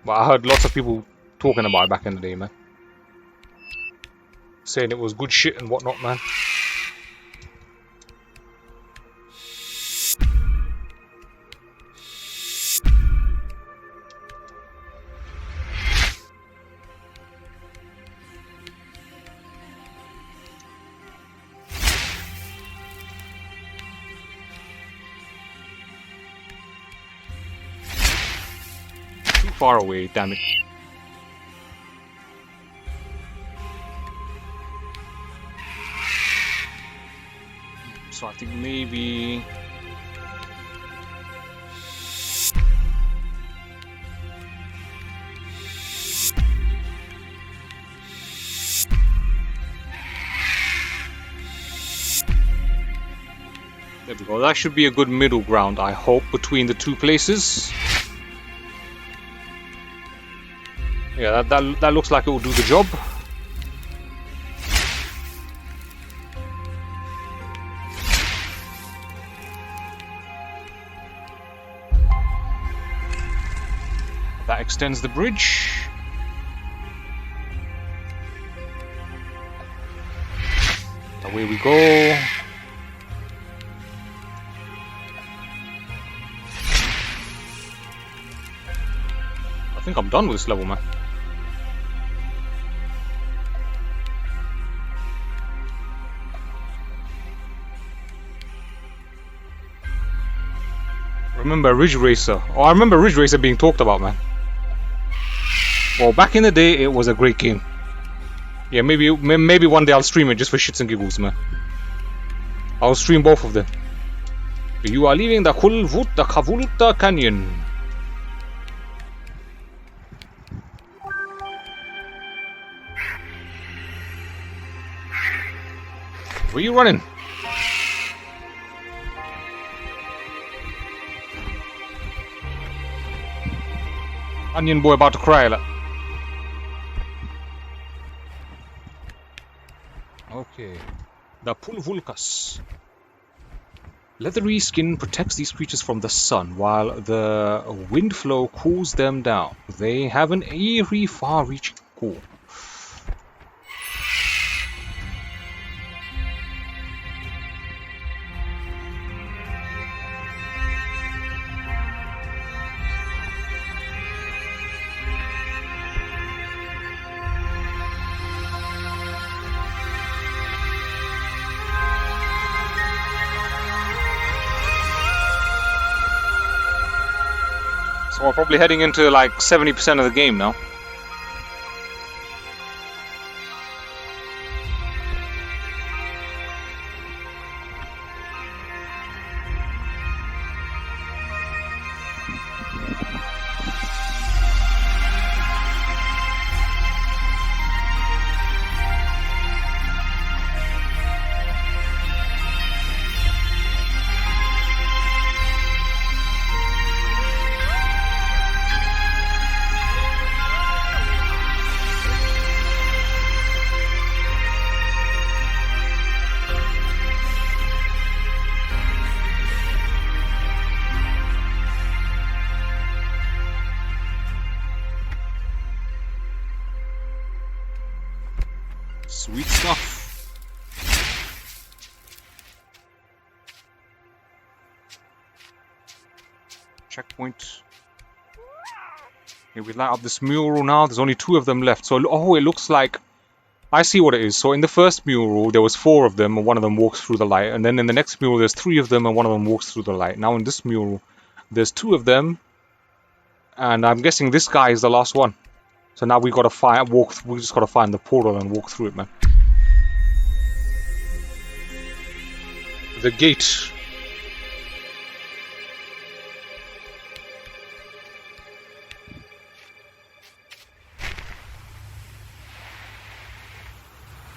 But I heard lots of people talking about it back in the day, man. Saying it was good shit and whatnot, man. Far away, damn it. So I think maybe... There we go, that should be a good middle ground, I hope, between the two places. Yeah, that looks like it will do the job. That extends the bridge. Away we go. I think I'm done with this level, man. Remember Ridge Racer. Oh, I remember Ridge Racer being talked about, man. Well, back in the day, it was a great game. Yeah, maybe one day I'll stream it just for shits and giggles, man. I'll stream both of them. You are leaving the Kavulta Canyon. Where are you running? Onion boy about to cry. Okay. The Pulvulkas. Leathery skin protects these creatures from the sun, while the wind flow cools them down. They have an eerie, far-reaching call. So we're probably heading into like 70% of the game now. Sweet stuff. Checkpoint. Here we light up this mural now. There's only 2 of them left. So, oh, it looks like... I see what it is. So in the first mural, there was 4 of them, and one of them walks through the light. And then in the next mural, there's 3 of them, and one of them walks through the light. Now in this mural, there's 2 of them, and I'm guessing this guy is the last one. So now we just gotta find the portal and walk through it, man. The gate.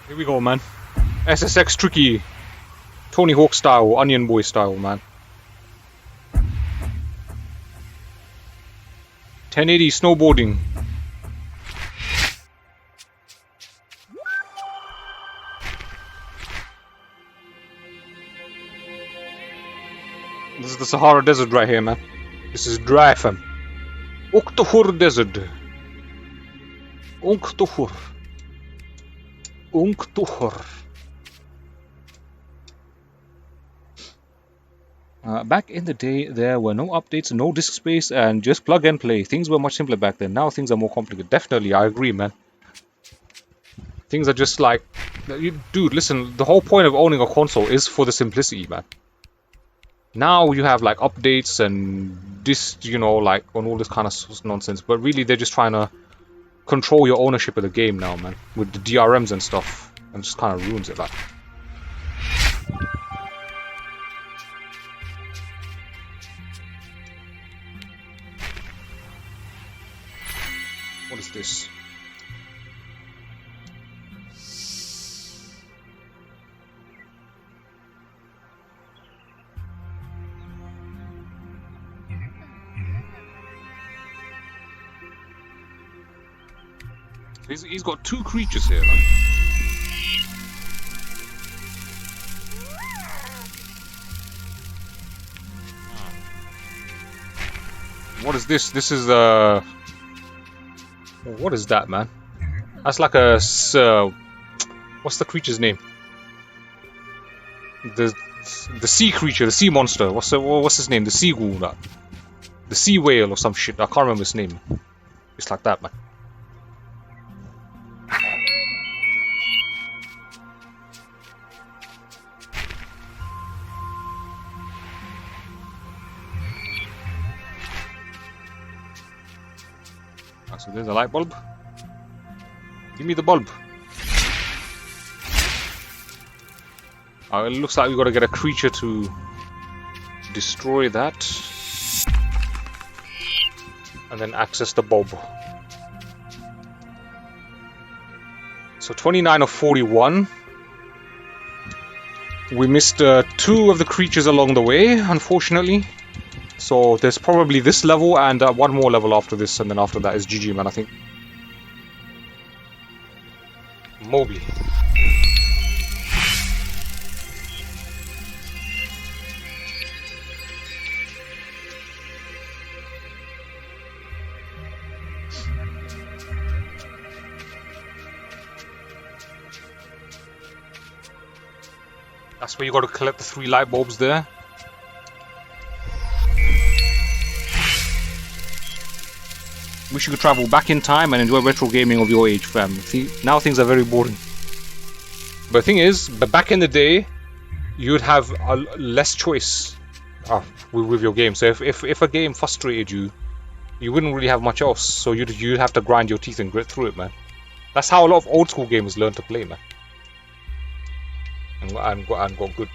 Here we go, man. SSX tricky. Tony Hawk style, Onion Boy style, man. 1080 snowboarding. This is the Sahara Desert right here, man. This is dry, fam. Ukhtuhur Desert. Ukhtuhur. Ukhtuhur. Back in the day, there were no updates, no disk space, and just plug and play. Things were much simpler back then. Now things are more complicated. Definitely, I agree, man. Things are just like... Dude, listen, the whole point of owning a console is for the simplicity, man. Now you have, like, updates and this, you know, like, on all this kind of nonsense. But really, they're just trying to control your ownership of the game now, man. With the DRMs and stuff. And just kind of ruins it, like. What is this? He's got two creatures here, like. What is this? This is what is that, man? That's like a what's the creature's name? The sea creature, the sea monster. What's his name? The seagull, that. The sea whale or some shit. I can't remember his name. It's like that, man. So there's a light bulb. Give me the bulb. It looks like we got to get a creature to destroy that. And then access the bulb. So 29 of 41. We missed 2 of the creatures along the way, unfortunately. So there's probably this level and one more level after this, and then after that is GG, man, I think. Mobley. That's where you got to collect the 3 light bulbs there. Wish you could travel back in time and enjoy retro gaming of your age, fam. See, now things are very boring. But the thing is, back in the day, you'd have less choice with your game. So if a game frustrated you, you wouldn't really have much else. So you'd have to grind your teeth and grit through it, man. That's how a lot of old school gamers learn to play, man. And got good.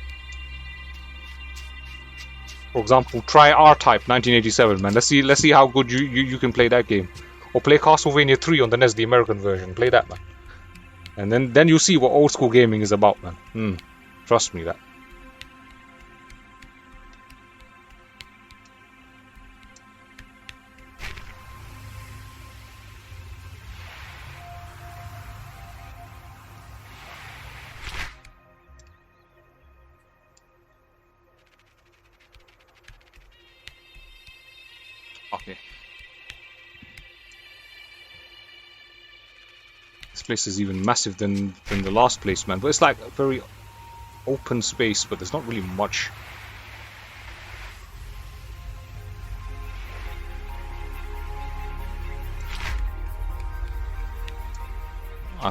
For example, try R-Type 1987, man. Let's see how good you can play that game. Or play Castlevania 3 on the NES, the American version. Play that, man. And then you'll see what old school gaming is about, man. Trust me, that. Okay. This place is even massive than the last place, man. But it's like a very open space, but there's not really much.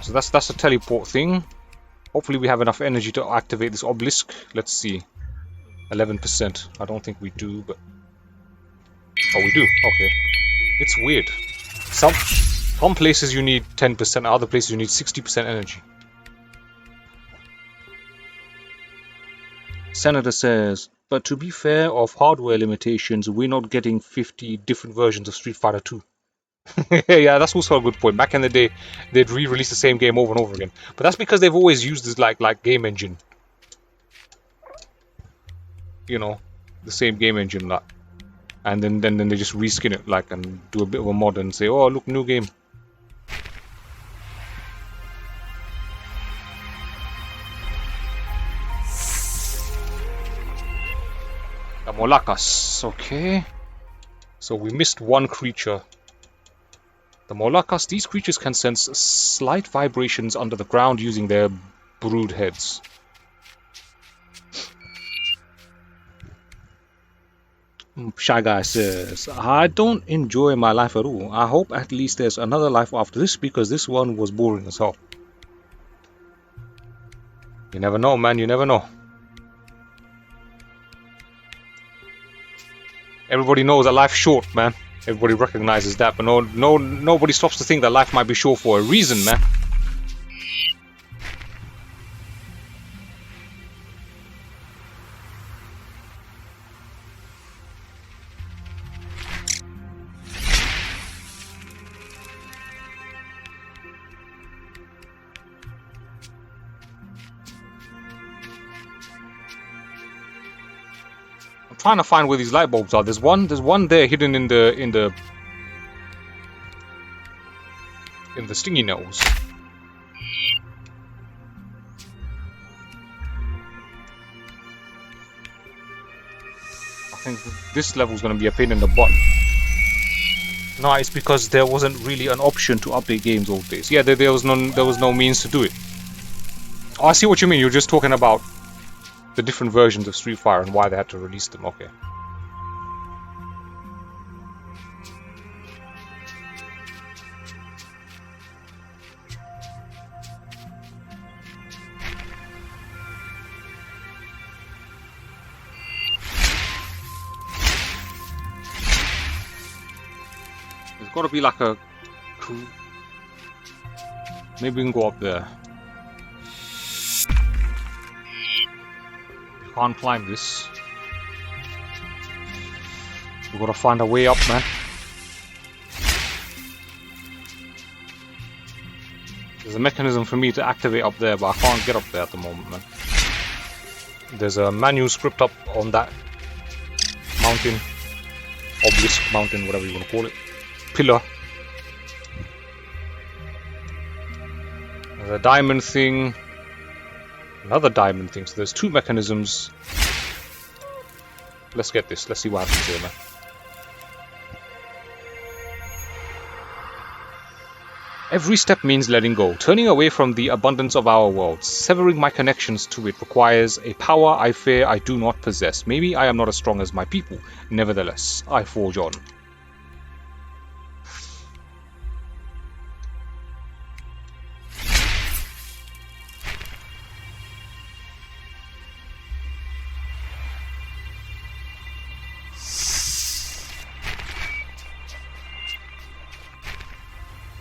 So that's a teleport thing. Hopefully we have enough energy to activate this obelisk. Let's see. 11%. I don't think we do, but... Oh, we do. Okay. It's weird. Some places you need 10%, other places you need 60% energy. Senator says, but to be fair, of hardware limitations, we're not getting 50 different versions of Street Fighter 2. Yeah, that's also a good point. Back in the day, they'd re-release the same game over and over again. But that's because they've always used this like game engine. You know, the same game engine, like, and then they just reskin it like and do a bit of a mod and say, oh look, new game. The Molakas, okay. So we missed one creature. The Molakas, these creatures can sense slight vibrations under the ground using their brood heads. Shy Guy says, I don't enjoy my life at all. I hope at least there's another life after this because this one was boring as hell. You never know, man, you never know. Everybody knows that life's short, man. Everybody recognizes that, but nobody stops to think that life might be short for a reason, man. I'm trying to find where these light bulbs are. There's one there hidden in the stingy nettles. I think this level's gonna be a pain in the butt. No, it's because there wasn't really an option to update games old days. Yeah, there was no means to do it. Oh, I see what you mean. You're just talking about the different versions of Street Fighter and why they had to release them. Okay. There's got to be like a cool. Maybe we can go up there. You can't climb this. We gotta find a way up, man. There's a mechanism for me to activate up there, but I can't get up there at the moment, man. There's a manuscript up on that mountain, obelisk mountain, whatever you want to call it, pillar. There's a diamond thing, another diamond thing. So there's two mechanisms. Let's get this. Let's see what happens here, man. Every step means letting go, turning away from the abundance of our world. Severing my connections to it requires a power I fear I do not possess. Maybe I am not as strong as my people. Nevertheless, I forge on.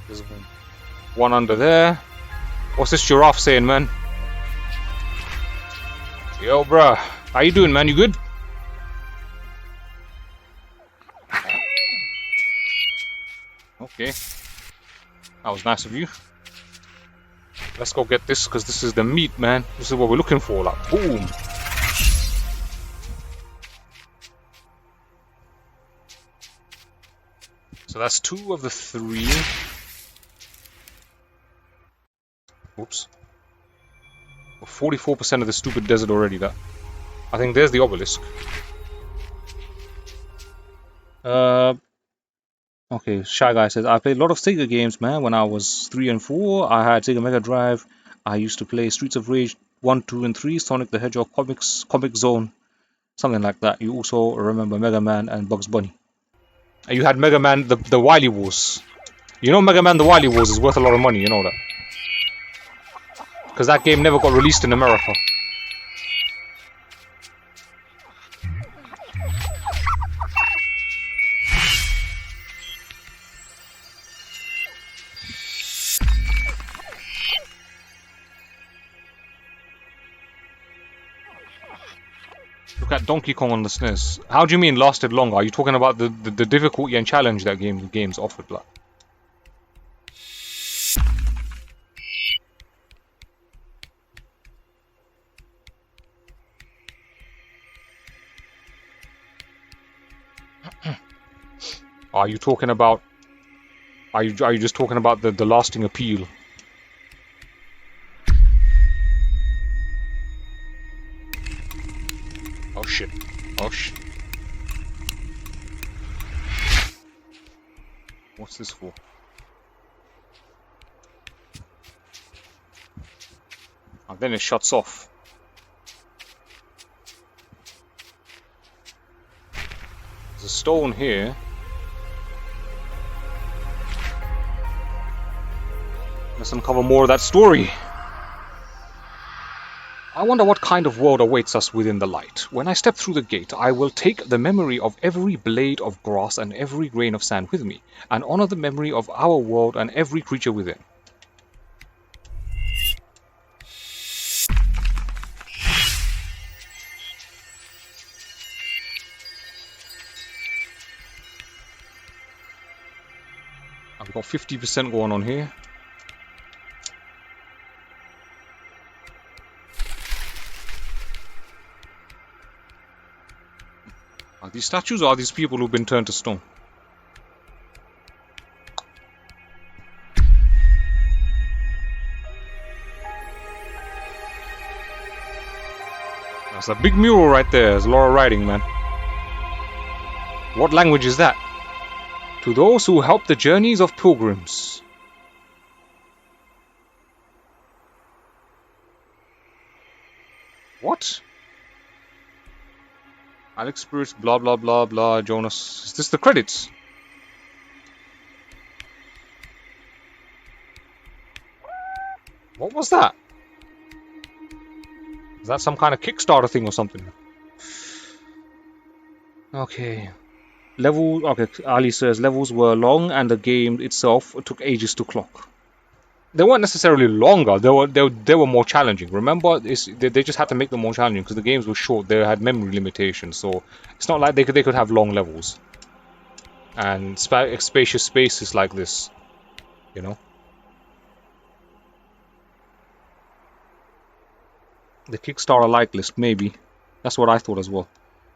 There's one under there. What's this giraffe saying, man? Yo, bruh. How you doing, man? You good? Okay. That was nice of you. Let's go get this, because this is the meat, man. This is what we're looking for, like, boom. So that's 2 of the 3. Oops. 44% of the stupid desert already. That I think there's the obelisk. Okay, Shy Guy says, I played a lot of Sega games, man. When I was 3 and 4, I had Sega Mega Drive. I used to play Streets of Rage 1, 2, and 3, Sonic the Hedgehog Comic Zone, something like that. You also remember Mega Man and Bugs Bunny. And you had Mega Man, the Wily Wars. You know Mega Man the Wily Wars is worth a lot of money, you know that. Because that game never got released in America. Donkey Kong on the SNES. How do you mean lasted longer? Are you talking about the difficulty and challenge that games offered? Like? Are you talking about? Are you just talking about the lasting appeal? Oh shit! Oh shit! What's this for? And then it shuts off. There's a stone here. Let's uncover more of that story. I wonder what kind of world awaits us within the light. When I step through the gate, I will take the memory of every blade of grass and every grain of sand with me, and honor the memory of our world and every creature within. I've got 50% going on here. Are these statues or are these people who've been turned to stone? That's a big mural right there. There's Laura writing, man. What language is that? To those who help the journeys of pilgrims. What? Alex Spirits, blah blah blah blah, Jonas. Is this the credits? What was that? Is that some kind of Kickstarter thing or something? Okay. Okay, Ali says levels were long and the game itself took ages to clock. They weren't necessarily longer, they were more challenging. Remember, they just had to make them more challenging because the games were short, they had memory limitations, so it's not like they could have long levels. And spacious spaces like this, you know? The Kickstarter like list, maybe. That's what I thought as well.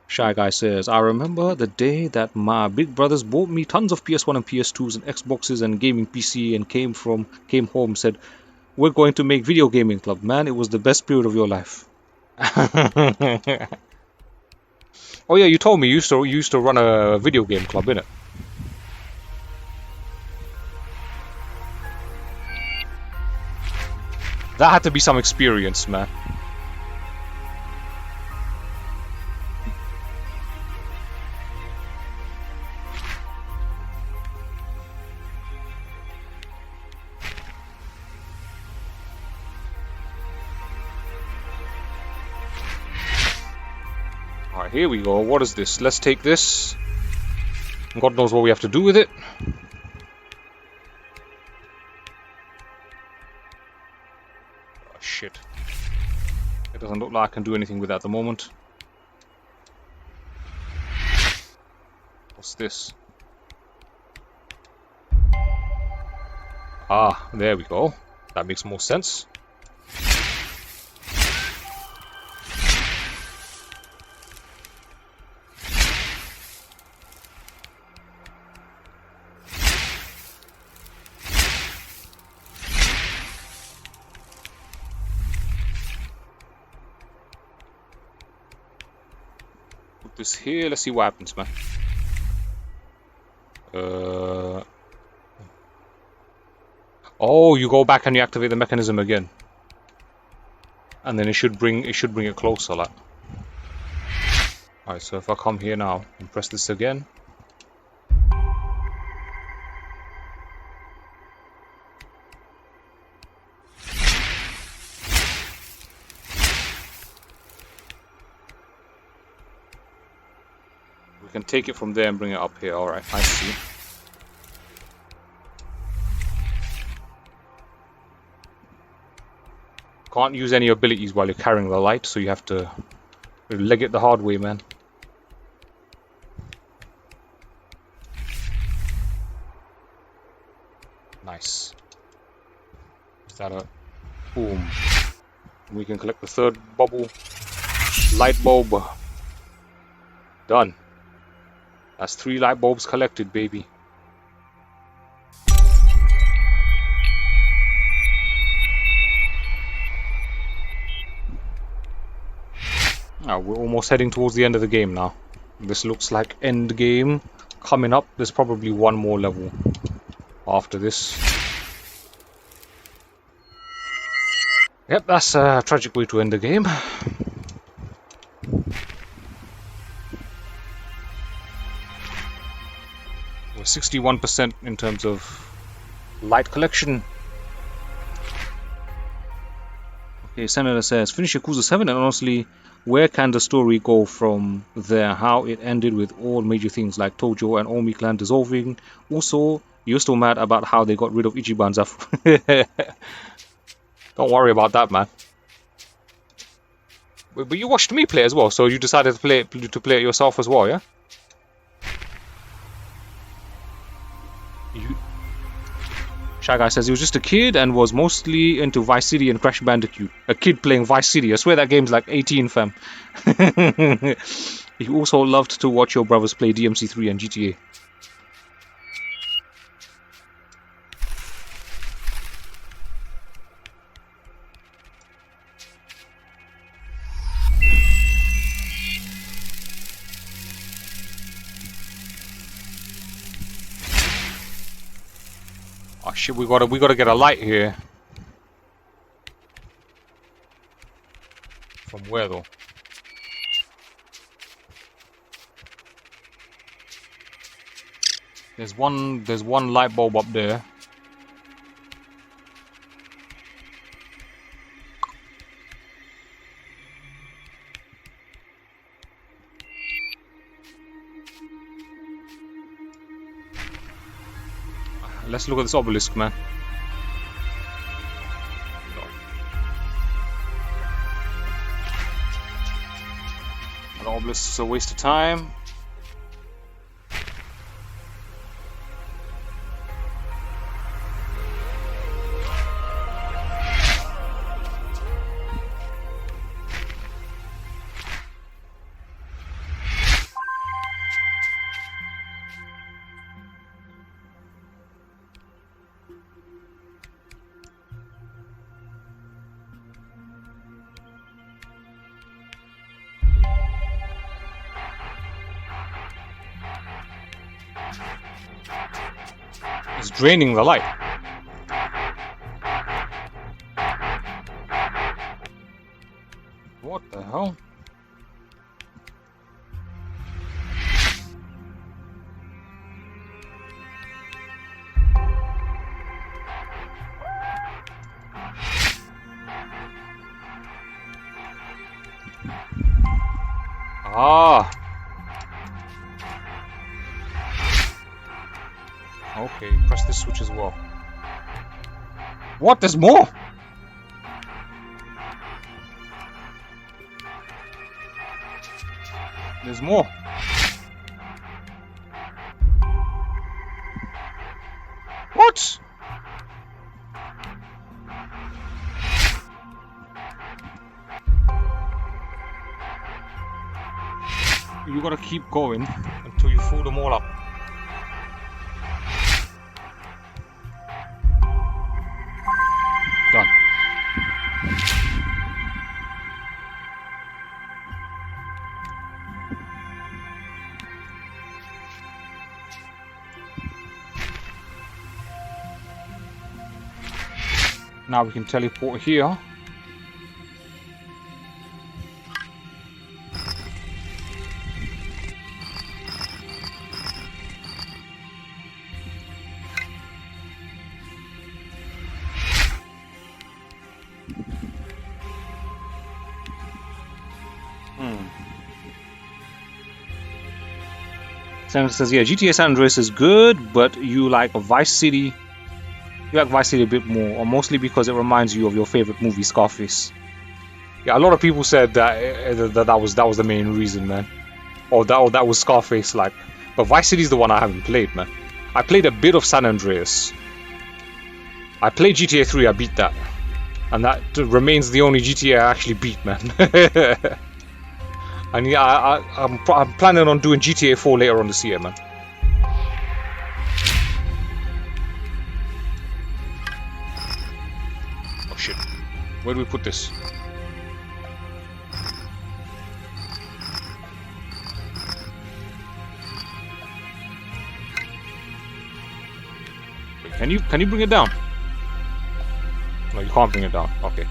Shy Guy says, I remember the day that my big brothers bought me tons of PS1 and PS2s and Xboxes and gaming PC and came home said, we're going to make video gaming club. Man, it was the best period of your life. Oh yeah, you told me you used to run a video game club, innit? That had to be some experience, man. Alright, here we go. What is this? Let's take this. God knows what we have to do with it. Oh, shit. It doesn't look like I can do anything with that at the moment. What's this? Ah, there we go. That makes more sense. Put this here, let's see what happens, man. Oh, you go back and you activate the mechanism again, and then it should bring it closer, like. Alright, so if I come here now and press this again, we can take it from there and bring it up here. Alright, I see. Can't use any abilities while you're carrying the light, so you have to Leg it the hard way, man. Nice. Is that a boom? We can collect the third bubble. Light bulb. Done. That's 3 light bulbs collected, baby. Oh, we're almost heading towards the end of the game now. This looks like end game coming up. There's probably one more level after this. Yep, that's a tragic way to end the game. We're 61% in terms of light collection. Okay, Senator says, finish Yakuza 7 and honestly, where can the story go from there? How it ended with all major things like Tojo and Omi clan dissolving. Also, you're still mad about how they got rid of Ichiban's afro. Don't worry about that, man. But you watched me play as well, so you decided to play it yourself as well, yeah? Shy Guy says he was just a kid and was mostly into Vice City and Crash Bandicoot. A kid playing Vice City. I swear that game's like 18, fam. He also loved to watch your brothers play DMC3 and GTA. Oh shit, we gotta get a light here. From where though? There's one light bulb up there. Let's look at this obelisk, man. No. An obelisk is a waste of time. It's draining the light. What the hell? Ah. Okay, press this switch as well. What? There's more? There's more. What? You gotta keep going until you fill them all up. Done. Now we can teleport here. Senator says, yeah, GTA San Andreas is good, but you like Vice City. You like Vice City a bit more, or mostly because it reminds you of your favorite movie, Scarface. Yeah, a lot of people said that was the main reason, man. Or that was Scarface like. But Vice City's the one I haven't played, man. I played a bit of San Andreas. I played GTA 3, I beat that. And that remains the only GTA I actually beat, man. And yeah, I'm planning on doing GTA 4 later on this year, man. Oh shit. Where do we put this? Wait, can you bring it down? No, you can't bring it down. Okay.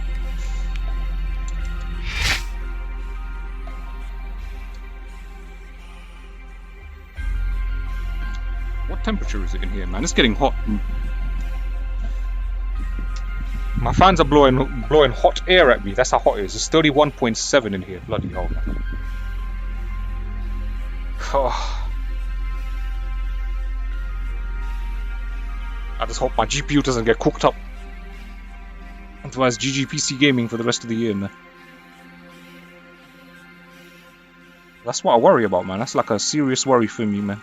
What temperature is it in here, man? It's getting hot. My fans are blowing hot air at me. That's how hot it is. It's 31.7 in here. Bloody hell, man. I just hope my GPU doesn't get cooked up. Otherwise, GG PC gaming for the rest of the year, man. That's what I worry about, man. That's like a serious worry for me, man.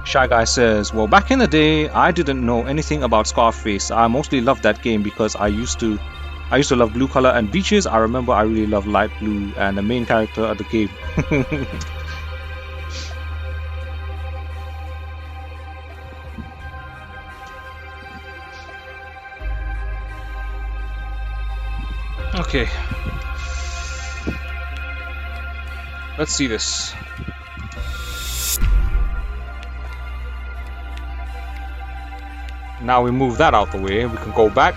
Shy Guy says, well, back in the day, I didn't know anything about Scarface. I mostly loved that game because I used to love blue color and beaches. I remember I really loved light blue and the main character of the game. Okay. Let's see this. Now we move that out the way, we can go back.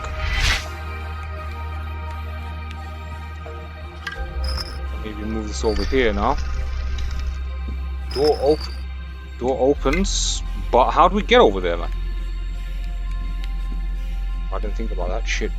Maybe move this over here now. Door opens, but how do we get over there, man? I didn't think about that shit.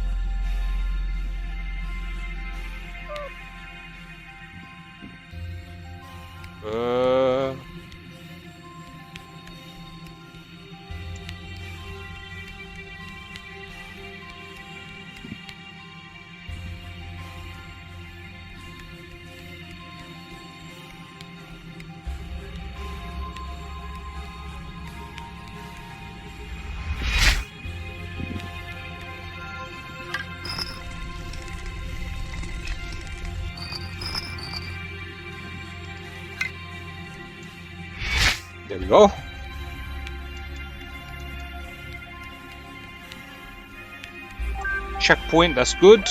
There we go. Checkpoint, that's good.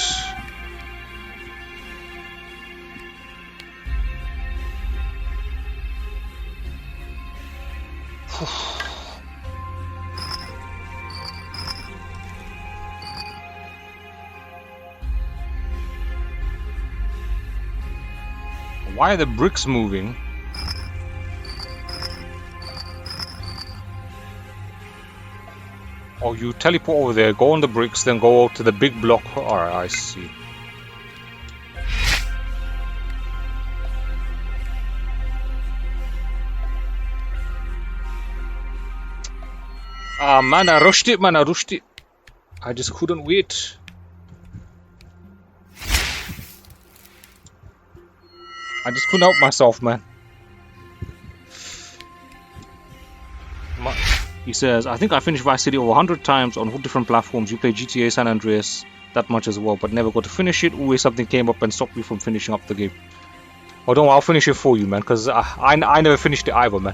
Why are the bricks moving? Oh, you teleport over there, go on the bricks, then go to the big block. Alright, I see. Ah, man, I rushed it, man, I rushed it. I just couldn't wait. I just couldn't help myself, man. He says, I think I finished Vice City over 100 times on different platforms. You played GTA San Andreas that much as well, but never got to finish it. Always something came up and stopped me from finishing up the game. Oh, don't worry, I'll finish it for you, man, because I never finished it either, man.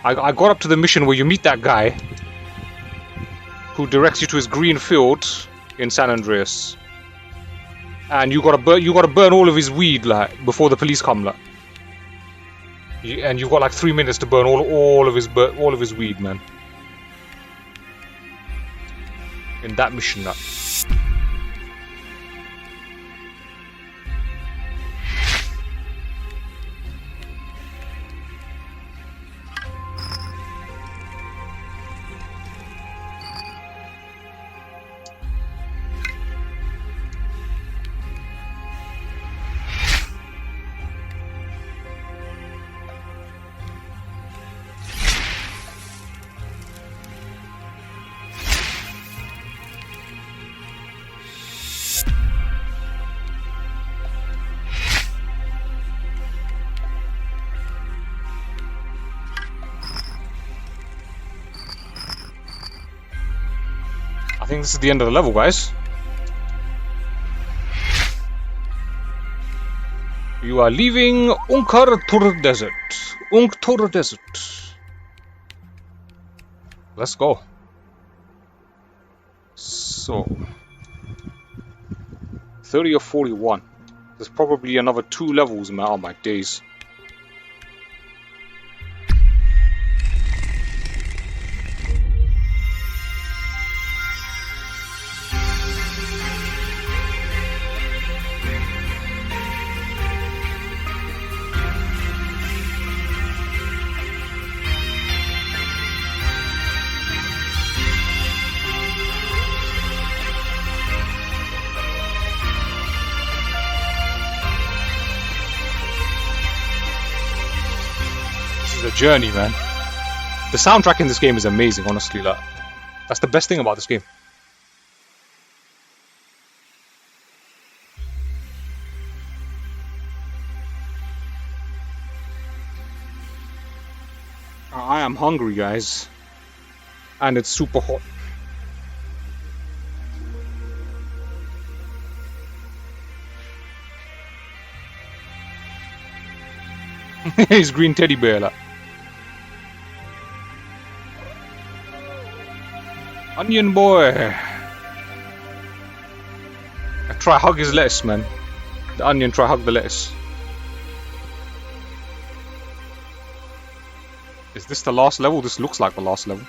I got up to the mission where you meet that guy who directs you to his green field in San Andreas. And you gotta burn all of his weed, like, before the police come, like. And you've got like 3 minutes to burn all of his weed, man. In that mission, that. I think this is the end of the level, guys. You are leaving Unkar Desert. Unktur Desert. Let's go. So 30 or 41. There's probably another 2 levels, man. Oh my days. A journey, man. The soundtrack in this game is amazing, honestly. Like, that's the best thing about this game. I am hungry, guys, and it's super hot. His green teddy bear, like. Onion boy. I try hug his lettuce, man. The onion try hug the lettuce. Is this the last level? This looks like the last level.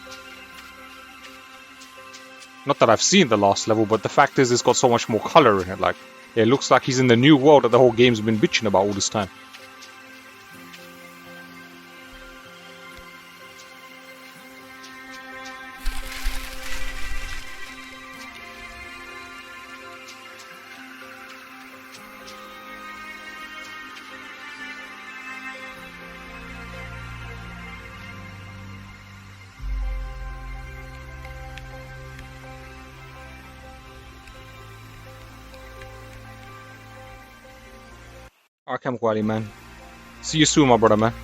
Not that I've seen the last level, but the fact is it's got so much more color in it. Like, it looks like he's in the new world that the whole game's been bitching about all this time. Arkham Quali, man. See you soon, my brother, man.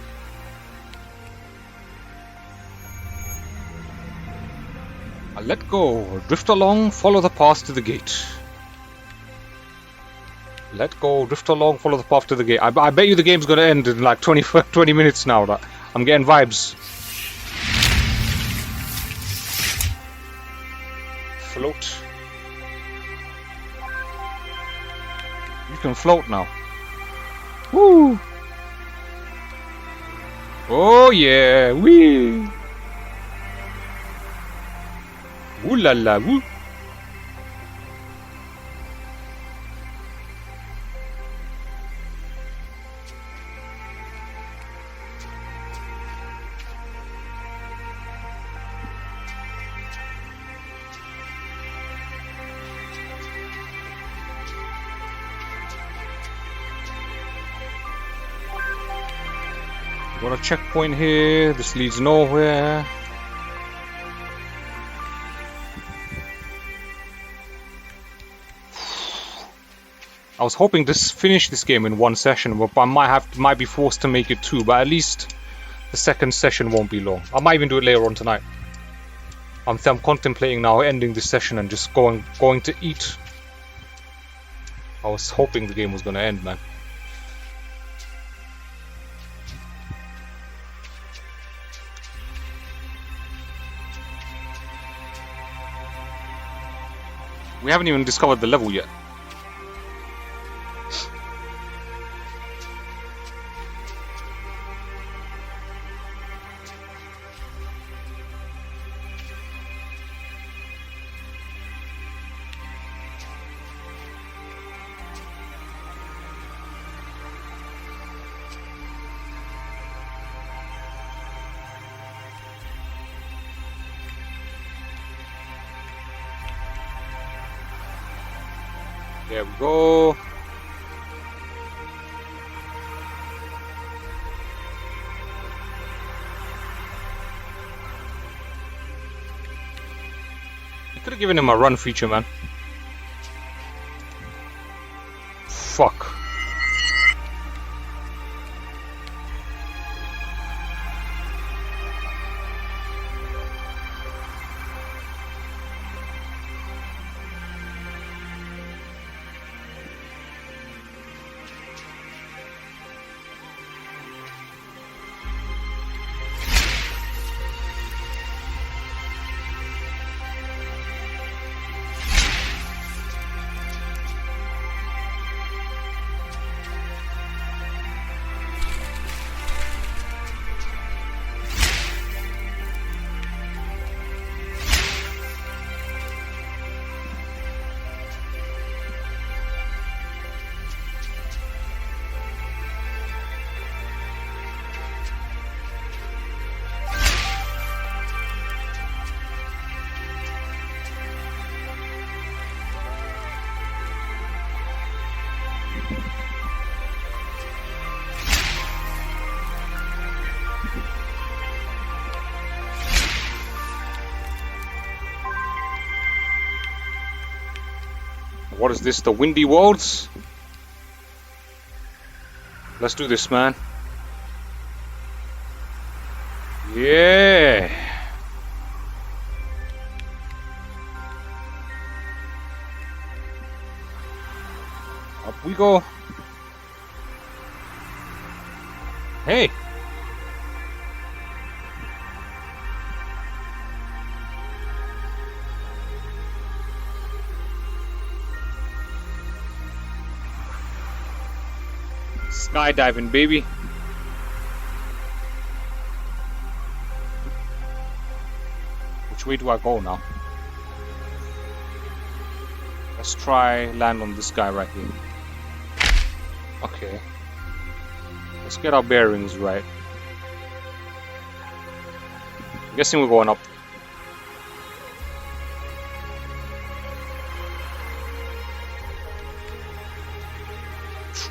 Let go. Drift along, follow the path to the gate. Let go, drift along, follow the path to the gate. I bet you the game's gonna end in like 20 minutes now. I'm getting vibes. Float. You can float now. Woo! Oh yeah! Wee! Ooh la la! Woo! Got a checkpoint here. This leads nowhere. I was hoping to finish this game in one session, but I might be forced to make it 2. But at least the second session won't be long. I might even do it later on tonight. I'm contemplating now ending this session and just going to eat. I was hoping the game was gonna end, man. We haven't even discovered the level yet. There we go. I could have given him a run feature, man. Fuck. What is this? The Windy Worlds? Let's do this, man. Yeah. Up we go. Hey. Skydiving, baby. Which way do I go now? Let's try land on this guy right here. Okay. Let's get our bearings right. I'm guessing we're going up.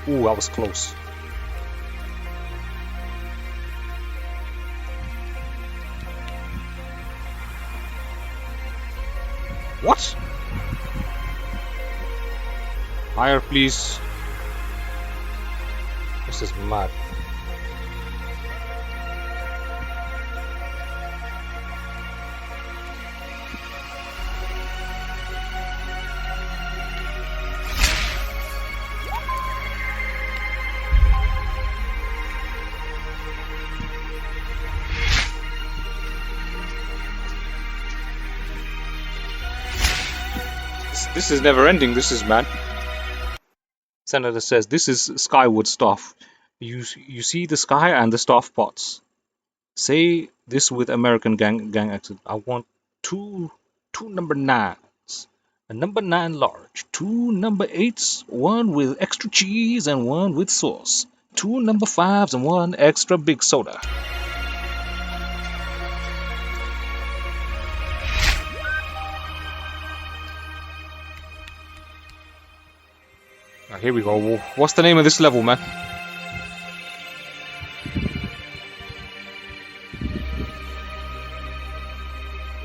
Ooh, that was close. What? Higher, please. This is mad. This is never ending, this is mad. Senator says, this is skyward stuff. You see the sky and the staff pots. Say this with American gang accent. I want two number 9s. A number 9 large. 2 number 8s. 1 with extra cheese and 1 with sauce. 2 number 5s and 1 extra big soda. Here we go. What's the name of this level, man?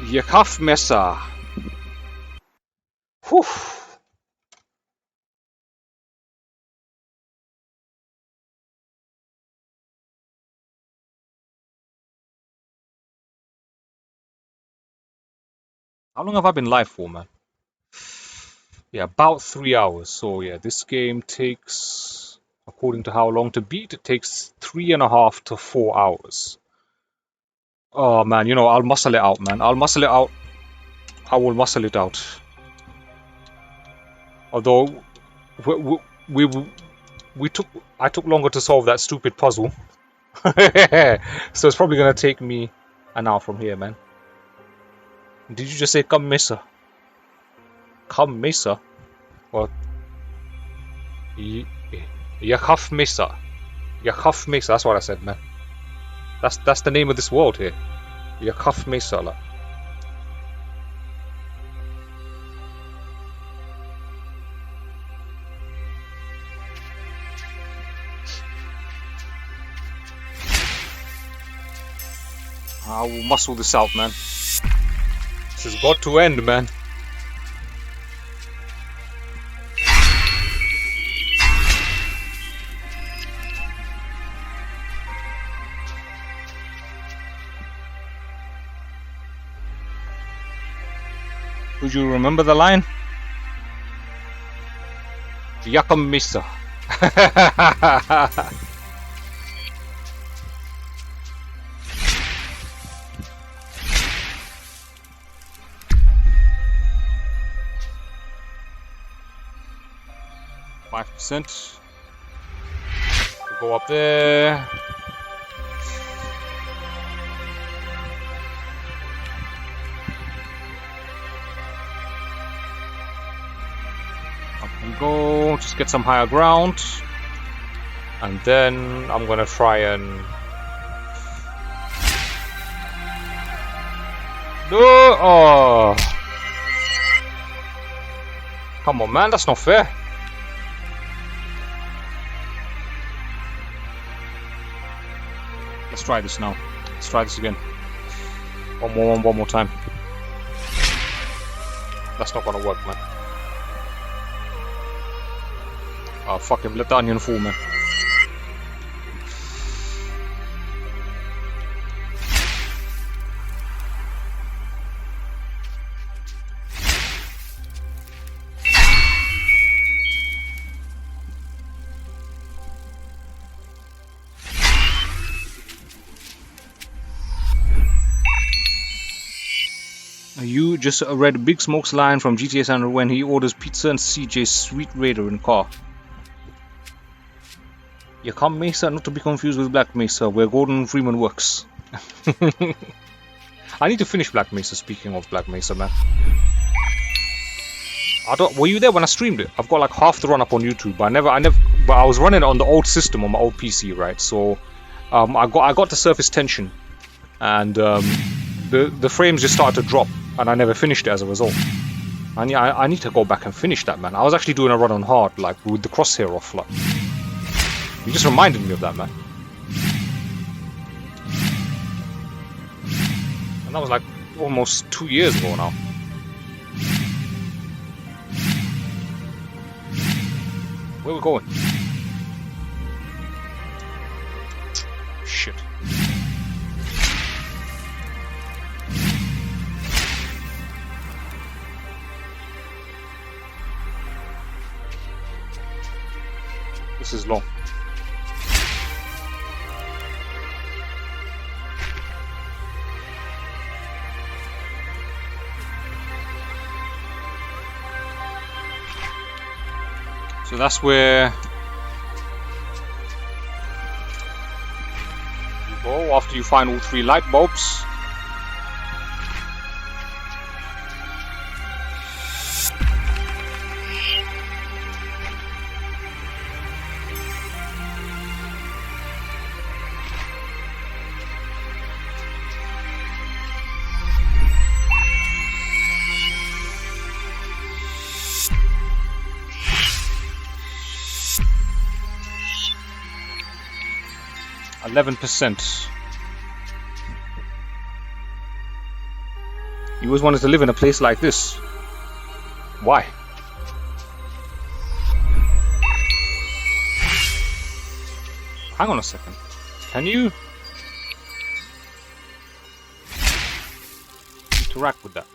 Yakaf Mesa. Whew. How long have I been live for, man? Yeah, about 3 hours. So yeah, this game takes, according to how long to beat, it takes 3.5 to 4 hours. Oh man, you know, I'll muscle it out, man. I'll muscle it out. I will muscle it out. Although I took longer to solve that stupid puzzle. So it's probably gonna take me an hour from here, man. Did you just say come Mesa? Come Mesa? What? Yakaf Mesa. Yakaf Mesa, that's what I said, man. That's the name of this world here. Yakaf Mesa. Like. I will muscle this out, man. This has got to end, man. Would you remember the line? Yakam Misa. 5%. Go up there. Up we go. Just get some higher ground. And then I'm gonna try and... No! Oh! Come on, man, that's not fair. Let's try this now. Let's try this again. One more time. That's not gonna work, man. Oh, fuck him. Let the onion fall, man. You just read Big Smoke's line from GTA San Andreas when he orders pizza and CJ's Sweet Raider in car. You come Mesa, not to be confused with Black Mesa, where Gordon Freeman works. I need to finish Black Mesa, speaking of Black Mesa, man. Were you there when I streamed it? I've got like half the run up on YouTube, but but I was running it on the old system on my old PC, right? So I got to surface tension, and the frames just started to drop, and I never finished it as a result. I need to go back and finish that, man. I was actually doing a run on hard, like with the crosshair off, like. You just reminded me of that, man. And that was like almost 2 years ago now. Where are we going? Shit. This is long. So that's where you go after you find all 3 light bulbs. %. You always wanted to live in a place like this. Why? Hang on a second. Can you interact with that?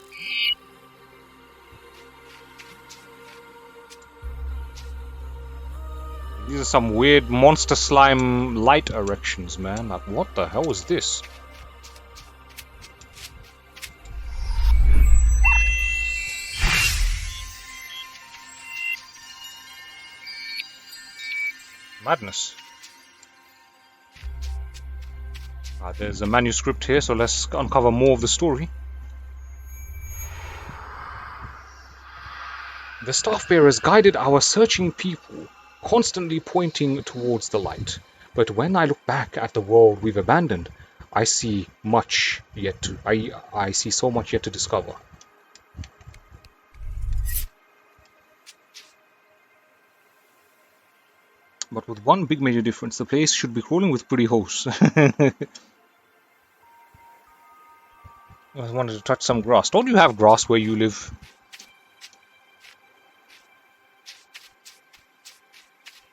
These are some weird monster slime light erections, man. Like, what the hell is this? Madness. There's a manuscript here, so let's uncover more of the story. The staff bearers guided our searching people, constantly pointing towards the light. But when I look back at the world we've abandoned, I see much yet to I see so much yet to discover. But with one big major difference, the place should be crawling with pretty hosts. I wanted to touch some grass. Don't you have grass where you live?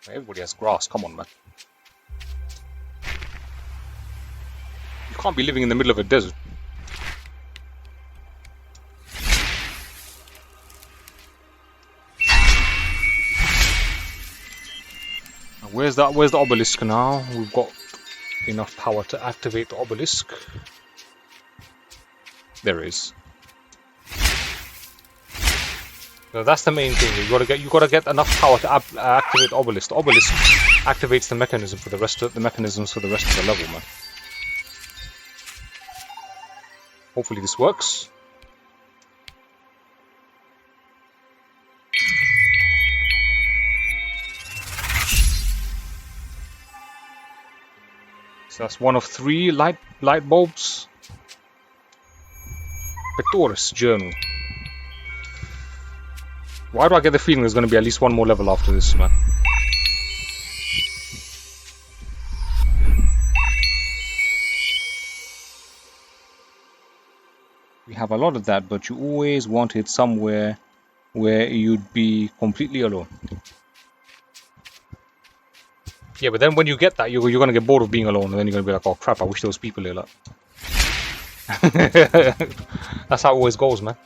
Everybody has grass, come on, man. You can't be living in the middle of a desert. Where's the obelisk now? We've got enough power to activate the obelisk. There is. So that's the main thing. You gotta get enough power to activate the obelisk. The obelisk activates the mechanism for the rest of the mechanisms for the rest of the level, man. Hopefully this works. So that's one of 3 light bulbs. Pectoris journal. Why do I get the feeling there's going to be at least one more level after this, man? We have a lot of that, but you always want it somewhere where you'd be completely alone. Yeah, but then when you get that, you're gonna get bored of being alone, and then you're gonna be like, oh crap, I wish there was people here. Like. That's how it always goes, man.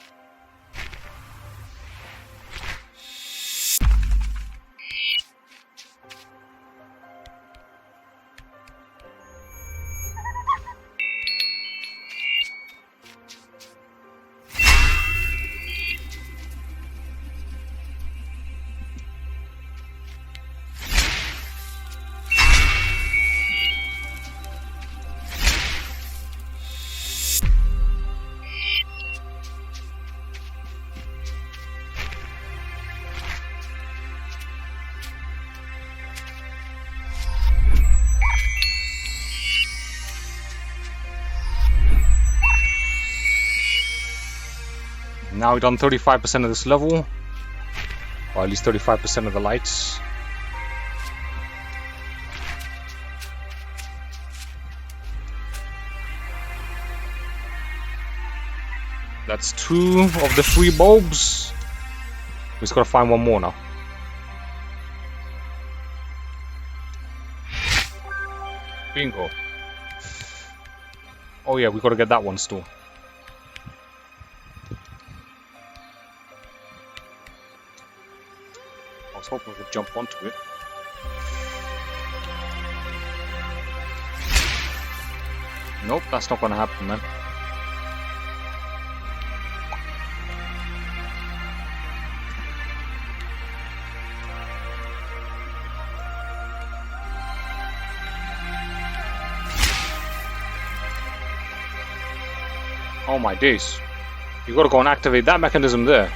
Now we've done 35% of this level, or at least 35% of the lights. That's 2 of the 3 bulbs. We just gotta find one more now. Bingo. Oh yeah, we gotta get that one still. I was hoping we could jump onto it. Nope, that's not gonna happen, man. Oh my days. You gotta go and activate that mechanism there.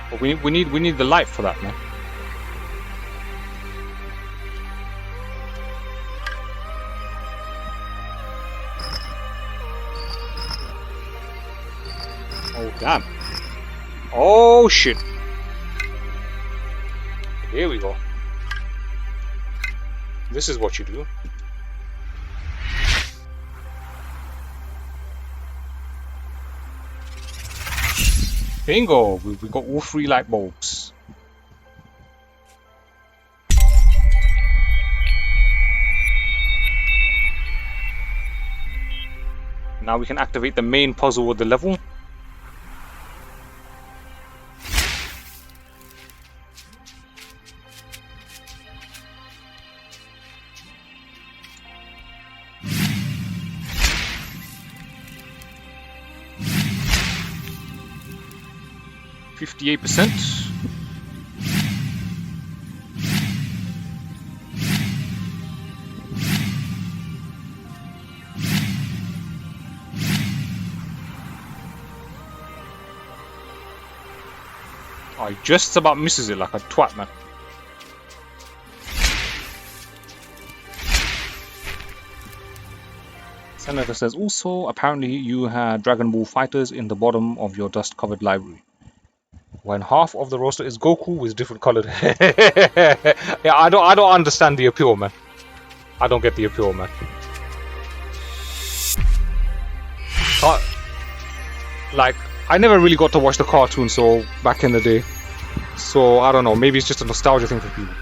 But we need the light for that, man. Oh damn. Oh shit. Here we go. This is what you do. Bingo! We got all 3 light bulbs. Now we can activate the main puzzle of the level. %. I just about misses it like a twat, man. Senator says, also, apparently you had Dragon Ball fighters in the bottom of your dust-covered library. When half of the roster is Goku with different colored hair. Yeah, I don't understand the appeal, man. I don't get the appeal, man. Like, I never really got to watch the cartoon, so back in the day. So I don't know, maybe it's just a nostalgia thing for people.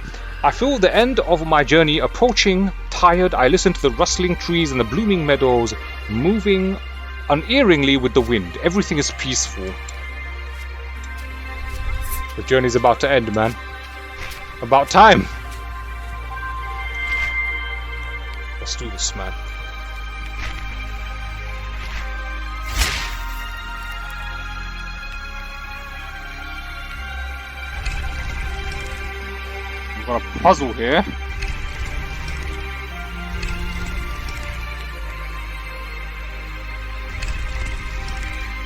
I feel the end of my journey approaching. Tired, I listen to the rustling trees and the blooming meadows, moving unerringly with the wind. Everything is peaceful. The journey's about to end, man. About time. Let's do this, man. We've got a puzzle here.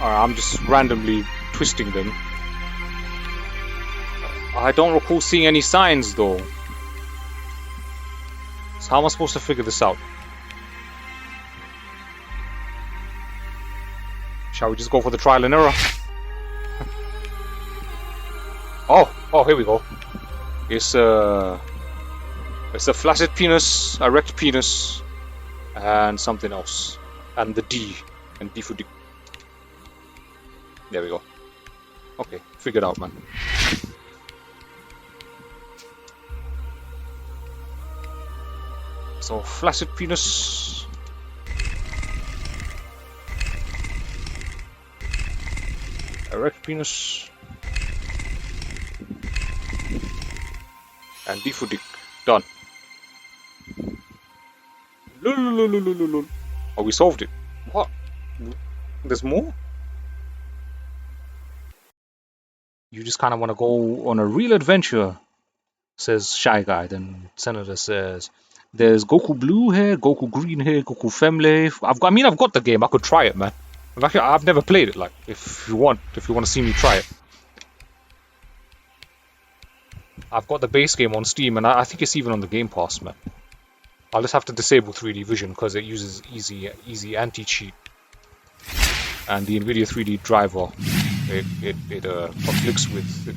Alright, I'm just randomly twisting them. I don't recall seeing any signs though. So how am I supposed to figure this out? Shall we just go for the trial and error? Oh, here we go. It's a flaccid penis, erect penis, and something else. And the D. And D for D. There we go. Okay, figured out, man. So flaccid penis. Erect penis. And default dick. Done. Lulululululul. Oh, we solved it. What? There's more? You just kind of want to go on a real adventure, says Shy Guy. Then Senator says, there's Goku Blue here, Goku Green here, Goku Femle. I've got the game. I could try it, man. I've never played it. Like, if you want to see me try it, I've got the base game on Steam, and I think it's even on the Game Pass, man. I'll just have to disable 3D vision because it uses easy anti-cheat, and the NVIDIA 3D driver it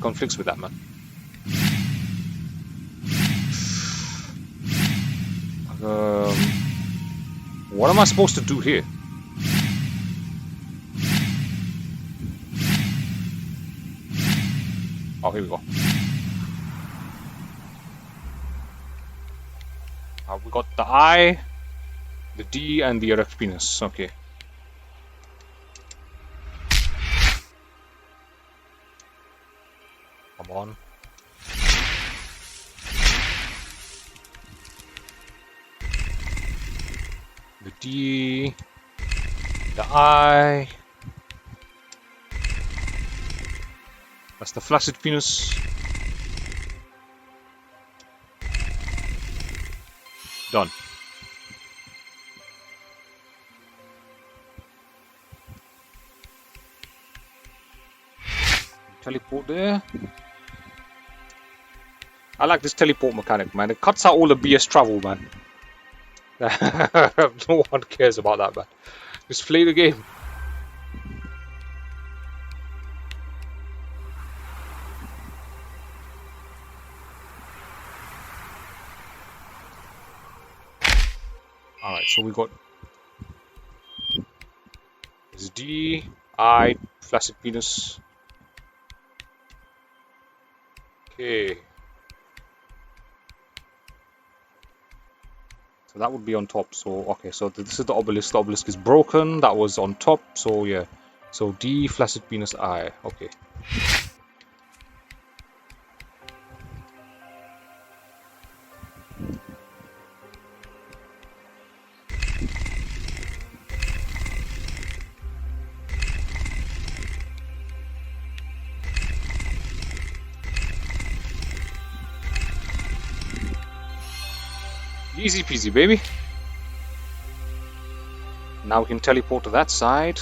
conflicts with that, man. What am I supposed to do here? Oh, here we go. We got the I, the D, and the erect penis. Okay. Come on. The D, the I. That's the flaccid penis. Done. Teleport there. I like this teleport mechanic, man. It cuts out all the BS travel, man. No one cares about that, man. Just play the game. Alright, so we got this D, I, flaccid penis. Okay. So that would be on top. So, okay, so this is the obelisk. The obelisk is broken. That was on top. So, yeah. So, D, flaccid penis, I. Okay. Easy peasy, baby. Now we can teleport to that side.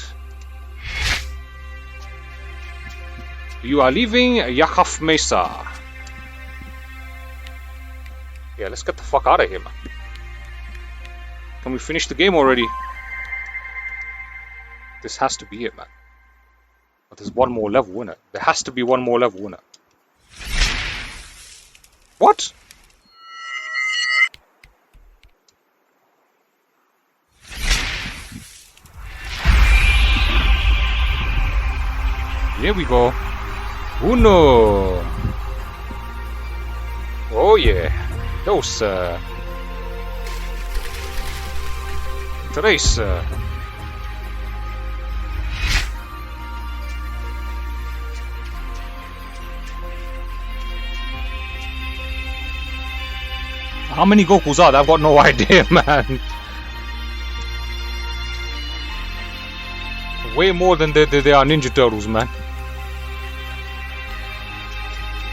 You are leaving Yakaf Mesa. Yeah, let's get the fuck out of here, man. Can we finish the game already? This has to be it, man. But there's one more level, innit? There has to be one more level, innit? What? Here we go. Uno. Oh yeah. Dos. Tres. How many Gokus are there? I've got no idea, man. Way more than they are Ninja Turtles, man.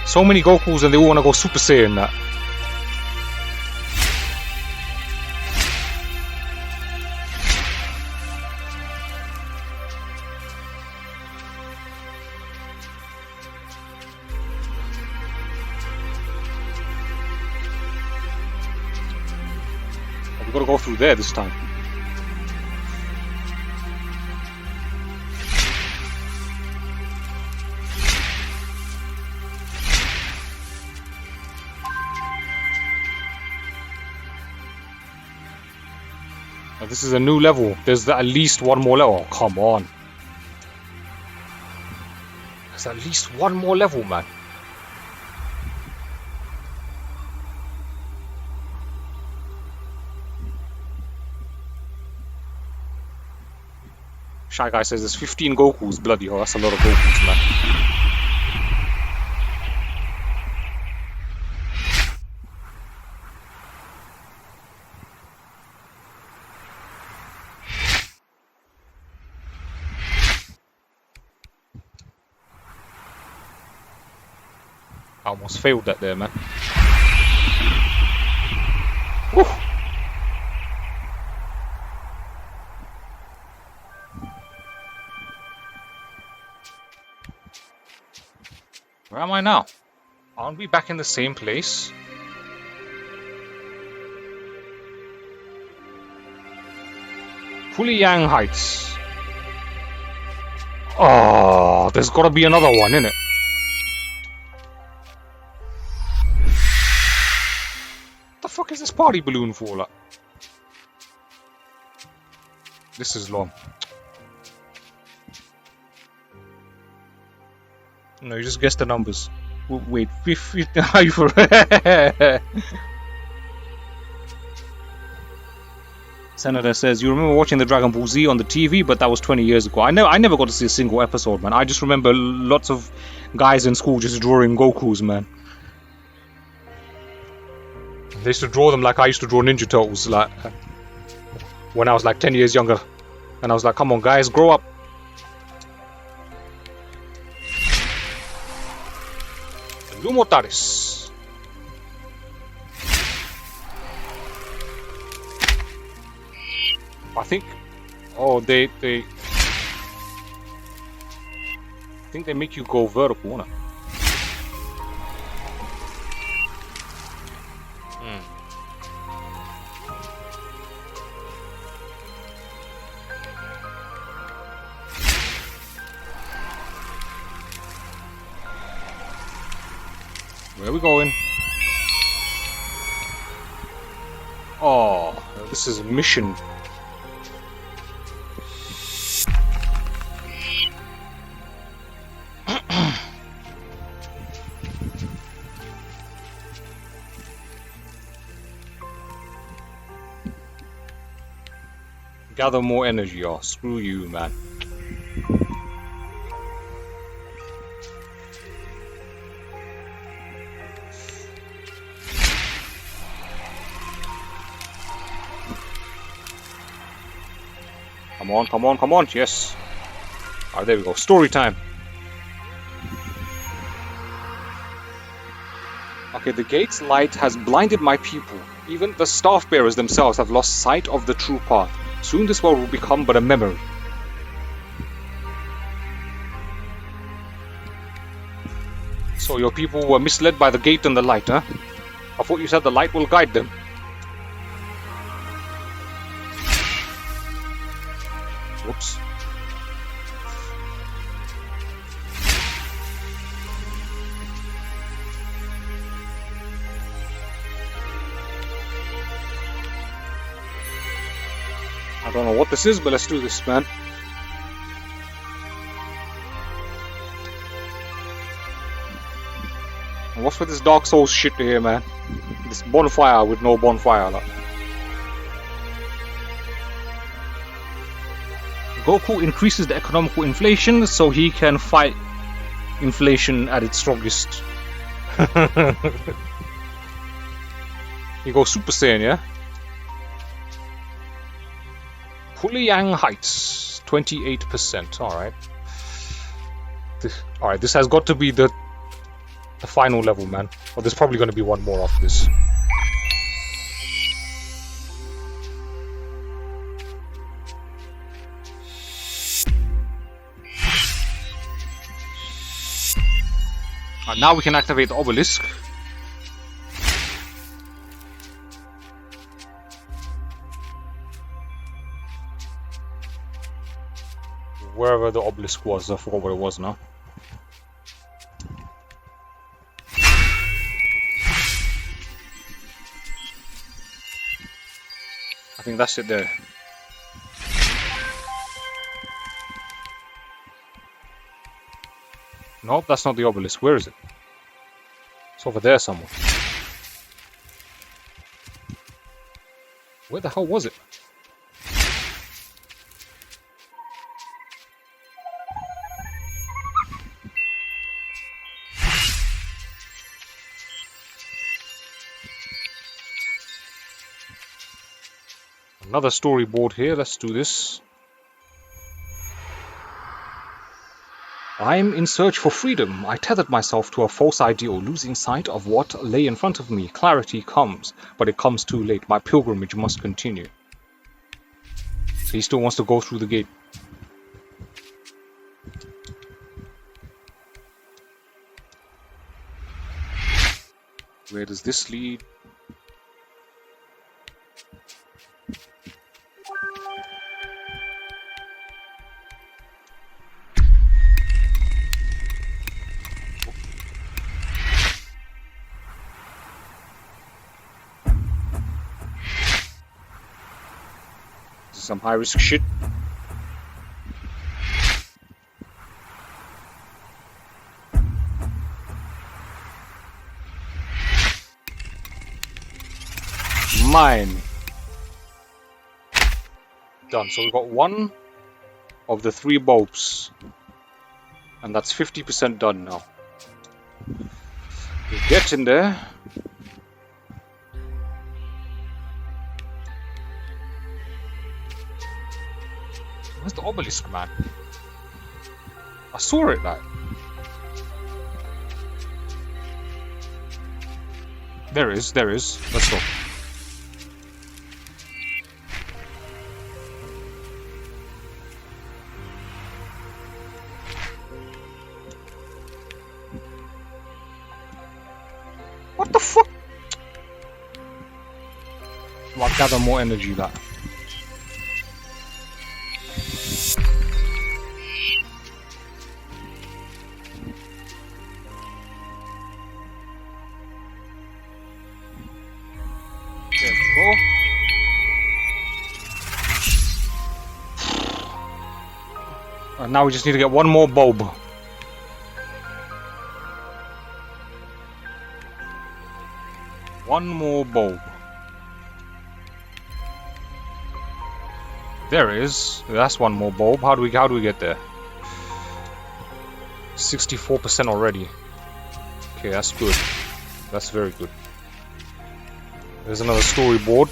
So many Gokus and they all want to go Super Saiyan that. We gotta go through there this time. This is a new level. There's at least one more level. Oh, come on. There's at least one more level, man. Shy Guy says there's 15 Gokus. Bloody hell, that's a lot of Gokus, man. I almost failed that there, man. Whew. Where am I now? Aren't we back in the same place? Fuliyang Heights. Oh, there's gotta be another one, innit? What the fuck is this party balloon for, like? This is long. No, you just guess the numbers. Wait, 50. Are you for Senator says, you remember watching the Dragon Ball Z on the TV, but that was 20 years ago. I never got to see a single episode, man. I just remember lots of guys in school just drawing Gokus, man. They used to draw them like I used to draw Ninja Turtles, like when I was like 10 years younger. And I was like, come on guys, grow up. Lumotaris. I think. Oh, they. I think they make you go vertical, innit? Where are we going? Oh, this is a mission. Gather more energy. Oh, screw you, man. Come on, come on, come on, yes. Alright, there we go. Story time. Okay, the gate's light has blinded my people. Even the staff bearers themselves have lost sight of the true path. Soon this world will become but a memory. So your people were misled by the gate and the light, huh? I thought you said the light will guide them. Whoops. I don't know what this is, but let's do this, man. And what's with this Dark Souls shit here, man? This bonfire with no bonfire, like. Goku increases the economical inflation so he can fight inflation at its strongest. He goes Super Saiyan, yeah? Fuliyang Heights, 28%. Alright. Alright, this has got to be the final level, man. Or there's probably going to be one more after this. Now we can activate the obelisk. Wherever the obelisk was, I forgot what it was now. I think that's it there. Nope, that's not the obelisk. Where is it? It's over there somewhere. Where the hell was it? Another storyboard here. Let's do this. I'm in search for freedom. I tethered myself to a false ideal, losing sight of what lay in front of me. Clarity comes, but it comes too late. My pilgrimage must continue. So he still wants to go through the gate. Where does this lead? Some high risk shit. Mine. Done. So we got one of the 3 bulbs. And that's 50% done now. We get in there. Where's the obelisk, man? I saw it, like. There is. Let's go. What the fuck? I'll gather more energy, that. Now we just need to get one more bulb. One more bulb. There is. That's one more bulb. How do we get there? 64% already. Okay, that's good. That's very good. There's another storyboard.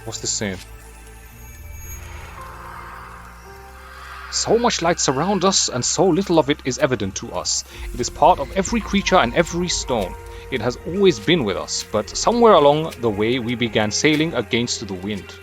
What's this saying? So much light surrounds us, and so little of it is evident to us. It is part of every creature and every stone. It has always been with us, but somewhere along the way we began sailing against the wind.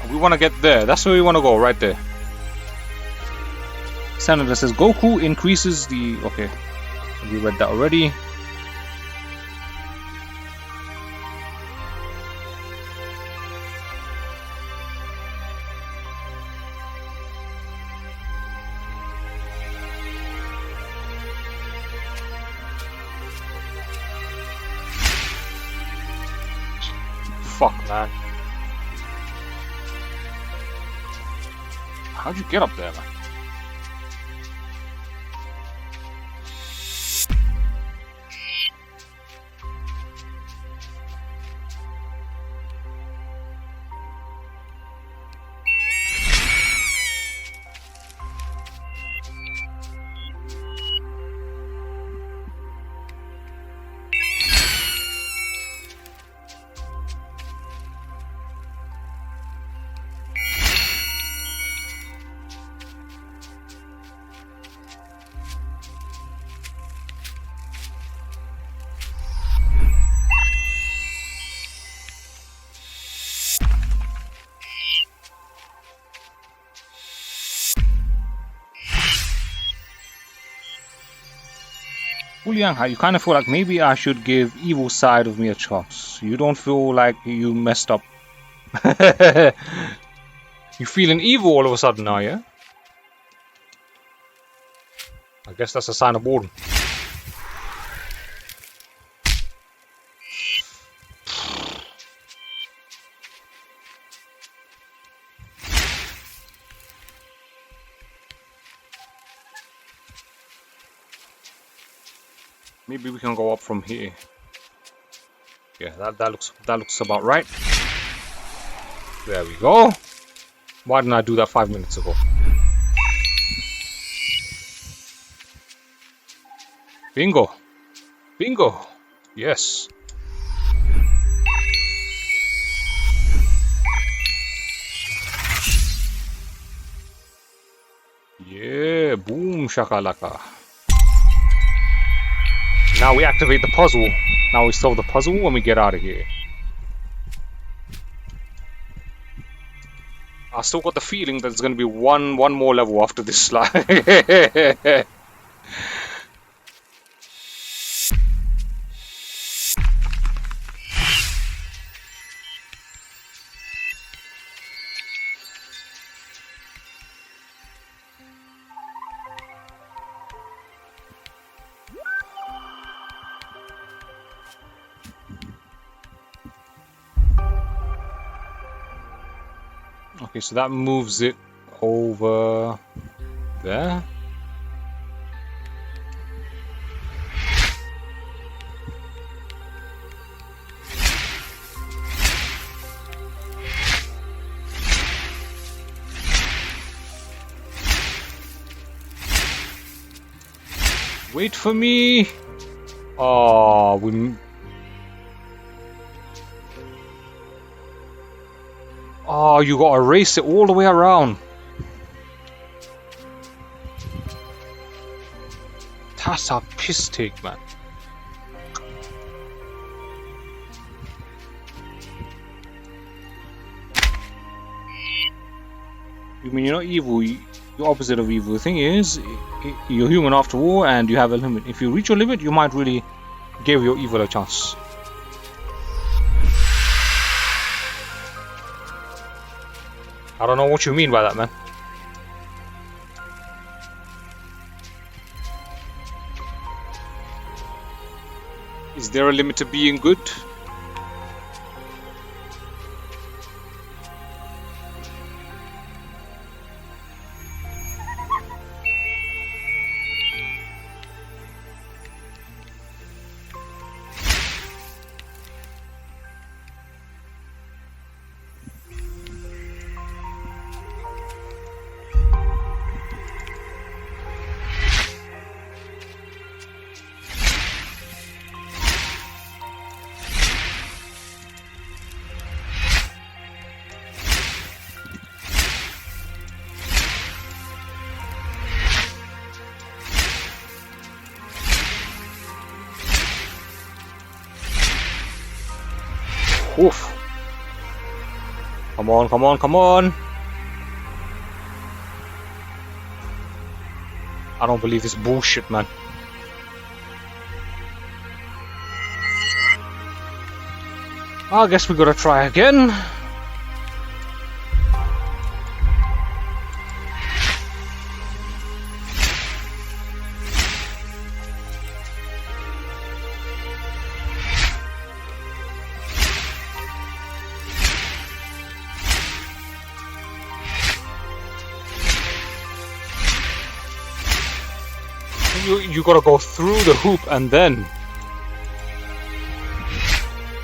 We want to get there. That's where we want to go, right there. Senator says Goku increases the... Okay, we read that already. Fuck, man. How'd you get up there, man? Julian, you kind of feel like maybe I should give evil side of me a chance. You don't feel like you messed up. You feeling evil all of a sudden now, yeah? I guess that's a sign of boredom. Maybe we can go up from here. Yeah, that looks about right. There we go. Why didn't I do that 5 minutes ago? Bingo. Bingo. Yes. Yeah, boom shakalaka. Now we activate the puzzle. Now we solve the puzzle when we get out of here. I still got the feeling that there's gonna be one more level after this slide. Okay, so that moves it over there. Wait for me. Oh, Oh, you gotta race it all the way around. That's a piss take, man. You mean you're not evil? You're opposite of evil. The thing is, you're human after all, and you have a limit. If you reach your limit, you might really give your evil a chance. I don't know what you mean by that, man. Is there a limit to being good? Oof. Come on, come on, come on. I don't believe this bullshit, man. I guess we gotta try again. You gotta go through the hoop and then,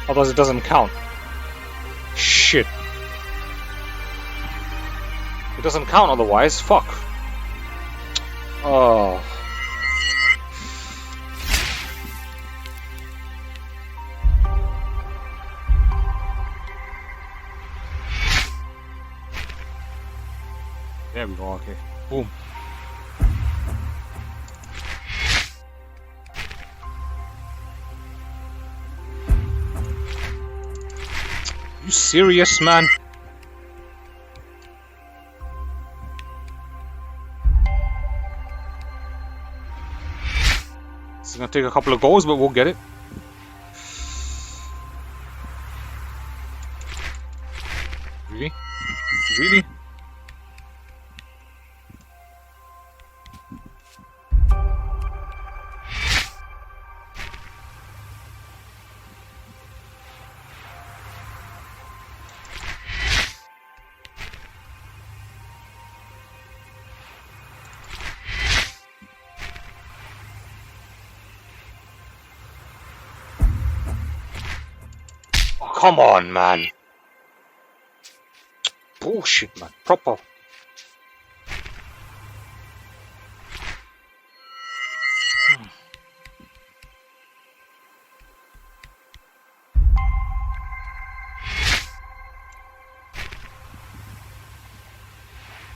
otherwise it doesn't count. Shit. It doesn't count otherwise. Fuck. Oh. There we go. Okay. Boom. You serious, man? It's gonna take a couple of goals, but we'll get it. Really? Really? come on, man. Bullshit, man. Proper.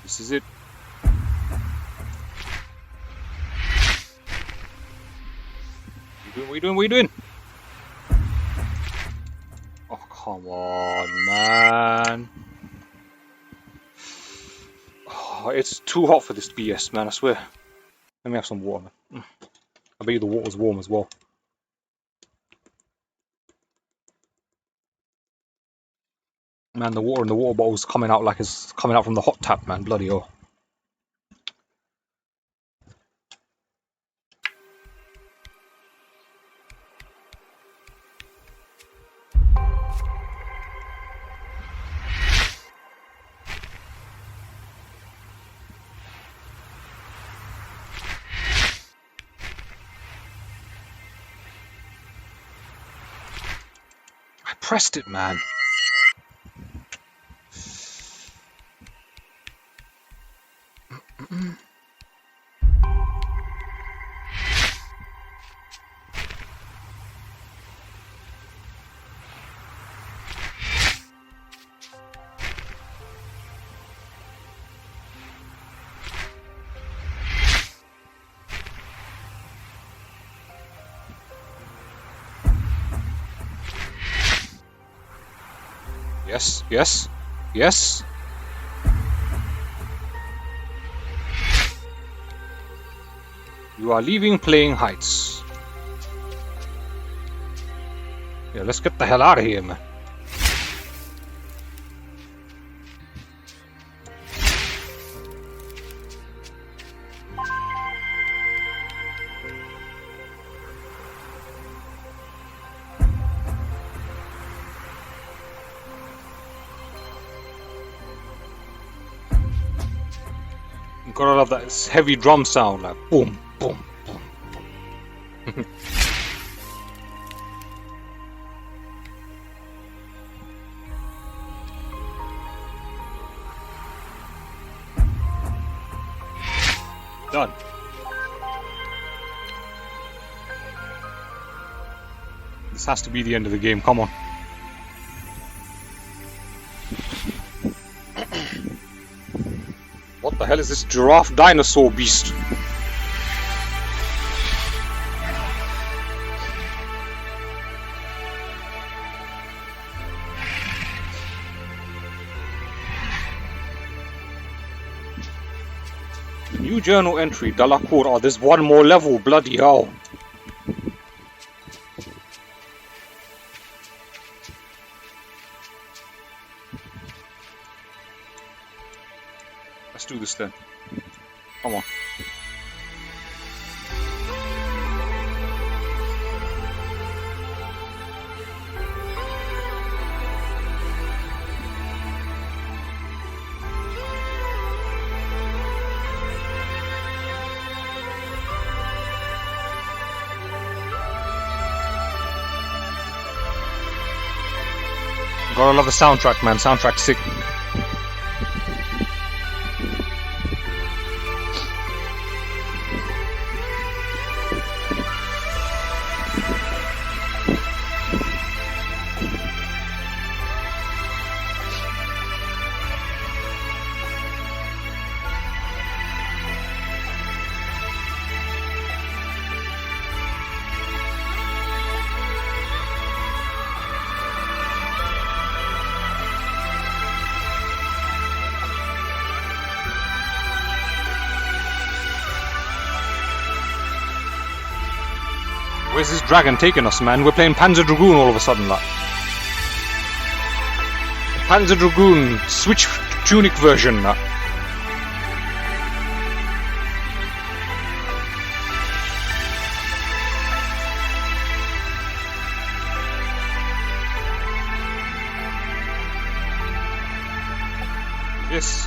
This is it. What are you doing? What are you doing? Oh, come on, man. Oh, it's too hot for this BS, man, I swear. Let me have some water, man. I bet you the water's warm as well. Man, the water in the water bottle's coming out like it's coming out from the hot tap, man. Bloody hell. I pressed it, man. Yes, yes, yes. You are leaving playing heights. Yeah, let's get the hell out of here, man. Gotta love that heavy drum sound, like boom, boom, boom. Done. This has to be the end of the game, come on. What the hell is this giraffe dinosaur beast? New journal entry, Delacour. Oh, there's one more level, bloody hell. Let's do this then. Come on. Gotta love the soundtrack, man. Soundtrack's sick. Where's this dragon taking us, man? We're playing Panzer Dragoon all of a sudden, like. Panzer Dragoon, Switch Tunic version, like. This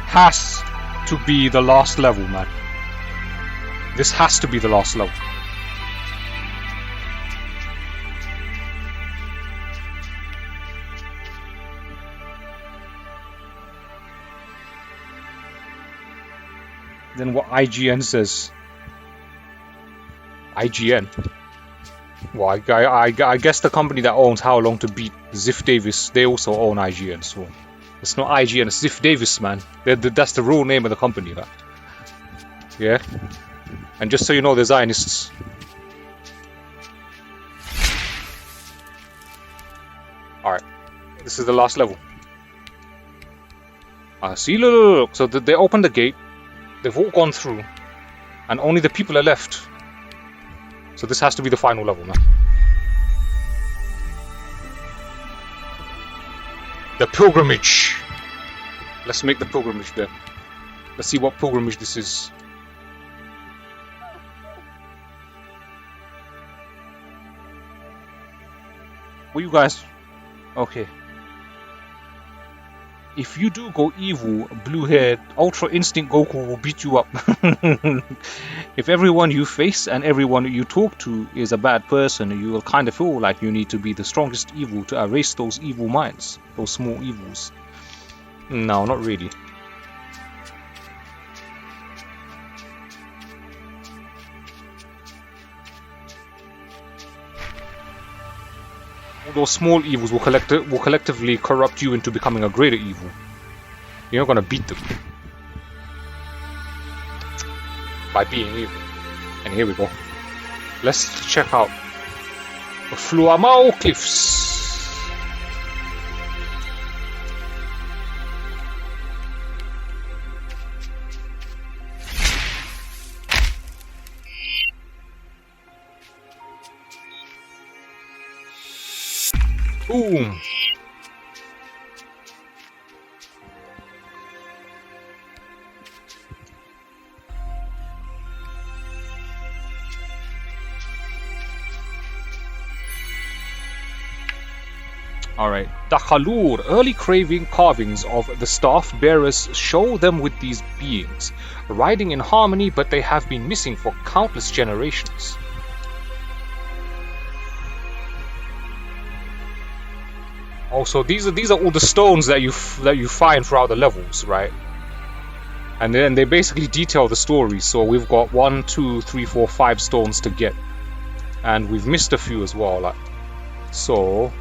has to be the last level, man. This has to be the last level. than what IGN says. IGN. Well, I guess the company that owns How Long to Beat, Ziff Davis, they also own IGN, so it's not IGN, it's Ziff Davis, man. That's the real name of the company, that. Yeah? And just so you know, they're Zionists. Alright, this is the last level. See, look. So they opened the gate, they've all gone through, and only the people are left. So this has to be the final level, man. The pilgrimage. Let's make the pilgrimage there. Let's see what pilgrimage this is. What you guys? Okay. If you do go evil, blue-haired, Ultra Instinct Goku will beat you up. If everyone you face and everyone you talk to is a bad person, you will kind of feel like you need to be the strongest evil to erase those evil minds, those small evils. No, not really. Those small evils will collectively corrupt you into becoming a greater evil. You're not gonna beat them by being evil. And here we go. Let's check out the Fluamau Cliffs. Boom! Alright. Dakhalur. Early carvings of the staff bearers show them with these beings, riding in harmony, but they have been missing for countless generations. Also, these are all the stones that you find throughout the levels, right? And then they basically detail the story. So we've got 1, 2, 3, 4, 5 stones to get, and we've missed a few as well. Like, so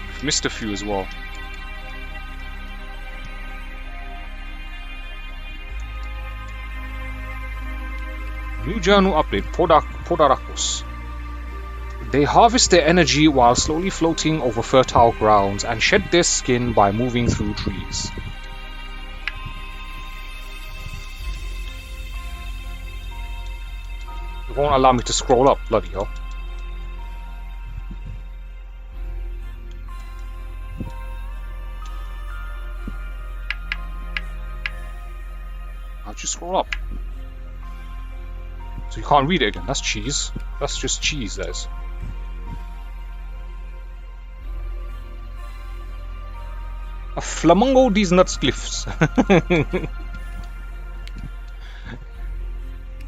we've missed a few as well. New journal update. Podarakos. They harvest their energy while slowly floating over fertile grounds and shed their skin by moving through trees. It won't allow me to scroll up, bloody hell. How'd you scroll up? So you can't read it again. That's cheese. That's just cheese, that is. A flamingo these nuts glyphs.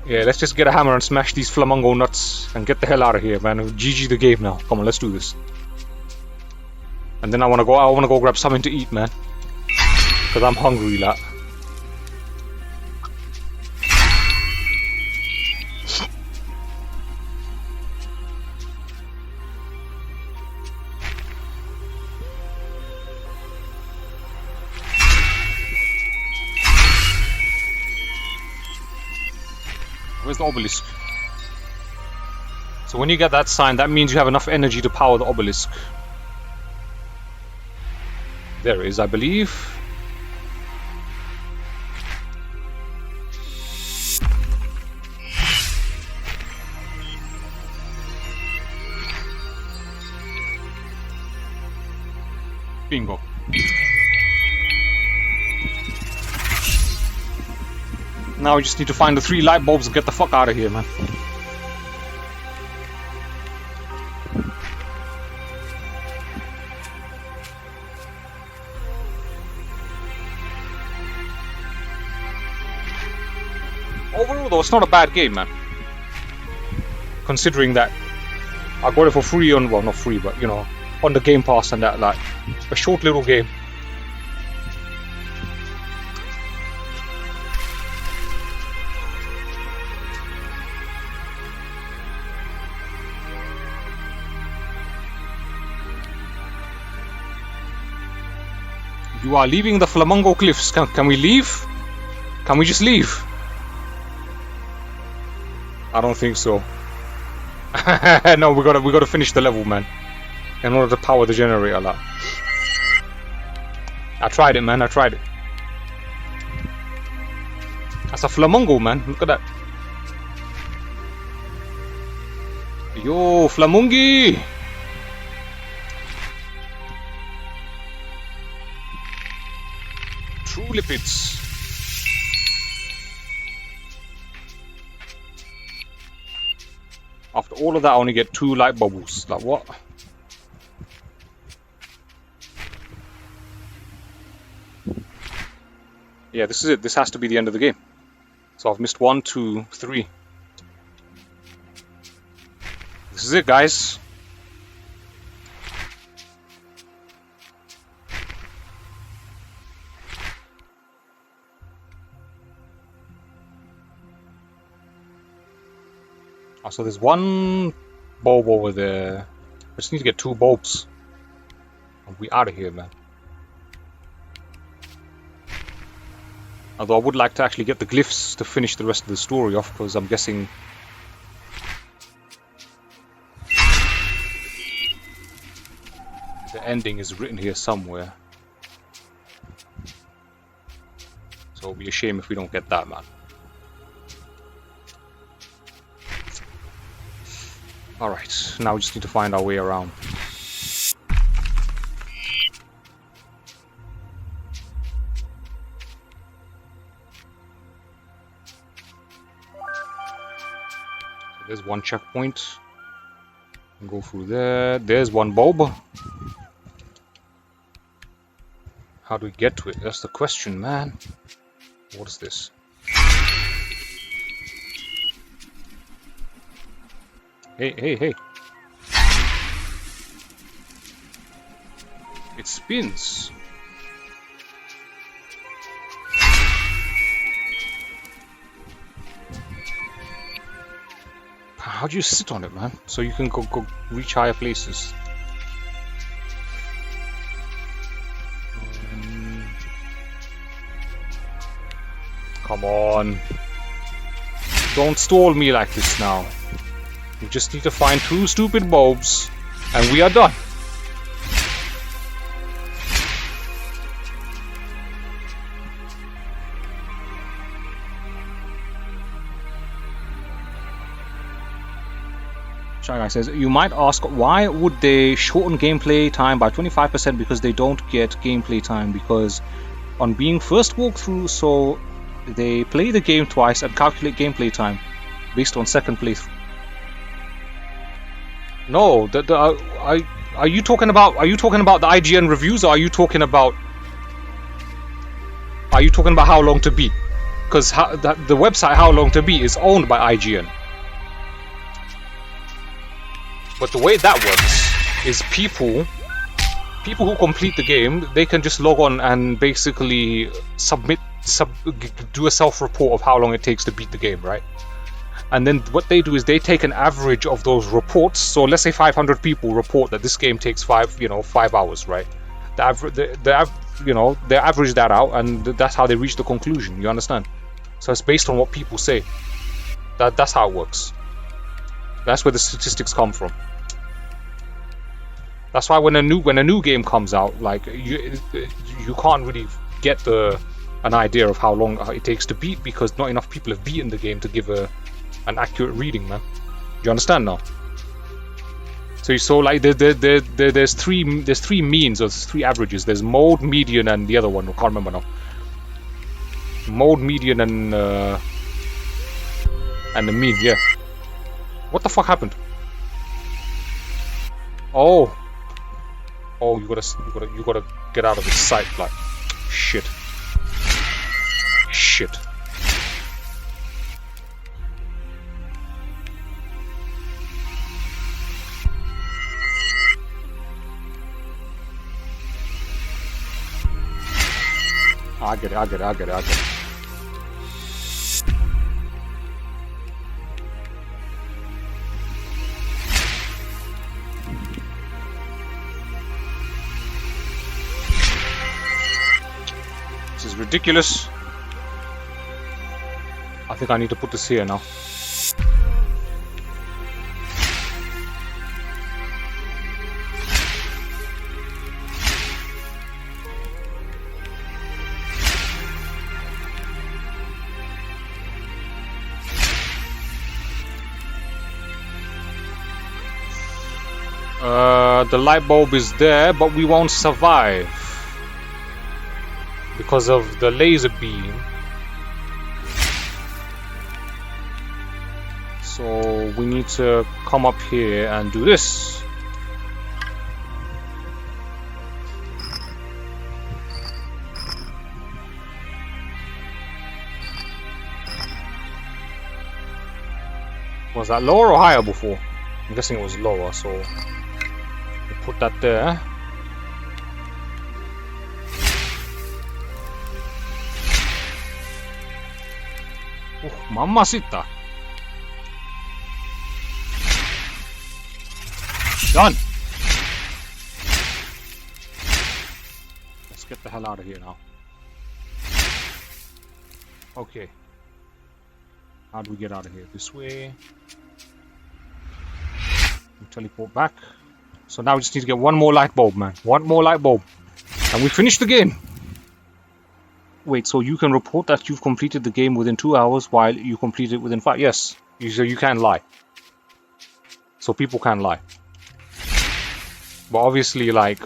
Yeah, let's just get a hammer and smash these flamingo nuts and get the hell out of here, man. GG the game now. Come on, let's do this. And then I wanna go grab something to eat, man. Cause I'm hungry, lad. Where's the obelisk? So when you get that sign, that means you have enough energy to power the obelisk. There it is, I believe. Bingo. Now we just need to find the 3 light bulbs and get the fuck out of here, man. Overall though, it's not a bad game, man. Considering that I got it for free on, well, not free, but you know, on the Game Pass and that, like, a short little game. You are leaving the Flamingo Cliffs. Can we leave? Can we just leave? I don't think so. No, we gotta finish the level, man. In order to power the generator, like. I tried it, man. I tried it. That's a flamingo, man. Look at that. Yo, flamungi! True lipids. After all of that, I only get 2 light bubbles. Like, what? Yeah, this is it. This has to be the end of the game. So I've missed 1, 2, 3. This is it, guys. Oh, so there's 1 bulb over there. I just need to get 2 bulbs. And we out of here, man. Although I would like to actually get the glyphs to finish the rest of the story off, because I'm guessing the ending is written here somewhere. So it'll be a shame if we don't get that, man. Alright, now we just need to find our way around. There's 1 checkpoint. Go through there. There's 1 bulb. How do we get to it? That's the question, man. What is this? Hey, hey, hey. It spins. How do you sit on it, man? So you can go reach higher places. Come on. Don't stall me like this now. We just need to find 2 stupid bulbs and we are done. Shy Guy says, you might ask, why would they shorten gameplay time by 25% because they don't get gameplay time? Because on being first walkthrough, so they play the game twice and calculate gameplay time based on second playthrough. No, are you talking about the IGN reviews, or are you talking about how long to beat? Because the website How Long to Beat is owned by IGN. But the way that works is people who complete the game, they can just log on and basically do a self-report of how long it takes to beat the game, right? And then what they do is they take an average of those reports. So let's say 500 people report that this game takes 5 hours, right? They average that out, and that's how they reach the conclusion. You understand? So it's based on what people say. That's how it works. That's where the statistics come from. That's why when a new game comes out, like you can't really get an idea of how long it takes to beat, because not enough people have beaten the game to give an accurate reading, man. Do you understand now? So like there's three means, or 3 averages. There's mode, median, and the other one I can't remember now. Mode, median, and the mean. Yeah. What the fuck happened? Oh, you gotta get out of its sight, like shit. I get it. is ridiculous. I think I need to put this here now. The light bulb is there, but we won't survive because of the laser beam. So we need to come up here and do this. Was that lower or higher before? I'm guessing it was lower, so we'll put that there. Mamacita. Done. Let's get the hell out of here now. Okay. How do we get out of here? This way. Teleport back. So now we just need to get one more light bulb, man. One more light bulb. And we finished the game. Wait, so you can report that you've completed the game within 2 hours while you completed it within 5? Yes. You can lie. So people can lie. But obviously, like,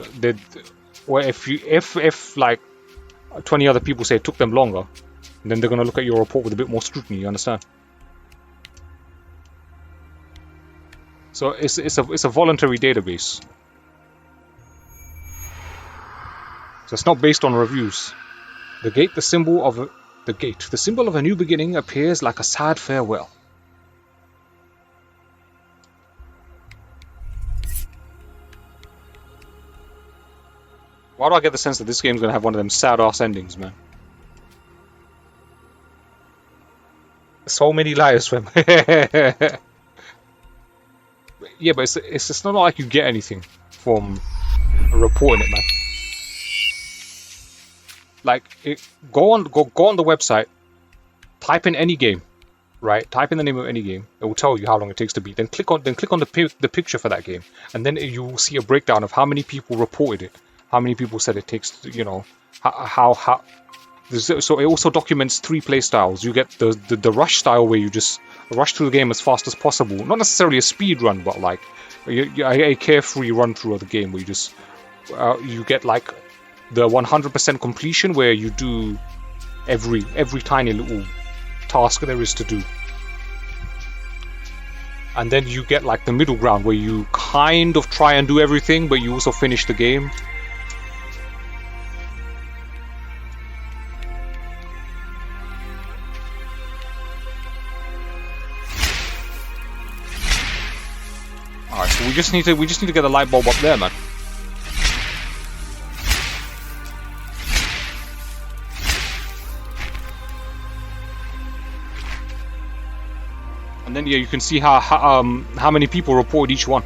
if like 20 other people say it took them longer, then they're gonna look at your report with a bit more scrutiny. You understand? So it's a voluntary database. So it's not based on reviews. The symbol of a new beginning appears like a sad farewell. Why do I get the sense that this game's gonna have one of them sad ass endings, man? So many liars, fam. Yeah, but it's not like you get anything from reporting it, man. Like, go on the website, type in any game, right? Type in the name of any game. It will tell you how long it takes to beat. Then click on the picture for that game, and then you will see a breakdown of how many people reported it, how many people said it takes. You know how. So it also documents 3 play styles. You get the rush style, where you just rush through the game as fast as possible. Not necessarily a speed run, but like a carefree run through of the game, where you just you get like the 100% completion, where you do every tiny little task there is to do. And then you get like the middle ground, where you kind of try and do everything, but you also finish the game. Alright, so we just need to get the light bulb up there, man. And then yeah, you can see how many people report each one.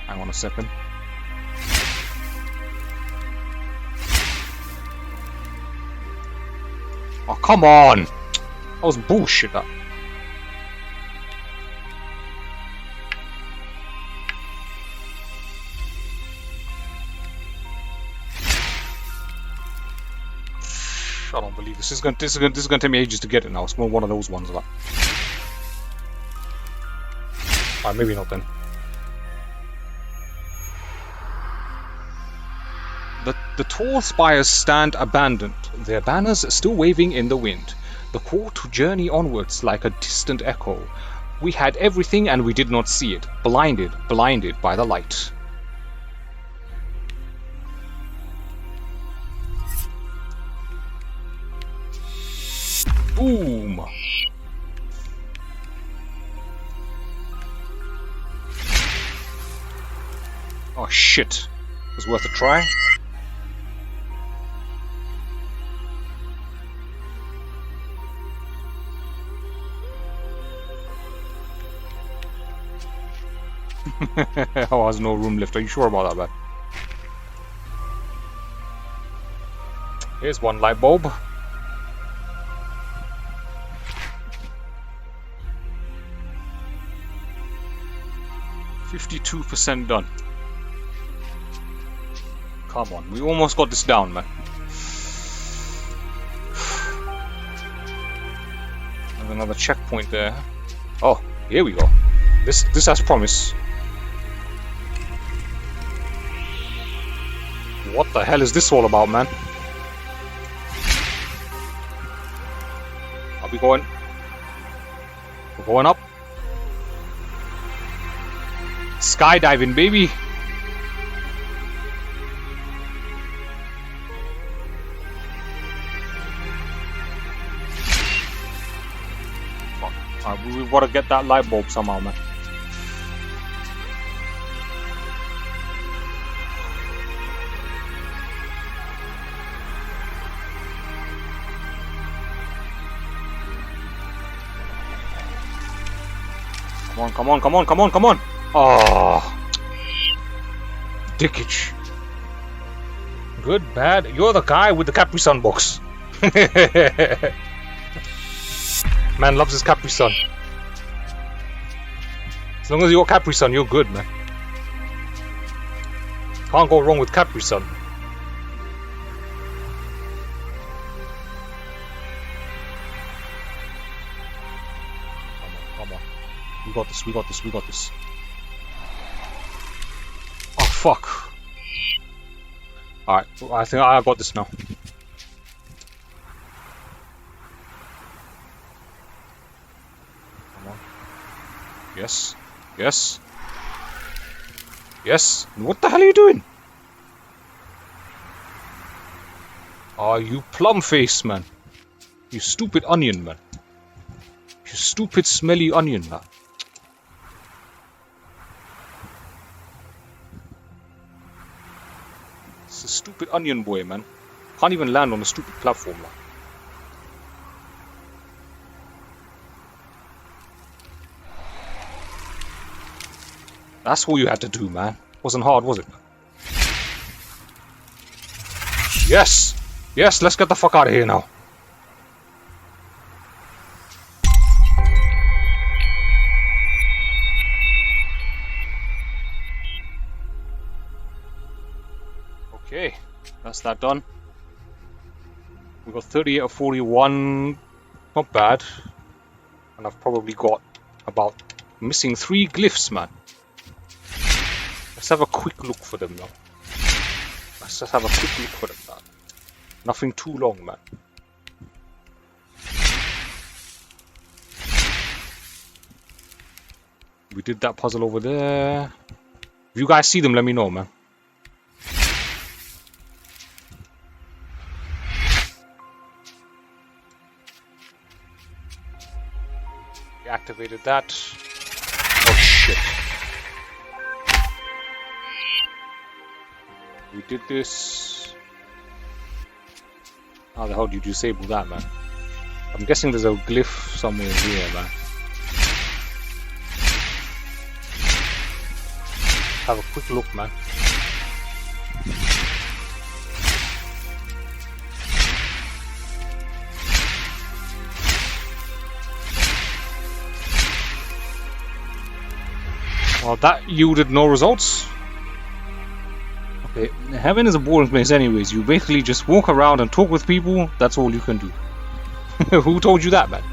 Hang on a second. Oh, come on! That was bullshit, that. I don't believe this. This is gonna take me ages to get it now. It's one of those ones, like. Alright, maybe not then. The tall spires stand abandoned, their banners still waving in the wind. The call to journey onwards like a distant echo. We had everything and we did not see it, blinded by the light. Boom! Oh shit. It was worth a try. Oh, there's no room left. Are you sure about that, man? Here's one light bulb. %52 done. Come on, we almost got this down, man. There's another checkpoint there. Oh, here we go. This has promise. What the hell is this all about, man? Are we going? We're going up. Skydiving, baby. Fuck. Alright, we've got to get that light bulb somehow, man. Come on, come on, come on, come on, come on! Oh, dickage. Good, bad. You're the guy with the Capri Sun box. Man loves his Capri Sun. As long as you got Capri Sun, you're good, man. Can't go wrong with Capri Sun. Come on. We got this, we got this, we got this. Oh, fuck. Alright, I think I got this now. Come on. Yes. Yes. Yes. What the hell are you doing? Oh, you plum face, man. You stupid onion, man. You stupid smelly onion, man. It's a stupid onion boy, man. Can't even land on a stupid platform, man. That's all you had to do, man. Wasn't hard, was it? Yes! Yes, let's get the fuck out of here now. Okay, that's that done. We got 38 or 41, not bad. And I've probably got about missing 3 glyphs, man. Let's have a quick look for them now. Let's just have a quick look for them, man. Nothing too long, man. We did that puzzle over there. If you guys see them, let me know, man. Activated that. Oh shit. We did this. How the hell did you disable that, man? I'm guessing there's a glyph somewhere here, man. Have a quick look, man. Well, that yielded no results. Okay, heaven is a boring place anyways. You basically just walk around and talk with people. That's all you can do. Who told you that, man?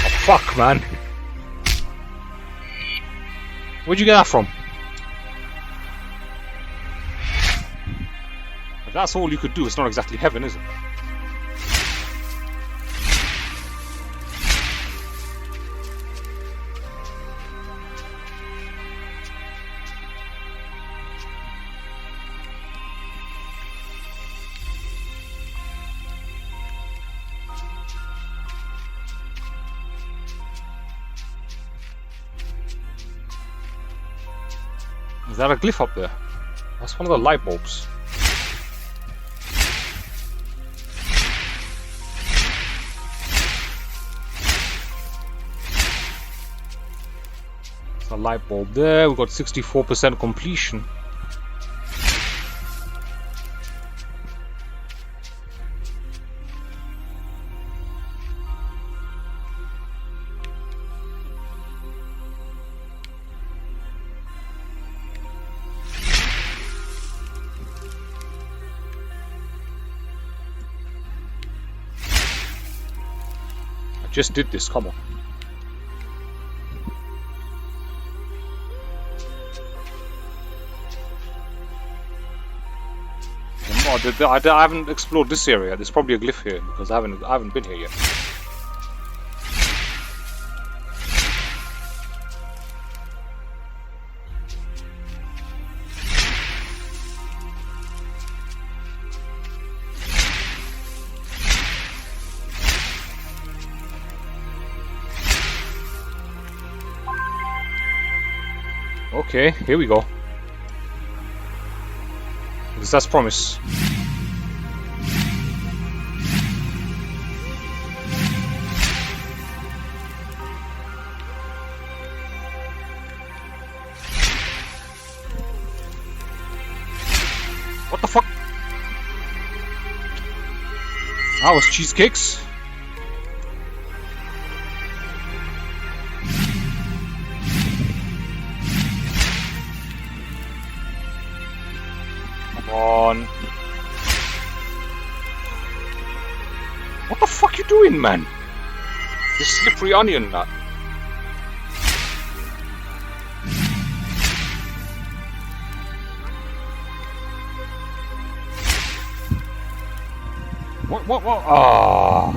Oh, fuck, man. Where'd you get that from? If that's all you could do, it's not exactly heaven, is it? Is that a glyph up there? That's one of the light bulbs. A light bulb there. We've got 64% completion. I just did this, come on. I haven't explored this area. There's probably a glyph here because I haven't been here yet. Okay, here we go. Because that's promise. What the fuck? That was cheesecakes. Come on. What the fuck you doing, man? This slippery onion nut. What? Ah.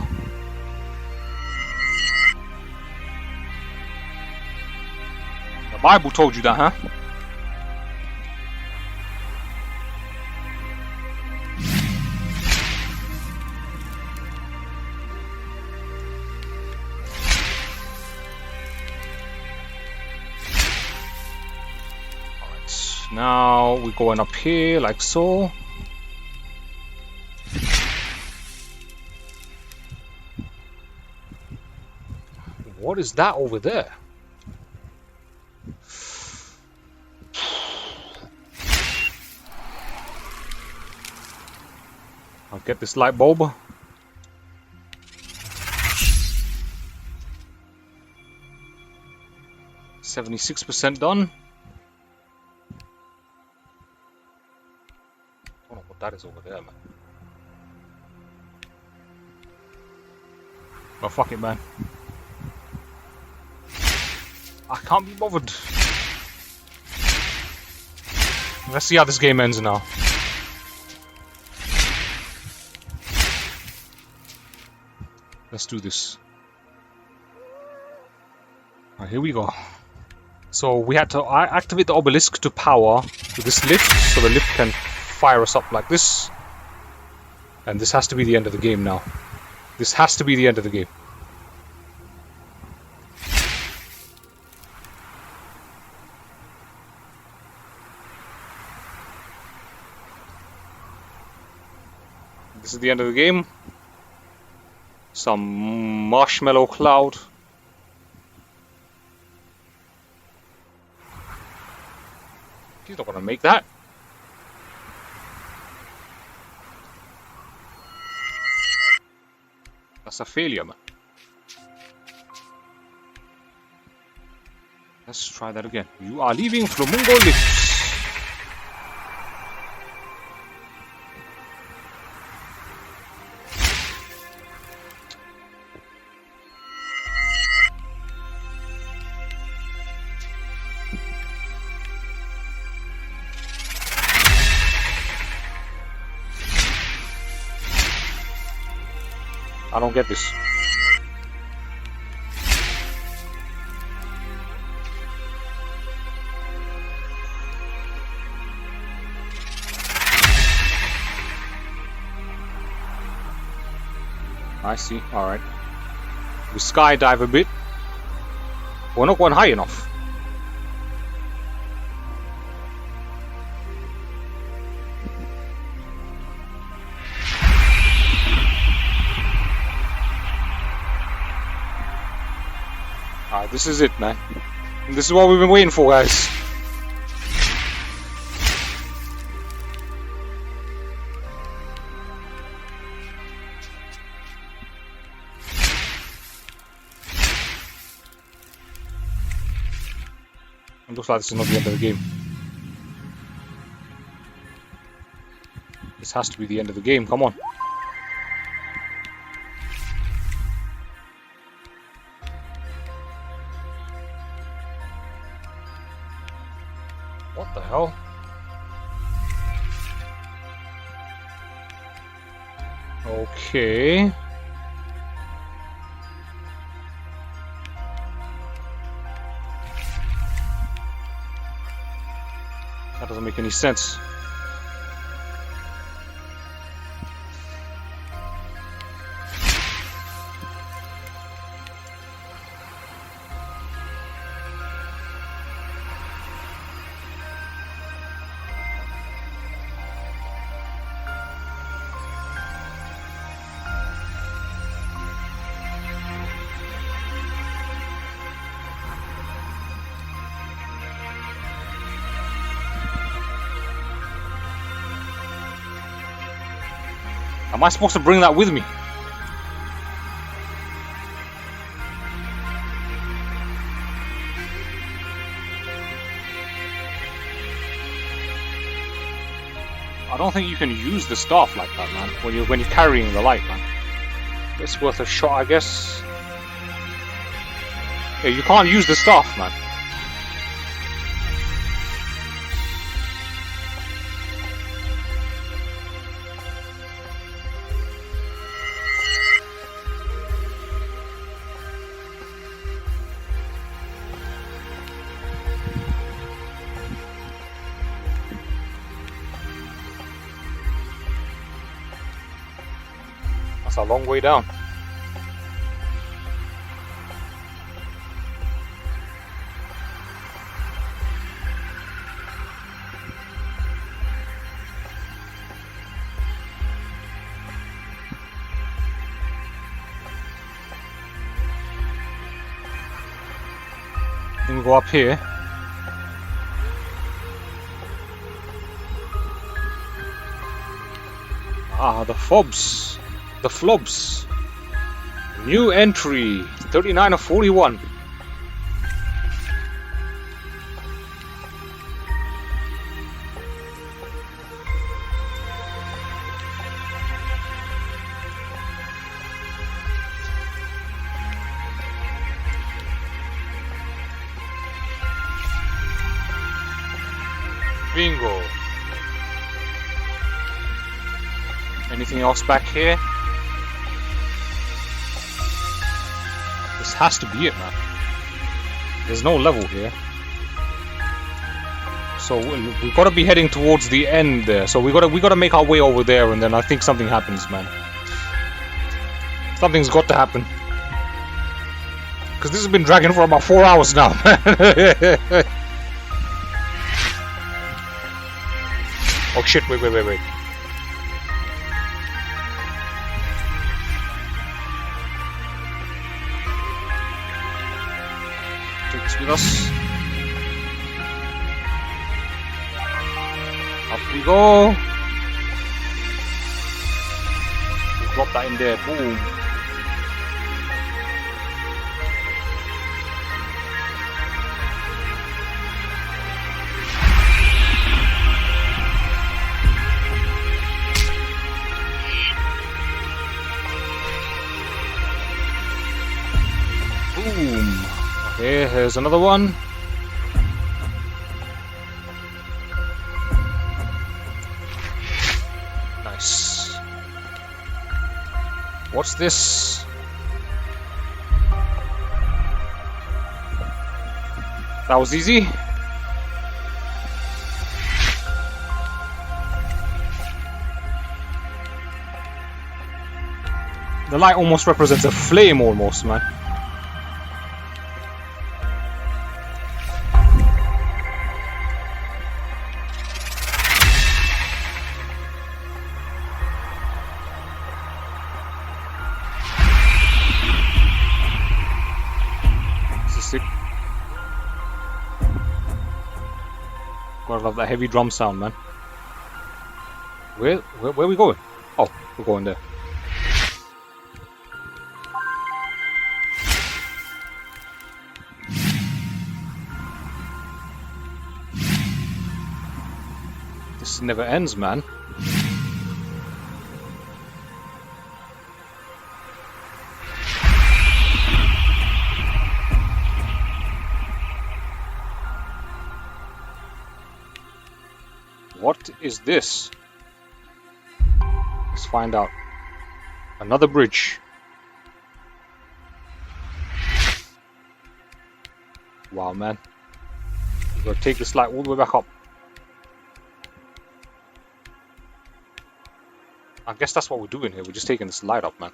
The Bible told you that, huh? Alright, now we're going up here like so. What is that over there? I'll get this light bulb. 76% done. I don't know what that is over there, man. Oh, fuck it, man. I can't be bothered. Let's see how this game ends now. Let's do this. Alright, here we go. So we had to activate the obelisk to power this lift, so the lift can fire us up like this. And this has to be the end of the game now. This has to be the end of the game. This is the end of the game. Some marshmallow cloud. He's not gonna make that. That's a failure, man. Let's try that again. You are leaving Flamingo Lifts. I don't get this. I see, alright. We skydive a bit. We're not going high enough. This is it, man. This is what we've been waiting for, guys. It looks like this is not the end of the game. This has to be the end of the game, come on. What the hell? Okay. That doesn't make any sense. Am I supposed to bring that with me? I don't think you can use the staff like that, man. When you're carrying the light, man. It's worth a shot, I guess. Yeah, you can't use the staff, man. That's a long way down. I think we go up here. Ah, the fobs. The flobs. New entry. 39 of 41. Bingo. Anything else back here? This has to be it, man. There's no level here. So we've got to be heading towards the end there. So we got to make our way over there, and then I think something happens, man. Something's got to happen. Because this has been dragging for about 4 hours now, man. Oh shit, wait. Take this with us. Up we go. We'll drop that in there, boom. Boom. Okay, here's another one. Nice. What's this? That was easy. The light almost represents a flame, almost, man. Gotta love that heavy drum sound, man. Where are we going? Oh, we're going there. This never ends, man. What is this? Let's find out. Another bridge. Wow, man. We've got to take this light all the way back up. I guess that's what we're doing here. We're just taking this light up, man.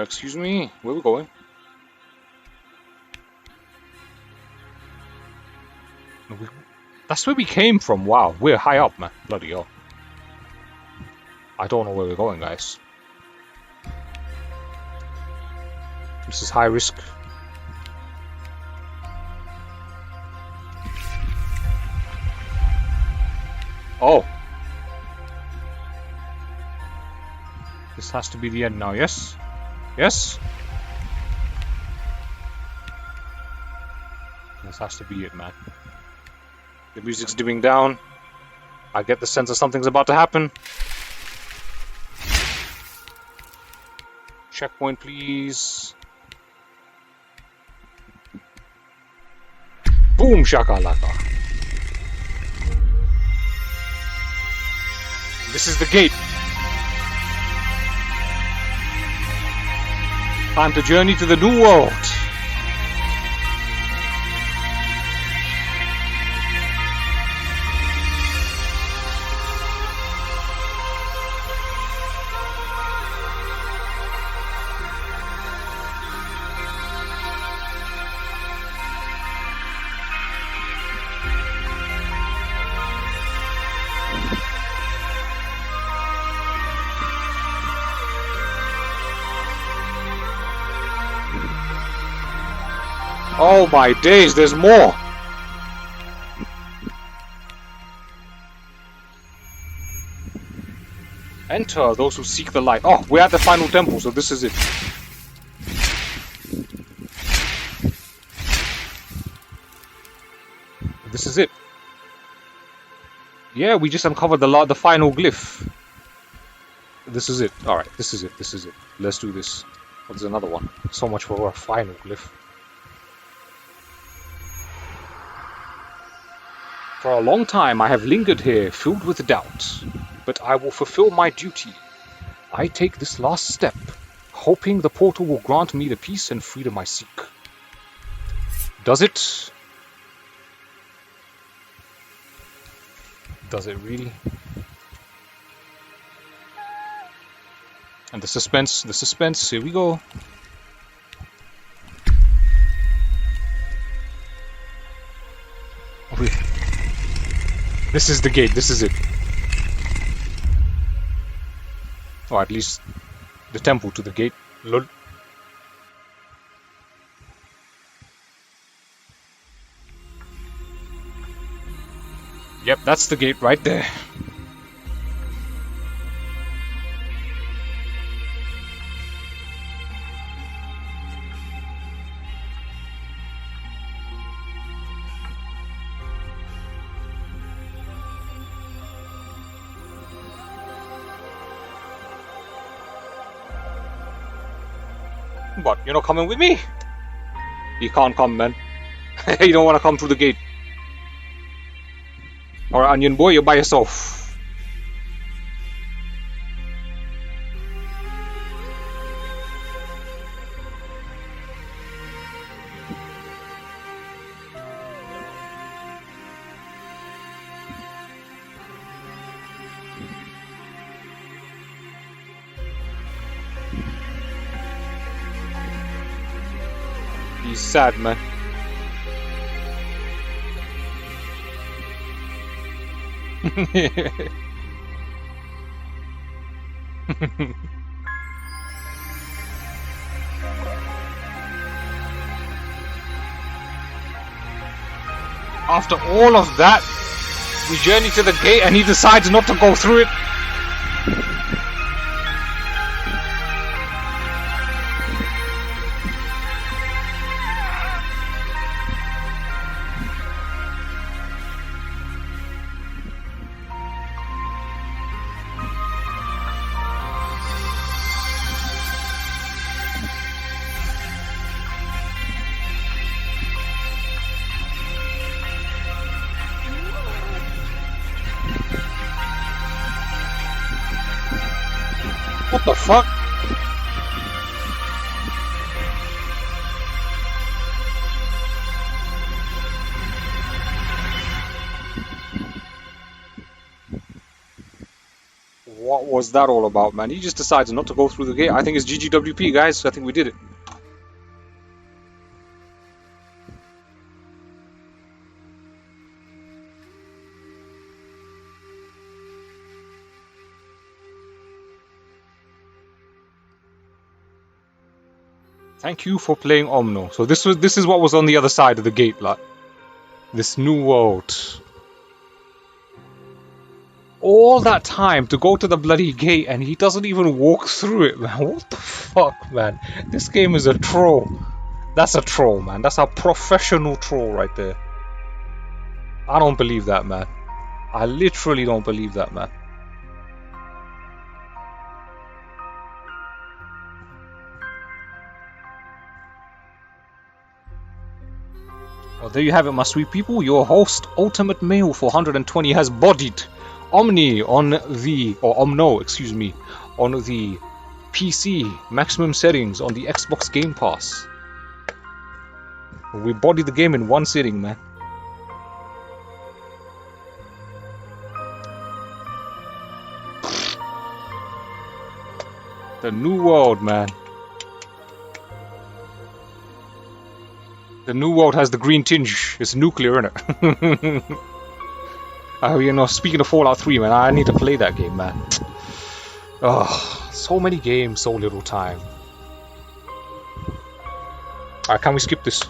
Excuse me, where are we going? That's where we came from. Wow, we're high up, man. Bloody hell. I don't know where we're going, guys. This is high risk. Oh. This has to be the end now, yes? Yes? This has to be it, man. The music's dimming down. I get the sense that something's about to happen. Checkpoint, please. Boom shakalaka. This is the gate. Time to journey to the new world. Oh my days, there's more! Enter those who seek the light. Oh, we're at the final temple, so this is it. This is it. Yeah, we just uncovered the final glyph. This is it. Alright, this is it, this is it. Let's do this. Oh, there's another one. So much for our final glyph. For a long time I have lingered here, filled with doubt, but I will fulfill my duty. I take this last step, hoping the portal will grant me the peace and freedom I seek. Does it? Does it really? And the suspense, here we go. This is the gate, this is it. Or at least the temple to the gate. Lol. Yep, that's the gate right there. What, you're not coming with me? You can't come, man. You don't want to come through the gate. Alright, Onion Boy, you're by yourself. He's sad, man. After all of that, we journey to the gate and he decides not to go through it. What the fuck? What was that all about, man? He just decides not to go through the gate. I think it's GGWP, guys. I think we did it. Thank you for playing Omno. So this is what was on the other side of the gate, like this new world. All that time to go to the bloody gate and he doesn't even walk through it, man. What the fuck, man? This game is a troll. That's a troll, man. That's a professional troll right there. I don't believe that, man. I literally don't believe that, man. Well, there you have it, my sweet people. Your host, Ultimate Male for 120, has bodied Omni on the, or Omno, excuse me, on the PC maximum settings on the Xbox Game Pass. We bodied the game in one sitting, man. The new world, man. The new world has the green tinge. It's nuclear, innit? You know, speaking of Fallout 3, man, I need to play that game, man. Oh, so many games, so little time. Alright, can we skip this?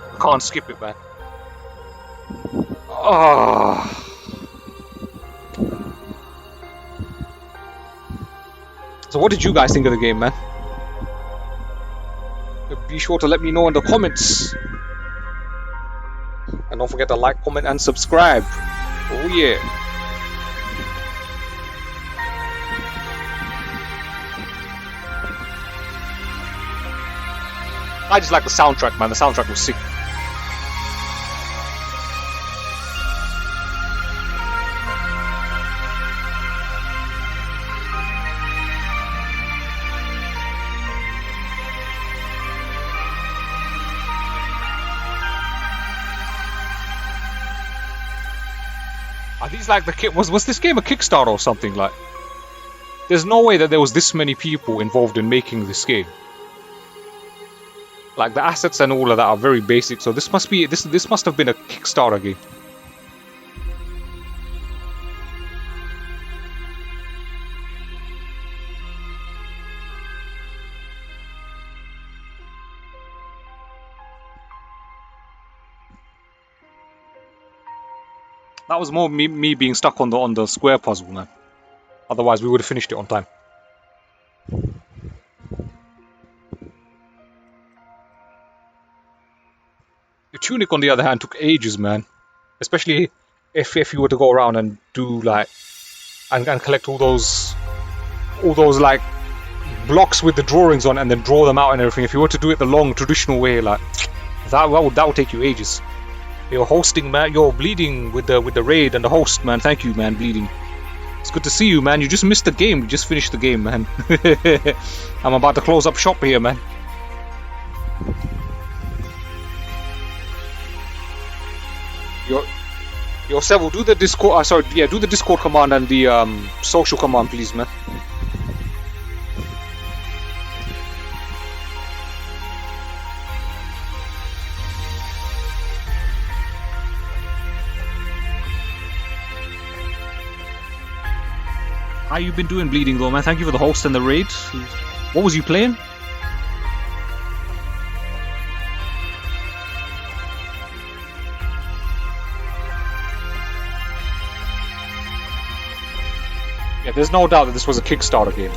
I can't skip it, man. Oh. So what did you guys think of the game, man? Be sure to let me know in the comments. And don't forget to like, comment, and subscribe. Oh yeah. I just like the soundtrack, man. The soundtrack was sick. Are these like the kit? Was this game a Kickstarter or something? Like, there's no way that there was this many people involved in making this game. Like, the assets and all of that are very basic, so this must be this must have been a Kickstarter game. That was more me being stuck on the square puzzle, man. Otherwise, we would have finished it on time. The tunic, on the other hand, took ages, man. Especially if you were to go around and do like and collect all those like blocks with the drawings on and then draw them out and everything. If you were to do it the long traditional way, like that would take you ages. You're hosting, man. You're bleeding with the raid and the host, man. Thank you, man. Bleeding. It's good to see you, man. You just missed the game. You just finished the game, man. I'm about to close up shop here, man. Yourself will do the Discord. Do the Discord command and the social command, please, man. How you been doing, Bleeding, though, man? Thank you for the host and the raid. What was you playing? Yeah, there's no doubt that this was a Kickstarter game.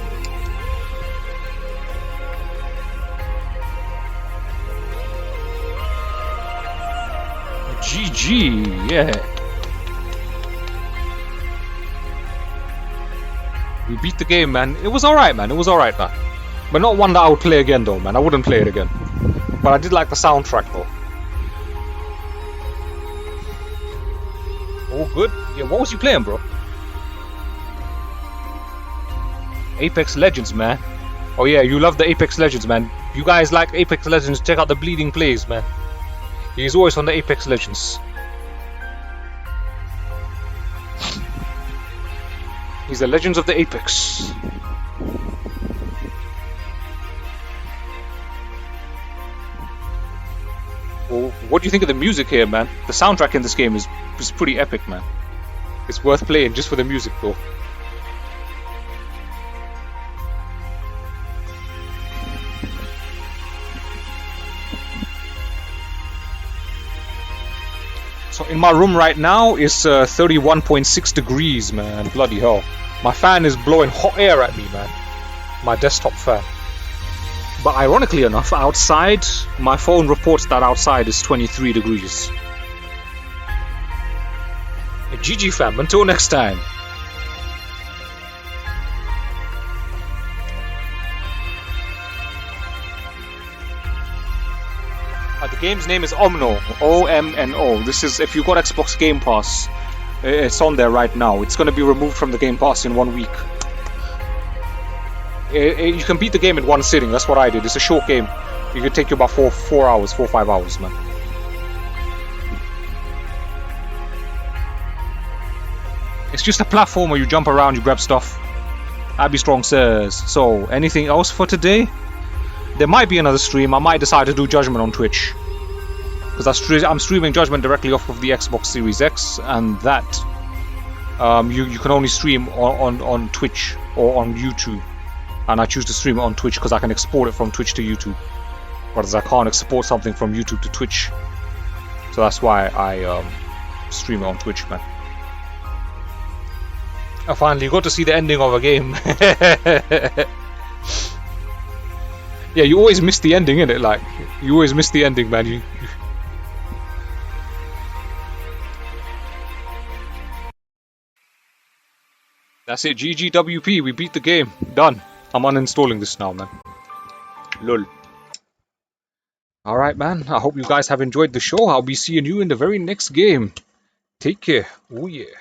GG, yeah. We beat the game, man. It was alright, man. It was alright, man. But not one that I would play again, though, man. I wouldn't play it again. But I did like the soundtrack, though. Oh, good. Yeah, what was you playing, bro? Apex Legends, man. Oh, yeah, you love the Apex Legends, man. You guys like Apex Legends, check out the Bleeding plays, man. He's always on the Apex Legends. He's the Legends of the Apex. Well, what do you think of the music here, man? The soundtrack in this game is pretty epic, man. It's worth playing just for the music, though. So in my room right now it's 31.6 degrees, man. Bloody hell. My fan is blowing hot air at me, man. My desktop fan. But ironically enough, outside, my phone reports that outside is 23 degrees. GG fam, until next time. The game's name is Omno, O-M-N-O. This is, if you've got Xbox Game Pass, it's on there right now. It's going to be removed from the Game Pass in 1 week. You can beat the game in one sitting, that's what I did. It's a short game. It could take you about 4 or 5 hours, man. It's just a platformer, you jump around, you grab stuff. Abby Strong says. So, anything else for today? There might be another stream. I might decide to do Judgment on Twitch. Because I'm streaming Judgment directly off of the Xbox Series X, and that you can only stream on Twitch or on YouTube. And I choose to stream it on Twitch because I can export it from Twitch to YouTube. Whereas I can't export something from YouTube to Twitch. So that's why I stream it on Twitch, man. I finally got to see the ending of a game. Yeah, you always miss the ending, innit? Like, you always miss the ending, man. That's it, GGWP, we beat the game. Done. I'm uninstalling this now, man. Lol. Alright, man. I hope you guys have enjoyed the show. I'll be seeing you in the very next game. Take care. Oh, yeah.